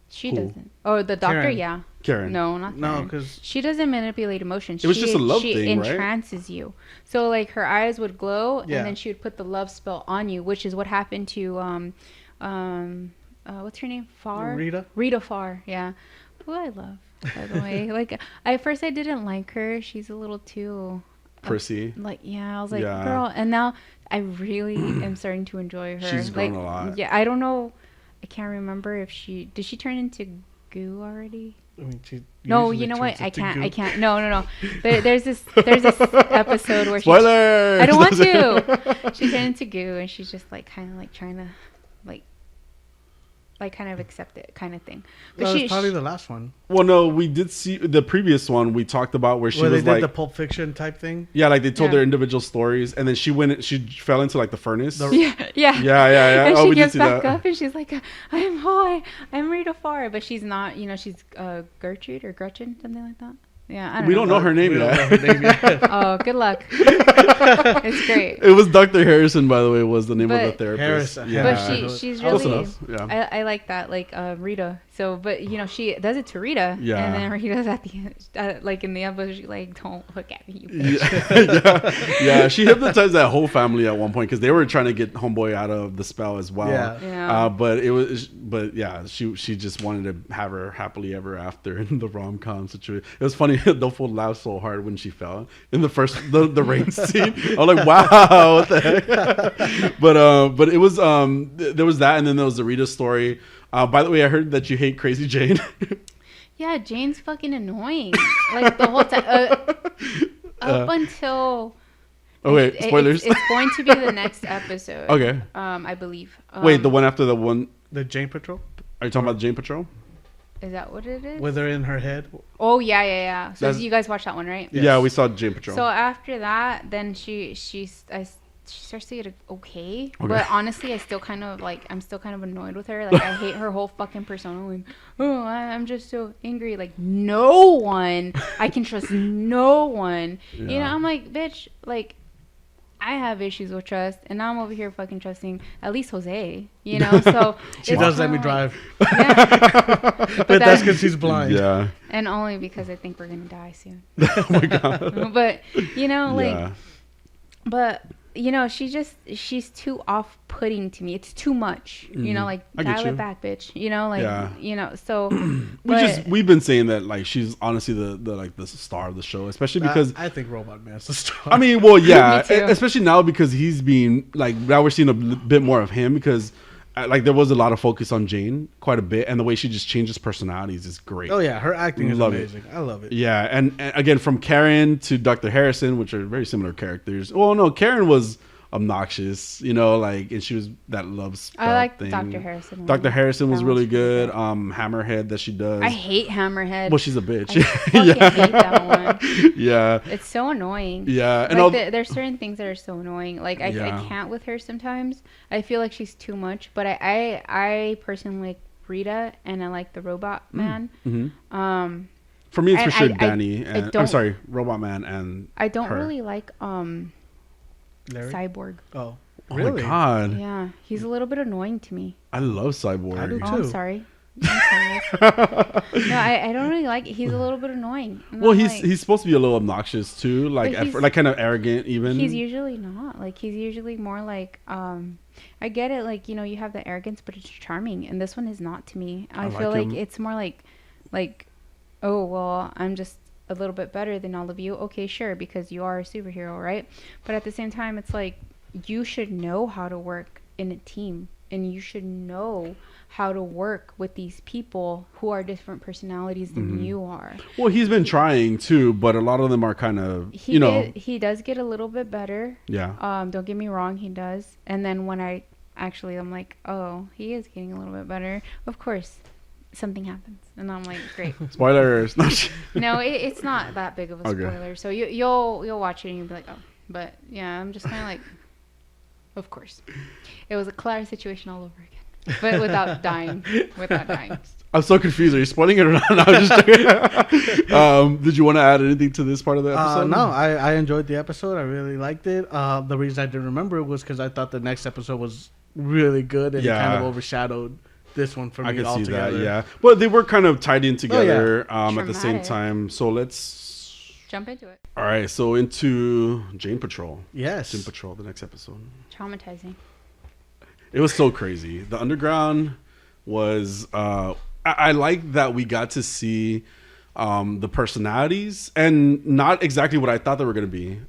She doesn't. Oh, the doctor, Karen. Yeah. Karen. No, not Karen. No, because she doesn't manipulate emotions. It was just a love thing, right? She entrances you. So like her eyes would glow, Yeah. and then she would put the love spell on you, which is what happened to What's her name? Farr? Rita Farr, yeah. Who I love, by the way. Like, at first I didn't like her. She's a little too... prissy. Like, yeah, I was like, girl. And now I really am starting to enjoy her. She's grown a lot. Yeah, I don't know. I can't remember if did she turn into goo already? I mean, no, you know what? I can't. No. There's this episode where spoilers! I don't want to. She turned into goo, and she's just like kind of like trying to like kind of accept it kind of thing. But that was probably the last one. Well, no, we did see the previous one we talked about where she was they like did the Pulp Fiction type thing. Yeah, like they told their individual stories, and then she fell into like the furnace. Yeah. And she gets back up and she's like, I'm Rita Farr, but she's not. You know, she's Gertrude or Gretchen, something like that. Yeah, I don't know. We don't know her name yet. Oh, good luck. It's great. It was Dr. Harrison, by the way, was the name of the therapist. Harrison. Yeah. But she's really... Yeah. I like that, like Rita. So, but, you know, she does it to Rita. Yeah. And then Rita's at the end, like in the episode, she's like, don't look at me, you bitch. Yeah. She hypnotized that whole family at one point because they were trying to get Homeboy out of the spell as well. Yeah. She just wanted to have her happily ever after in the rom-com situation. It was funny. The fool laughed so hard when she fell in the first the rain scene. I was like, wow, what the heck? But it was there was that, and then there was the Rita story. By the way, I heard that you hate Crazy Jane. Yeah, Jane's fucking annoying. Like the whole time up until. Oh wait, spoilers. It's going to be the next episode. Okay. I believe. Wait, the one after the one. The Jane Patrol. Are you talking about the Jane Patrol? Is that what it is? With her in her head. Oh yeah. So you guys watched that one, right? Yes. Yeah, we saw Jane Patrol. So after that, then she starts to get okay. But honestly, I'm still kind of annoyed with her. Like I hate her whole fucking persona. Like, oh, I'm just so angry. Like no one, I can trust no one. Yeah. You know, I'm like, bitch, like. I have issues with trust, and now I'm over here fucking trusting at least Jose, you know? So she does let me drive. Yeah. but that's because she's blind. Yeah. And only because I think we're going to die soon. Oh, my God. But, you know, like... But, you know, she's too off-putting to me. It's too much. You know, like, dial it back, bitch. You know, like, you know, so... We've been saying that, like, she's honestly the star of the show, especially because... I think Robot Man's the star. I mean, well, yeah. Especially now because he's being, like, now we're seeing a bit more of him because... Like there was a lot of focus on Jane, quite a bit, and the way she just changes personalities is great. Oh yeah, her acting is amazing. I love it. Yeah, and again from Karen to Dr. Harrison, which are very similar characters. Well, no, Karen was obnoxious, you know, like, and she was that love spell I like thing. Dr. Harrison. Dr. Harrison was really good. Hammerhead that she does. I hate Hammerhead. Well, she's a bitch. I fucking hate that one. Yeah. It's so annoying. Yeah. And like there's certain things that are so annoying. Like I can't with her sometimes. I feel like she's too much. But I personally like Rita and I like the Robot Man. Mm-hmm. For me, it's for sure Danny. I'm sorry, Robot Man and I don't her. really like Larry? Cyborg. Oh, really? Oh my God. Yeah, he's a little bit annoying to me. I love Cyborg. I do too. Oh, I'm sorry. No, I don't really like it. He's a little bit annoying. Well, he's supposed to be a little obnoxious too, like like kind of arrogant even. He's usually not. Like he's usually more like I get it, like, you know, you have the arrogance, but it's charming, and this one is not to me. I feel like it's more like oh, well, I'm just a little bit better than all of you. Okay, sure, because you are a superhero, right? But at the same time, it's like you should know how to work in a team, and you should know how to work with these people who are different personalities than you are. Well, he's been trying too, but a lot of them are kind of, he does get a little bit better. Yeah. Don't get me wrong, he does. And then when I'm like, oh, he is getting a little bit better. Of course, something happens, and I'm like, great. Spoilers. No, it's not that big of a spoiler. So you'll watch it and you'll be like, oh. But yeah, I'm just kind of like, of course, it was a Clara situation all over again, but without dying. I'm so confused. Are you spoiling it or not? No, I'm just did you want to add anything to this part of the episode? No, I enjoyed the episode. I really liked it. The reason I didn't remember it was because I thought the next episode was really good, and it kind of overshadowed this one for me. I can see that, yeah. Well, they were kind of tied in together at the same time. So let's jump into it. All right, so into Jane Patrol. Yes. Jane Patrol, the next episode. Traumatizing. It was so crazy. The underground was. I like that we got to see the personalities, and not exactly what I thought they were going to be.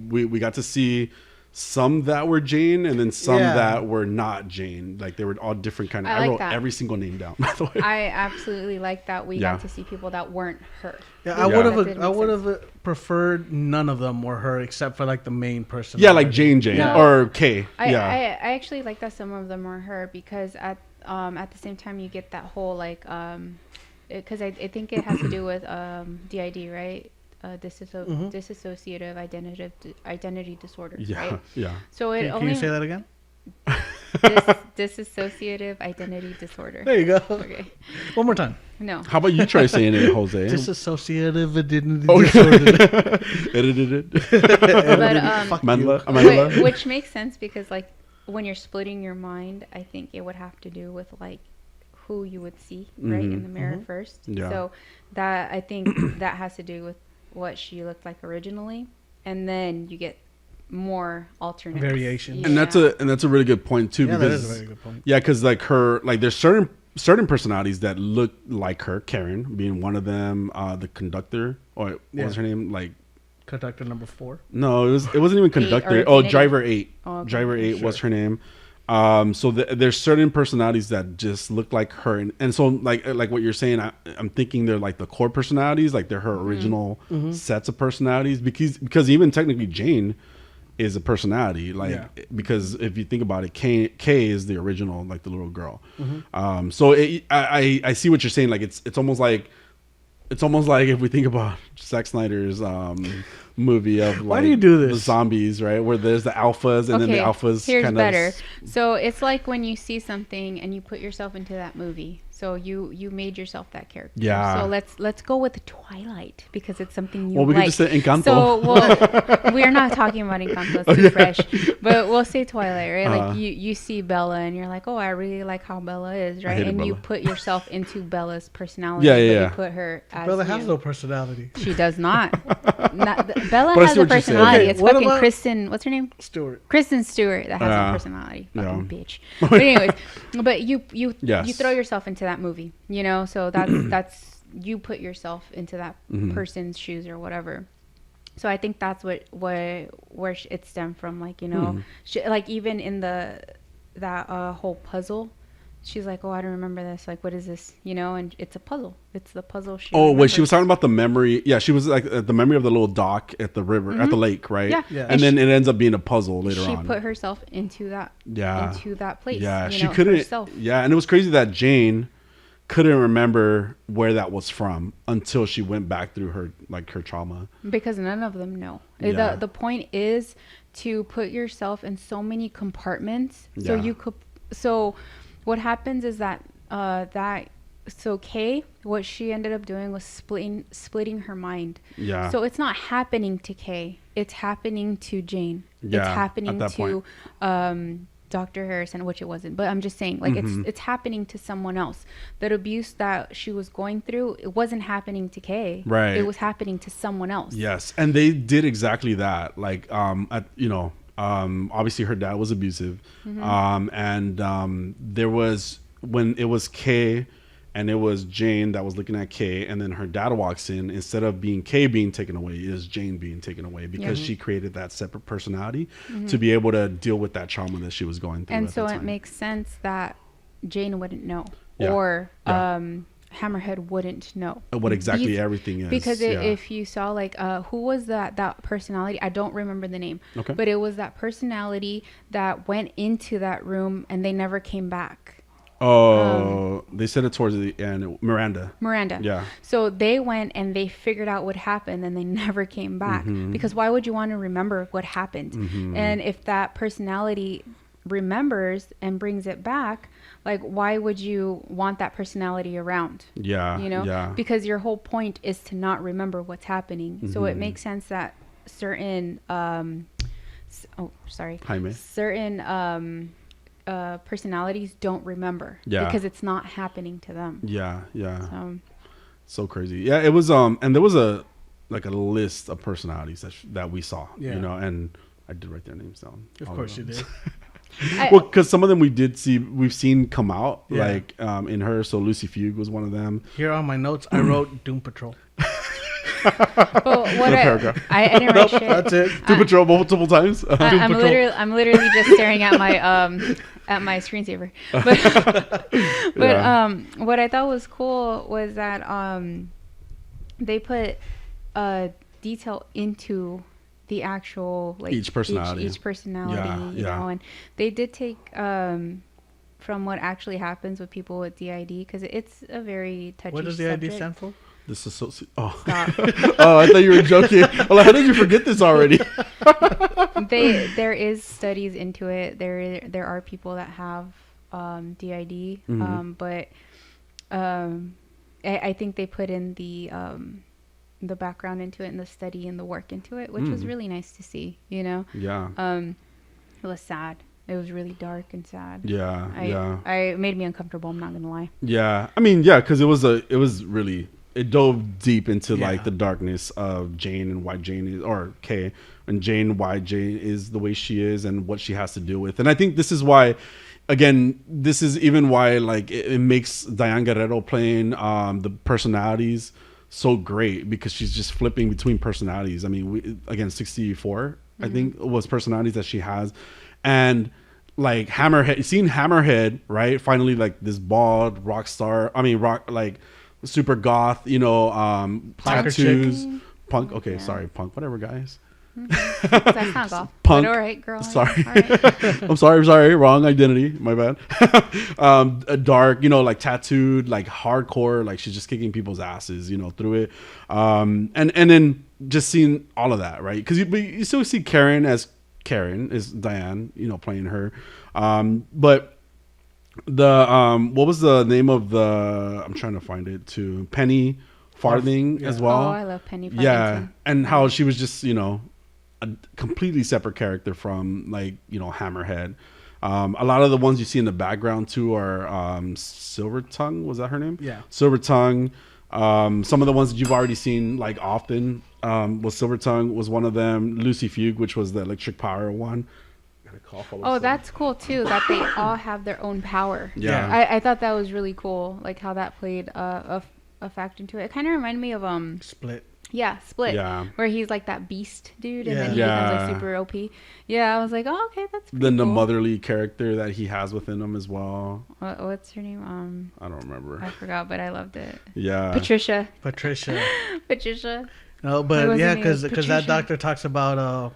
We got to see some that were Jane, and then some that were not Jane. Like they were all different kind of. I wrote every single name down. By the way, I absolutely like that we got to see people that weren't her. Yeah, I would have preferred none of them were her, except for like the main person. Yeah, like Jane or Kay. I actually like that some of them were her, because at the same time you get that whole like because I think it has to do with DID, right? Dissociative identity disorders, right? Yeah. So it can you say that again? Dissociative identity disorder. There you go. Okay. One more time. No. How about you try saying it, Jose? Dissociative identity disorder. But which makes sense, because like when you're splitting your mind, I think it would have to do with like who you would see right in the mirror first. Yeah. So that, I think that has to do with what she looked like originally, and then you get more alternate variations. Yeah. And that's a really good point too. Yeah, because, that is a very good point. Yeah, because like there's certain personalities that look like her. Karen being one of them. The conductor, or what was her name? Like conductor number 4. No, it wasn't even conductor. Driver 8. Oh, okay. Driver 8 was her name. So there's certain personalities that just look like her, and so like what you're saying, I'm thinking they're like the core personalities, like they're her original sets of personalities, because even technically Jane is a personality, like because if you think about it, Kay is the original, like the little girl. So I see what you're saying. Like it's almost like if we think about Zack Snyder's movie of like, why do you do this? The zombies, right? Where there's the alphas, and then the alphas. Here's kind better. of So it's like when you see something and you put yourself into that movie. So you made yourself that character. Yeah. So let's go with Twilight, because it's something you Well, we like. could just say Encanto. So we're not talking about Encanto. It's too fresh. But we'll say Twilight, right? Like you see Bella and you're like, oh, I really like how Bella is, right? And you put yourself into Bella's personality. Yeah. You put her as Bella has no personality. She does not. Bella has a personality. It's fucking Kristen. What's her name? Stewart. Kristen Stewart that has a personality. Fucking bitch. But anyways, but you throw yourself into that movie, you know. So that's you put yourself into that person's shoes or whatever. So I think that's where it stemmed from. Like, you know, like even in that whole puzzle. She's like, oh, I don't remember this. Like, what is this? You know, and it's a puzzle. It's the puzzle. Wait, she was talking about the memory. Yeah, she was like the memory of the little dock at the river, at the lake, right? Yeah. And then it ends up being a puzzle later on. She put herself into that. Yeah. Into that place. Yeah, she couldn't. Herself. Yeah, and it was crazy that Jane couldn't remember where that was from until she went back through her trauma. Because none of them know. Yeah. The point is to put yourself in so many compartments, so you could. So what happens is that Kay, what she ended up doing was splitting her mind. Yeah. So it's not happening to Kay. It's happening to Jane. Yeah, it's happening at that to Dr. Harrison, which it wasn't. But I'm just saying, like, it's happening to someone else. That abuse that she was going through, it wasn't happening to Kay. Right. It was happening to someone else. Yes, and they did exactly that. Like, obviously her dad was abusive, and there was, when it was Kay and it was Jane that was looking at Kay, and then her dad walks in, instead of being Kay being taken away, it is Jane being taken away, because she created that separate personality to be able to deal with that trauma that she was going through. And so it makes sense that Jane wouldn't know, or Hammerhead wouldn't know what exactly everything is, because if you saw like who was that personality, I don't remember the name, but it was that personality that went into that room and they never came back. They said it towards the end. Miranda. Yeah. So they went and they figured out what happened and they never came back, because why would you want to remember what happened? And if that personality remembers and brings it back, like, why would you want that personality around? Yeah. You know? Yeah. Because your whole point is to not remember what's happening. So it makes sense that certain Jaime. certain personalities don't remember, because it's not happening to them. So crazy. Yeah, it was and there was a list of personalities that we saw, you know, and I did write their names down. Of course you did. Well, because some of them we've seen come out, like in her. So Lucy Fugue was one of them. Here on my notes, I wrote Doom Patrol. Well, I didn't write shit. That's it. Doom Patrol multiple times. I'm literally just staring at my screensaver. But what I thought was cool was that they put detail into the actual like each personality, you know, and they did take from what actually happens with people with DID, because it's a very touchy What does subject. DID stand for? This is so. Oh, oh! I thought you were joking. Well, how did you forget this already? There is studies into it. There are people that have DID, but I think they put in the background into it and the study and the work into it, which was really nice to see. You know. Yeah. It was sad. It was really dark and sad. Yeah. It made me uncomfortable. I'm not gonna lie. Yeah. I mean, yeah, because it was really. It dove deep into like the darkness of Jane and why Jane is, or Kay and Jane, why Jane is the way she is and what she has to deal with. And I think this is why, again, this is even why like it makes Diane Guerrero playing the personalities so great, because she's just flipping between personalities. I mean, again, 64, I think was personalities that she has. And like Hammerhead, seeing Hammerhead, right? Finally, like this bald rock star, like super goth, you know, tattoos, punk. Okay, sorry, punk. Whatever, guys. That's not goth. Punk. But all right, girl. Sorry, all right. I'm sorry. Wrong identity. My bad. A dark, you know, like tattooed, like hardcore. Like she's just kicking people's asses, you know, through it. And then just seeing all of that, right? Because you still see Karen is Diane, you know, playing her. But the what was the name of the? I'm trying to find it too. Penny Farthing as well. Oh, I love Penny Farthing. Yeah, and how she was just, you know, a completely separate character from like, you know, Hammerhead. A lot of the ones you see in the background too are Silvertongue. Was that her name? Yeah, Silvertongue. Some of the ones that you've already seen like often was Silvertongue was one of them. Lucy Fugue, which was the electric power one. Oh, that's cool too, that they all have their own power. Yeah. I thought that was really cool, like how that played a fact into it. It kind of reminded me of Split. Yeah, Split. Yeah. Where he's like that beast dude, and then he becomes like super OP. Yeah, I was like, oh, okay, that's pretty Then the cool. motherly character that he has within him as well. What's her name? I don't remember. I forgot, but I loved it. Yeah. Patricia. No, but yeah, because that doctor talks about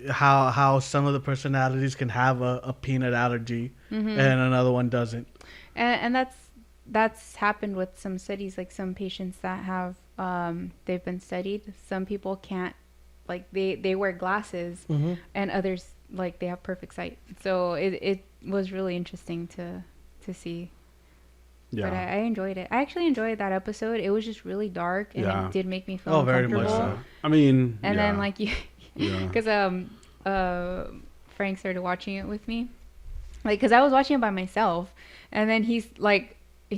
how some of the personalities can have a peanut allergy and another one doesn't. And that's happened with some studies, like some patients that have they've been studied. Some people can't, like they wear glasses, and others like they have perfect sight. So it was really interesting to see. Yeah. But I enjoyed it. I actually enjoyed that episode. It was just really dark, and it did make me feel uncomfortable. Very much so. I mean, and then like because Frank started watching it with me, like because I was watching it by myself, and then he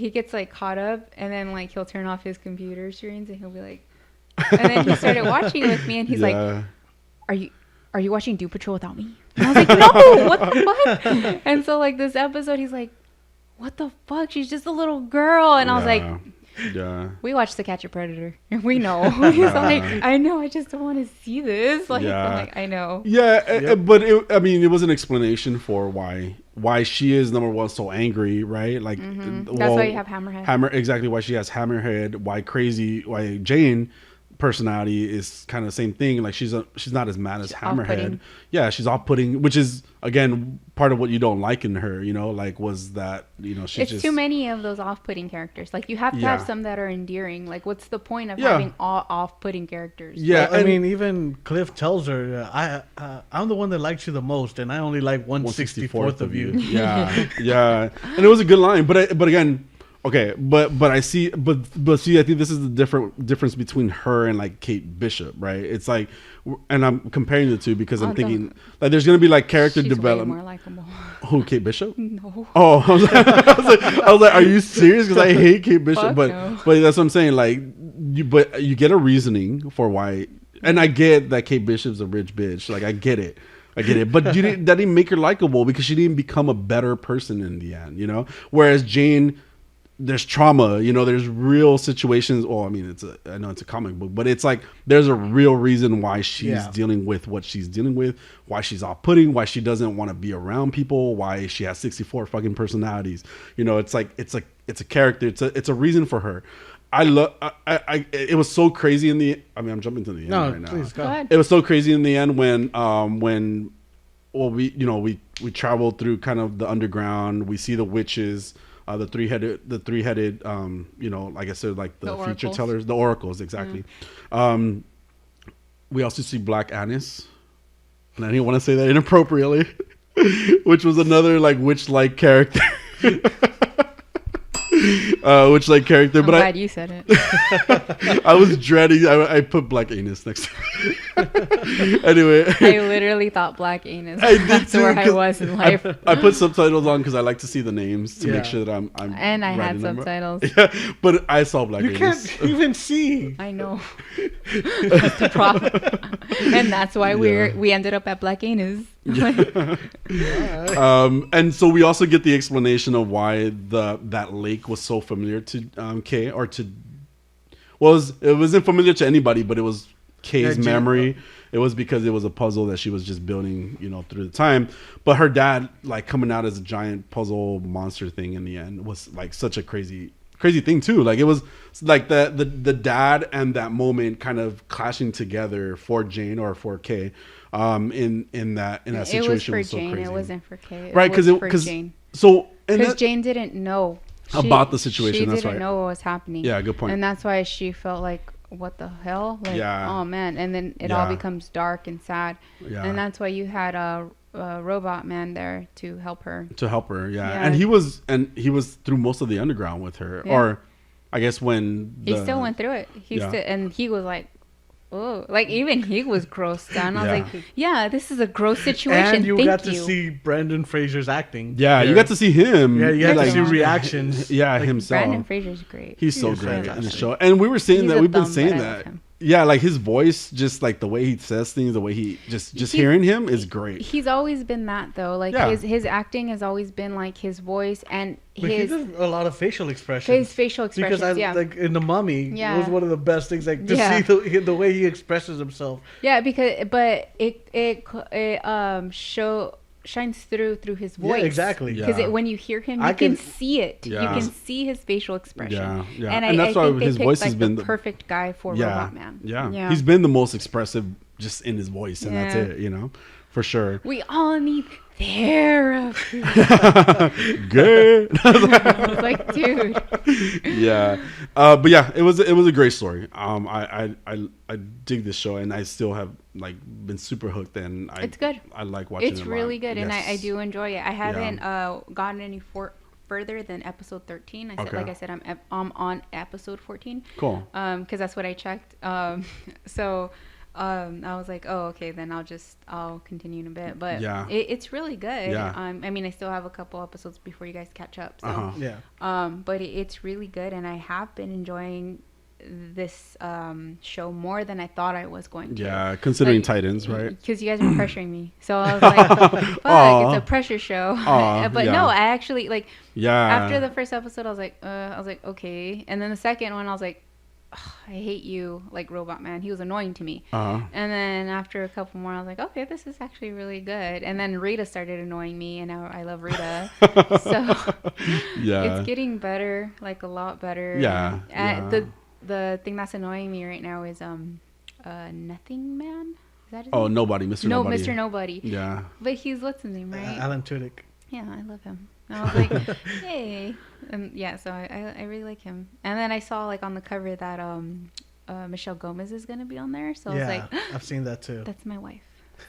gets like caught up, and then like he'll turn off his computer screens, and he'll be like, and then he started watching it with me, and he's like, are you watching Doom Patrol without me? And I was like, no, what the fuck? And so like this episode, he's like, what the fuck? She's just a little girl. And I was like, we watched To Catch a Predator. We know. He's like, I know. I just don't want to see this. Like, I'm like, I know. Yeah, but it was an explanation for why she is, number one, so angry, right? Like, that's why you have Hammerhead. Exactly why she has Hammerhead. Why Jane personality is kind of the same thing. Like she's not as mad as Hammerhead. Off-putting. Yeah, she's off-putting, which is again part of what you don't like in her, you know, like was that, you know, she's it's too many of those off-putting characters. Like you have to have some that are endearing. Like what's the point of having all off-putting characters? Yeah, I mean even Cliff tells her I'm the one that likes you the most, and I only like 1/64 of you. Yeah. And it was a good line, but again, okay, but see, I think this is the difference between her and like Kate Bishop, right? It's like, and I'm comparing the two because I'm thinking like there's gonna be like character development. Way more likable. Who, Kate Bishop? No. Oh, I was like, are you serious? Because I hate Kate Bishop, but that's what I'm saying. Like, you get a reasoning for why, and I get that Kate Bishop's a rich bitch. Like, I get it. I get it, but that didn't make her likable because she didn't become a better person in the end, you know. Whereas Jane, there's trauma, you know, there's real situations. Well, I mean, I know it's a comic book, but it's like there's a real reason why she's dealing with what she's dealing with, why she's off-putting, why she doesn't want to be around people, why she has 64 fucking personalities. You know, it's a character. It's a reason for her. It was so crazy in the. I mean, I'm jumping to the end right now. Please go ahead. It was so crazy in the end when we traveled through kind of the underground. We see the witches, the three-headed, you know, like I said, like the future tellers, the oracles, exactly. We also see Black Annis, and I didn't want to say that inappropriately, which was another like witch-like character. Witch-like character, I'm but glad you said it. I was dreading. I put Black Anus next to it. Anyway, I literally thought Black Anus. That's too, where I was in life. I put subtitles on because I like to see the names to make sure that I'm. And I had subtitles. Yeah, but I saw Black Anus. You can't even see. I know. That's the problem, and that's why we ended up at Black Anus. And so we also get the explanation of why that lake was so familiar to Kay, or to it wasn't familiar to anybody, but it was Kay's memory. It was because it was a puzzle that she was just building, you know, through the time. But her dad, like, coming out as a giant puzzle monster thing in the end was like such a crazy thing too. Like, it was like the dad and that moment kind of clashing together for Jane or for Kay. In that situation, it was for so Jane. crazy. It wasn't for Kay. Right, because Jane. So because Jane didn't know about the situation. She didn't know what was happening. Yeah, good point. And that's why she felt like, what the hell? Like, oh man. And then it all becomes dark and sad. Yeah. And that's why you had a robot man there to help her. And he was through most of the underground with her, or I guess when he still went through it. And he was like, oh, like even he was grossed out. I was like, yeah, this is a gross situation. And you got to see Brendan Fraser's acting. Yeah, you got to see him. Yeah, you got to see reactions. Yeah, like, himself. Brendan Fraser's great. He's so great in the show. And we were saying that, we've been saying that. Yeah, like his voice, just like the way he says things, the way he just hearing him is great. He's always been that though. Like his acting has always been like his voice and but he does a lot of facial expressions. His facial expressions, because like in The Mummy, it was one of the best things, like to see the way he expresses himself. Yeah, but it shines through his voice. Yeah, exactly. Because when you hear him, you can see it. Yeah. You can see his facial expression. Yeah. And that's why his voice has been the perfect guy for Robot Man. Yeah. He's been the most expressive just in his voice, and that's it, you know, for sure. We all need therapy. Good. I was like, dude. Yeah. But yeah, it was a great story. I dig this show, and I still have like been super hooked, and it's good. I like watching it. It's really good, and I do enjoy it. I haven't gotten any further than episode 13. Like I said, I'm on episode 14. Cool. Because that's what I checked. So I was like, oh, okay, then I'll continue in a bit. But it's really good. Yeah. I mean, I still have a couple episodes before you guys catch up. So but it's really good, and I have been enjoying this show more than I thought I was going to. Yeah, considering Titans, right? Because you guys were pressuring me, so I was like, "Fuck, it's a pressure show." But no, I actually like. Yeah. After the first episode, I was like, okay, and then the second one, I was like, I hate you, like Robot Man. He was annoying to me. And then after a couple more, I was like, okay, this is actually really good. And then Rita started annoying me, and now I love Rita. So it's getting better, like a lot better. Yeah. The thing that's annoying me right now is Nothing Man. Is that his name? Nobody. Mr. Nobody. Mr. Nobody. Yeah. But he's what's his name, right? Alan Tudyk. Yeah, I love him. And I was like, hey. And so I really like him. And then I saw like on the cover that Michelle Gomez is gonna be on there. So I was like, I've seen that too. That's my wife.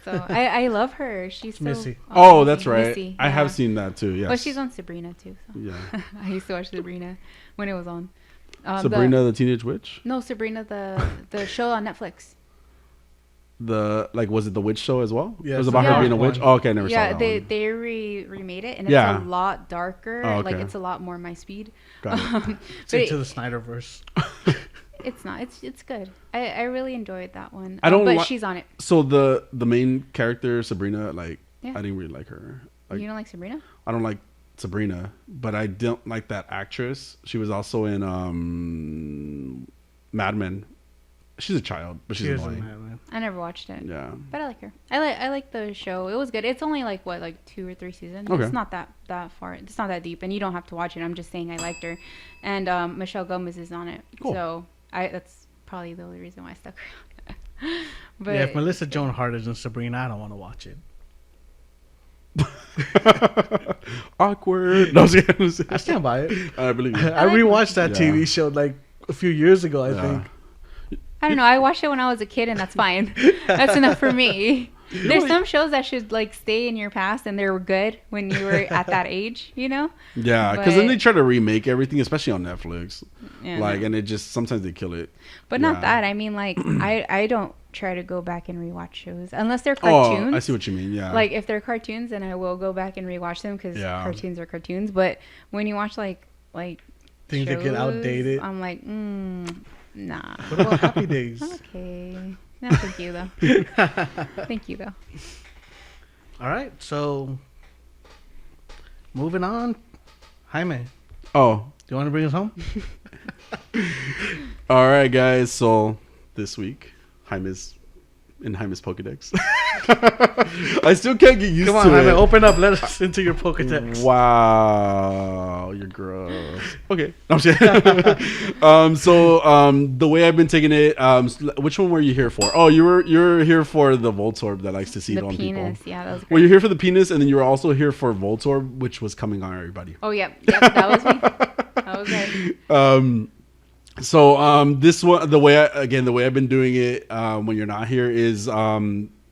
So I love her. She's Missy. Oh, that's right. Missy, I have seen that too. Yes. But she's on Sabrina too. So. Yeah. I used to watch Sabrina when it was on. Sabrina the Teenage Witch? No, Sabrina the show on Netflix. Was it the witch show as well? Yeah, it was about her being a witch. Oh, okay, I never saw that. Yeah, they remade it, and it's a lot darker. Oh, okay. Like it's a lot more my speed. Got it. It's into the Snyderverse. it's not. It's good. I really enjoyed that one. I don't. But she's on it. So the main character Sabrina, like I didn't really like her. Like, you don't like Sabrina? I don't like Sabrina, but I don't like that actress. She was also in Mad Men. She's a child, but she's annoying. I never watched it. Yeah, but I like her. I like the show. It was good. It's only like 2 or 3 seasons. Okay. It's not that far. It's not that deep, and you don't have to watch it. I'm just saying I liked her, and Michelle Gomez is on it. Cool. So that's probably the only reason why I stuck around. But yeah, if Melissa Joan Hart is in Sabrina, I don't want to watch it. Awkward. No, I stand by it. I believe you. I rewatched that TV show like a few years ago, I think. I don't know. I watched it when I was a kid, and that's fine. That's enough for me. There's some shows that should like stay in your past, and they were good when you were at that age, you know? Yeah, because then they try to remake everything, especially on Netflix. Yeah. Like, and it just sometimes they kill it. But not that. I mean, like, I don't try to go back and rewatch shows unless they're cartoons. Oh, I see what you mean. Yeah. Like if they're cartoons, then I will go back and rewatch them because cartoons are cartoons. But when you watch like things that get outdated, I'm like, nah. What about Happy Days? Okay. No, thank you though. Thank you though. All right, so moving on, Jaime. Oh, do you want to bring us home? All right, guys. So this week, Jaime's Pokedex. I still can't get used to it. Come on, Jaime, open up. Let us into your Pokedex. Wow, you're gross. Okay. No, I'm kidding. The way I've been taking it, which one were you here for? Oh, you're here for the Voltorb that likes to seed on penis. people. Yeah, that was great. Well, you're here for the penis, and then you were also here for Voltorb, which was coming on everybody. Oh, yep, that was me. That was right. This one, the way I've been doing it when you're not here is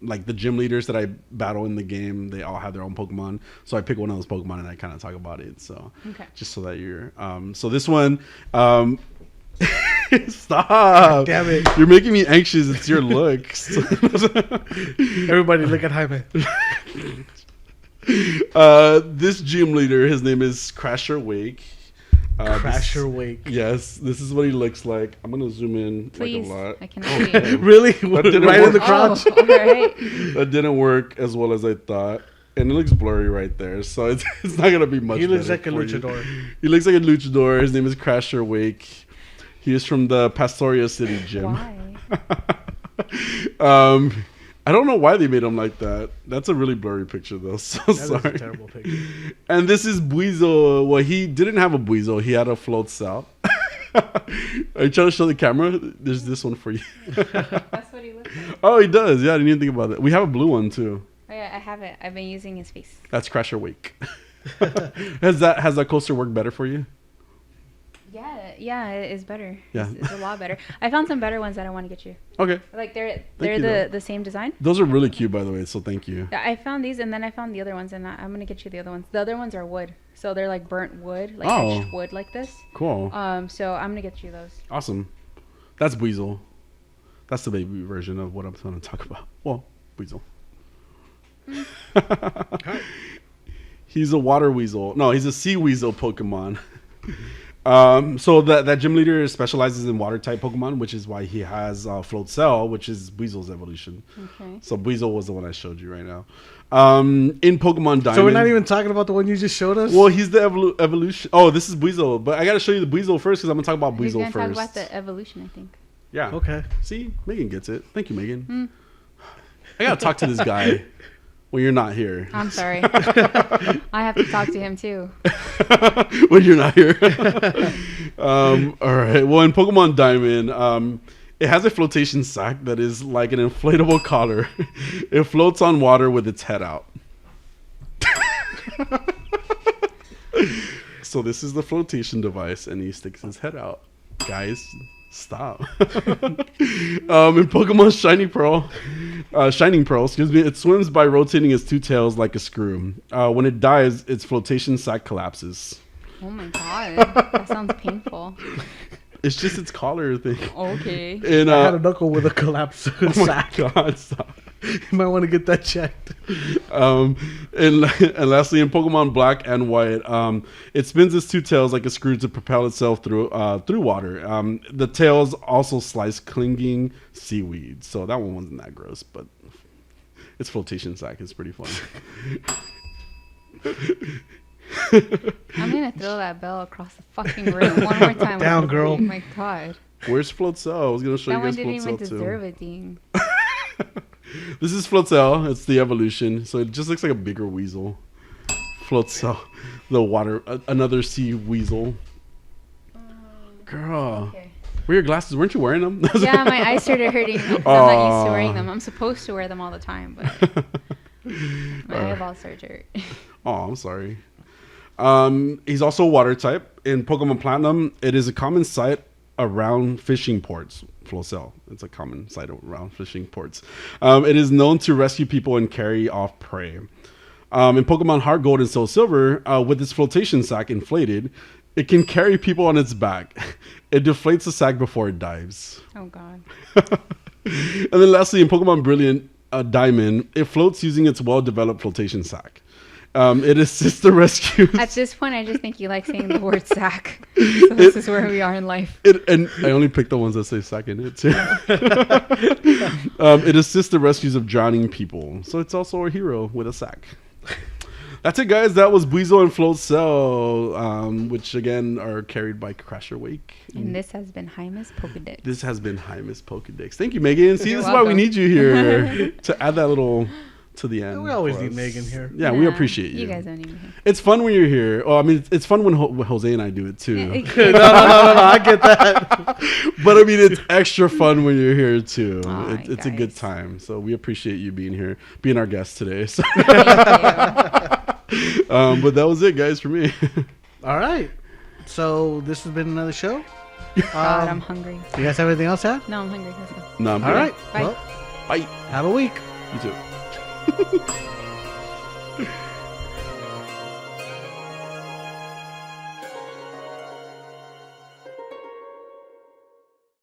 like the gym leaders that I battle in the game, they all have their own Pokemon. So I pick one of those Pokemon and I kind of talk about it. So just so that you're so this one stop. God damn it. You're making me anxious. It's your looks. Everybody look at Jaime. This gym leader, his name is Crasher Wake. Crasher Wake. Yes, this is what he looks like. I'm gonna zoom in. Please, like a lot. I cannot see. Really? Right in the crotch? Oh, right. That didn't work as well as I thought. And it looks blurry right there, so it's not gonna be much. He looks like a luchador. He looks like a luchador. His name is Crasher Wake. He is from the Pastoria City gym. Why? I don't know why they made him like that. That's a really blurry picture, though. So that sorry. Is a terrible picture. And this is Buizel. Well, he didn't have a Buizel. He had a float cell. Are you trying to show the camera? There's this one for you. That's what he looks like. Oh, he does. Yeah, I didn't even think about it. We have a blue one, too. Oh, yeah, I have it. I've been using his face. That's Crasher Wake. Has that coaster worked better for you? Yeah, it is better. Yeah. It's a lot better. I found some better ones that I want to get you. Okay. Like they're the same design. Those are really cute, by the way, so thank you. Yeah, I found these and then I found the other ones and I'm going to get you the other ones. The other ones are wood. So they're like burnt wood, like etched wood like this. Cool. So I'm going to get you those. Awesome. That's Buizel. That's the baby version of what I'm going to talk about. Well, Buizel. He's a water weasel. No, he's a sea weasel Pokemon. So that gym leader specializes in water type Pokemon, which is why he has Float Cell, which is Buizel's evolution. Okay. So Buizel was the one I showed you right now. In Pokemon Diamond. So we're not even talking about the one you just showed us? Well, he's the evolution. Oh, this is Buizel, but I got to show you the Buizel first because I'm gonna talk about Buizel first. He's gonna talk about the evolution, I think. Yeah. Okay. See, Megan gets it. Thank you, Megan. I gotta talk to this guy. When you're not here. I'm sorry. I have to talk to him too. When you're not here. All right. Well, in Pokemon Diamond, it has a flotation sac that is like an inflatable collar. It floats on water with its head out. So this is the flotation device, and he sticks his head out. Guys, stop. In Pokemon Shining Pearl, it swims by rotating its two tails like a screw. When it dies, its flotation sac collapses. Oh my god, that sounds painful. It's just its collar thing. Okay. And I had a knuckle with a collapsed sack. God, stop. You might want to get that checked. And lastly, in Pokemon Black and White, it spins its two tails like a screw to propel itself through water. The tails also slice clinging seaweed, so that one wasn't that gross, but its flotation sack is pretty fun. I'm gonna throw that bell across the fucking room one more time. Down, girl. Oh my god. Where's Floatzel? I was gonna show That you one guys didn't even Floatzel too. deserve a ding. This is Floatzel. It's the evolution, so it just looks like a bigger weasel. Floatzel, the water, another sea weasel. Girl, Okay. where are your glasses? Weren't you wearing them? Yeah, my eyes started hurting because I'm not used to wearing them. I'm supposed to wear them all the time, but my eyeballs are hurt. Oh, I'm sorry. He's also a water type. In Pokemon Platinum, it is a common sight around fishing ports. Floatzel. It's a common sight around fishing ports. It is known to rescue people and carry off prey. In Pokemon Heart Gold and Soul Silver, with its flotation sac inflated, it can carry people on its back. It deflates the sac before it dives. Oh god. And then lastly, in Pokemon Brilliant Diamond, it floats using its well-developed flotation sac. It assists the rescue. At this point, I just think you like saying the word sack. So this is where we are in life. And I only picked the ones that say sack in it too. It assists the rescues of drowning people. So it's also a hero with a sack. That's it, guys. That was Buizel and Floatzel, which again are carried by Crasher Wake. And this has been Jaime's Pokedex. This has been Jaime's Pokedex. Thank you, Megan. See, You're this welcome. is why we need you here to add that little to the end. We always for need us. Megan here. Yeah, we appreciate you. You guys don't even hear. It's fun when you're here. Oh, I mean, it's fun when Jose and I do it too. No, I get that. But I mean, it's extra fun when you're here too. Aw, It's a good guys. time. So we appreciate you being here, being our guest today. So, Thank but that was it, guys, for me. All right. So this has been another show. you. God, I'm hungry. You guys have anything else, Hat? No, I'm hungry. Let's go. No, I'm All good. right. Bye. Well, Bye. have a week. You too.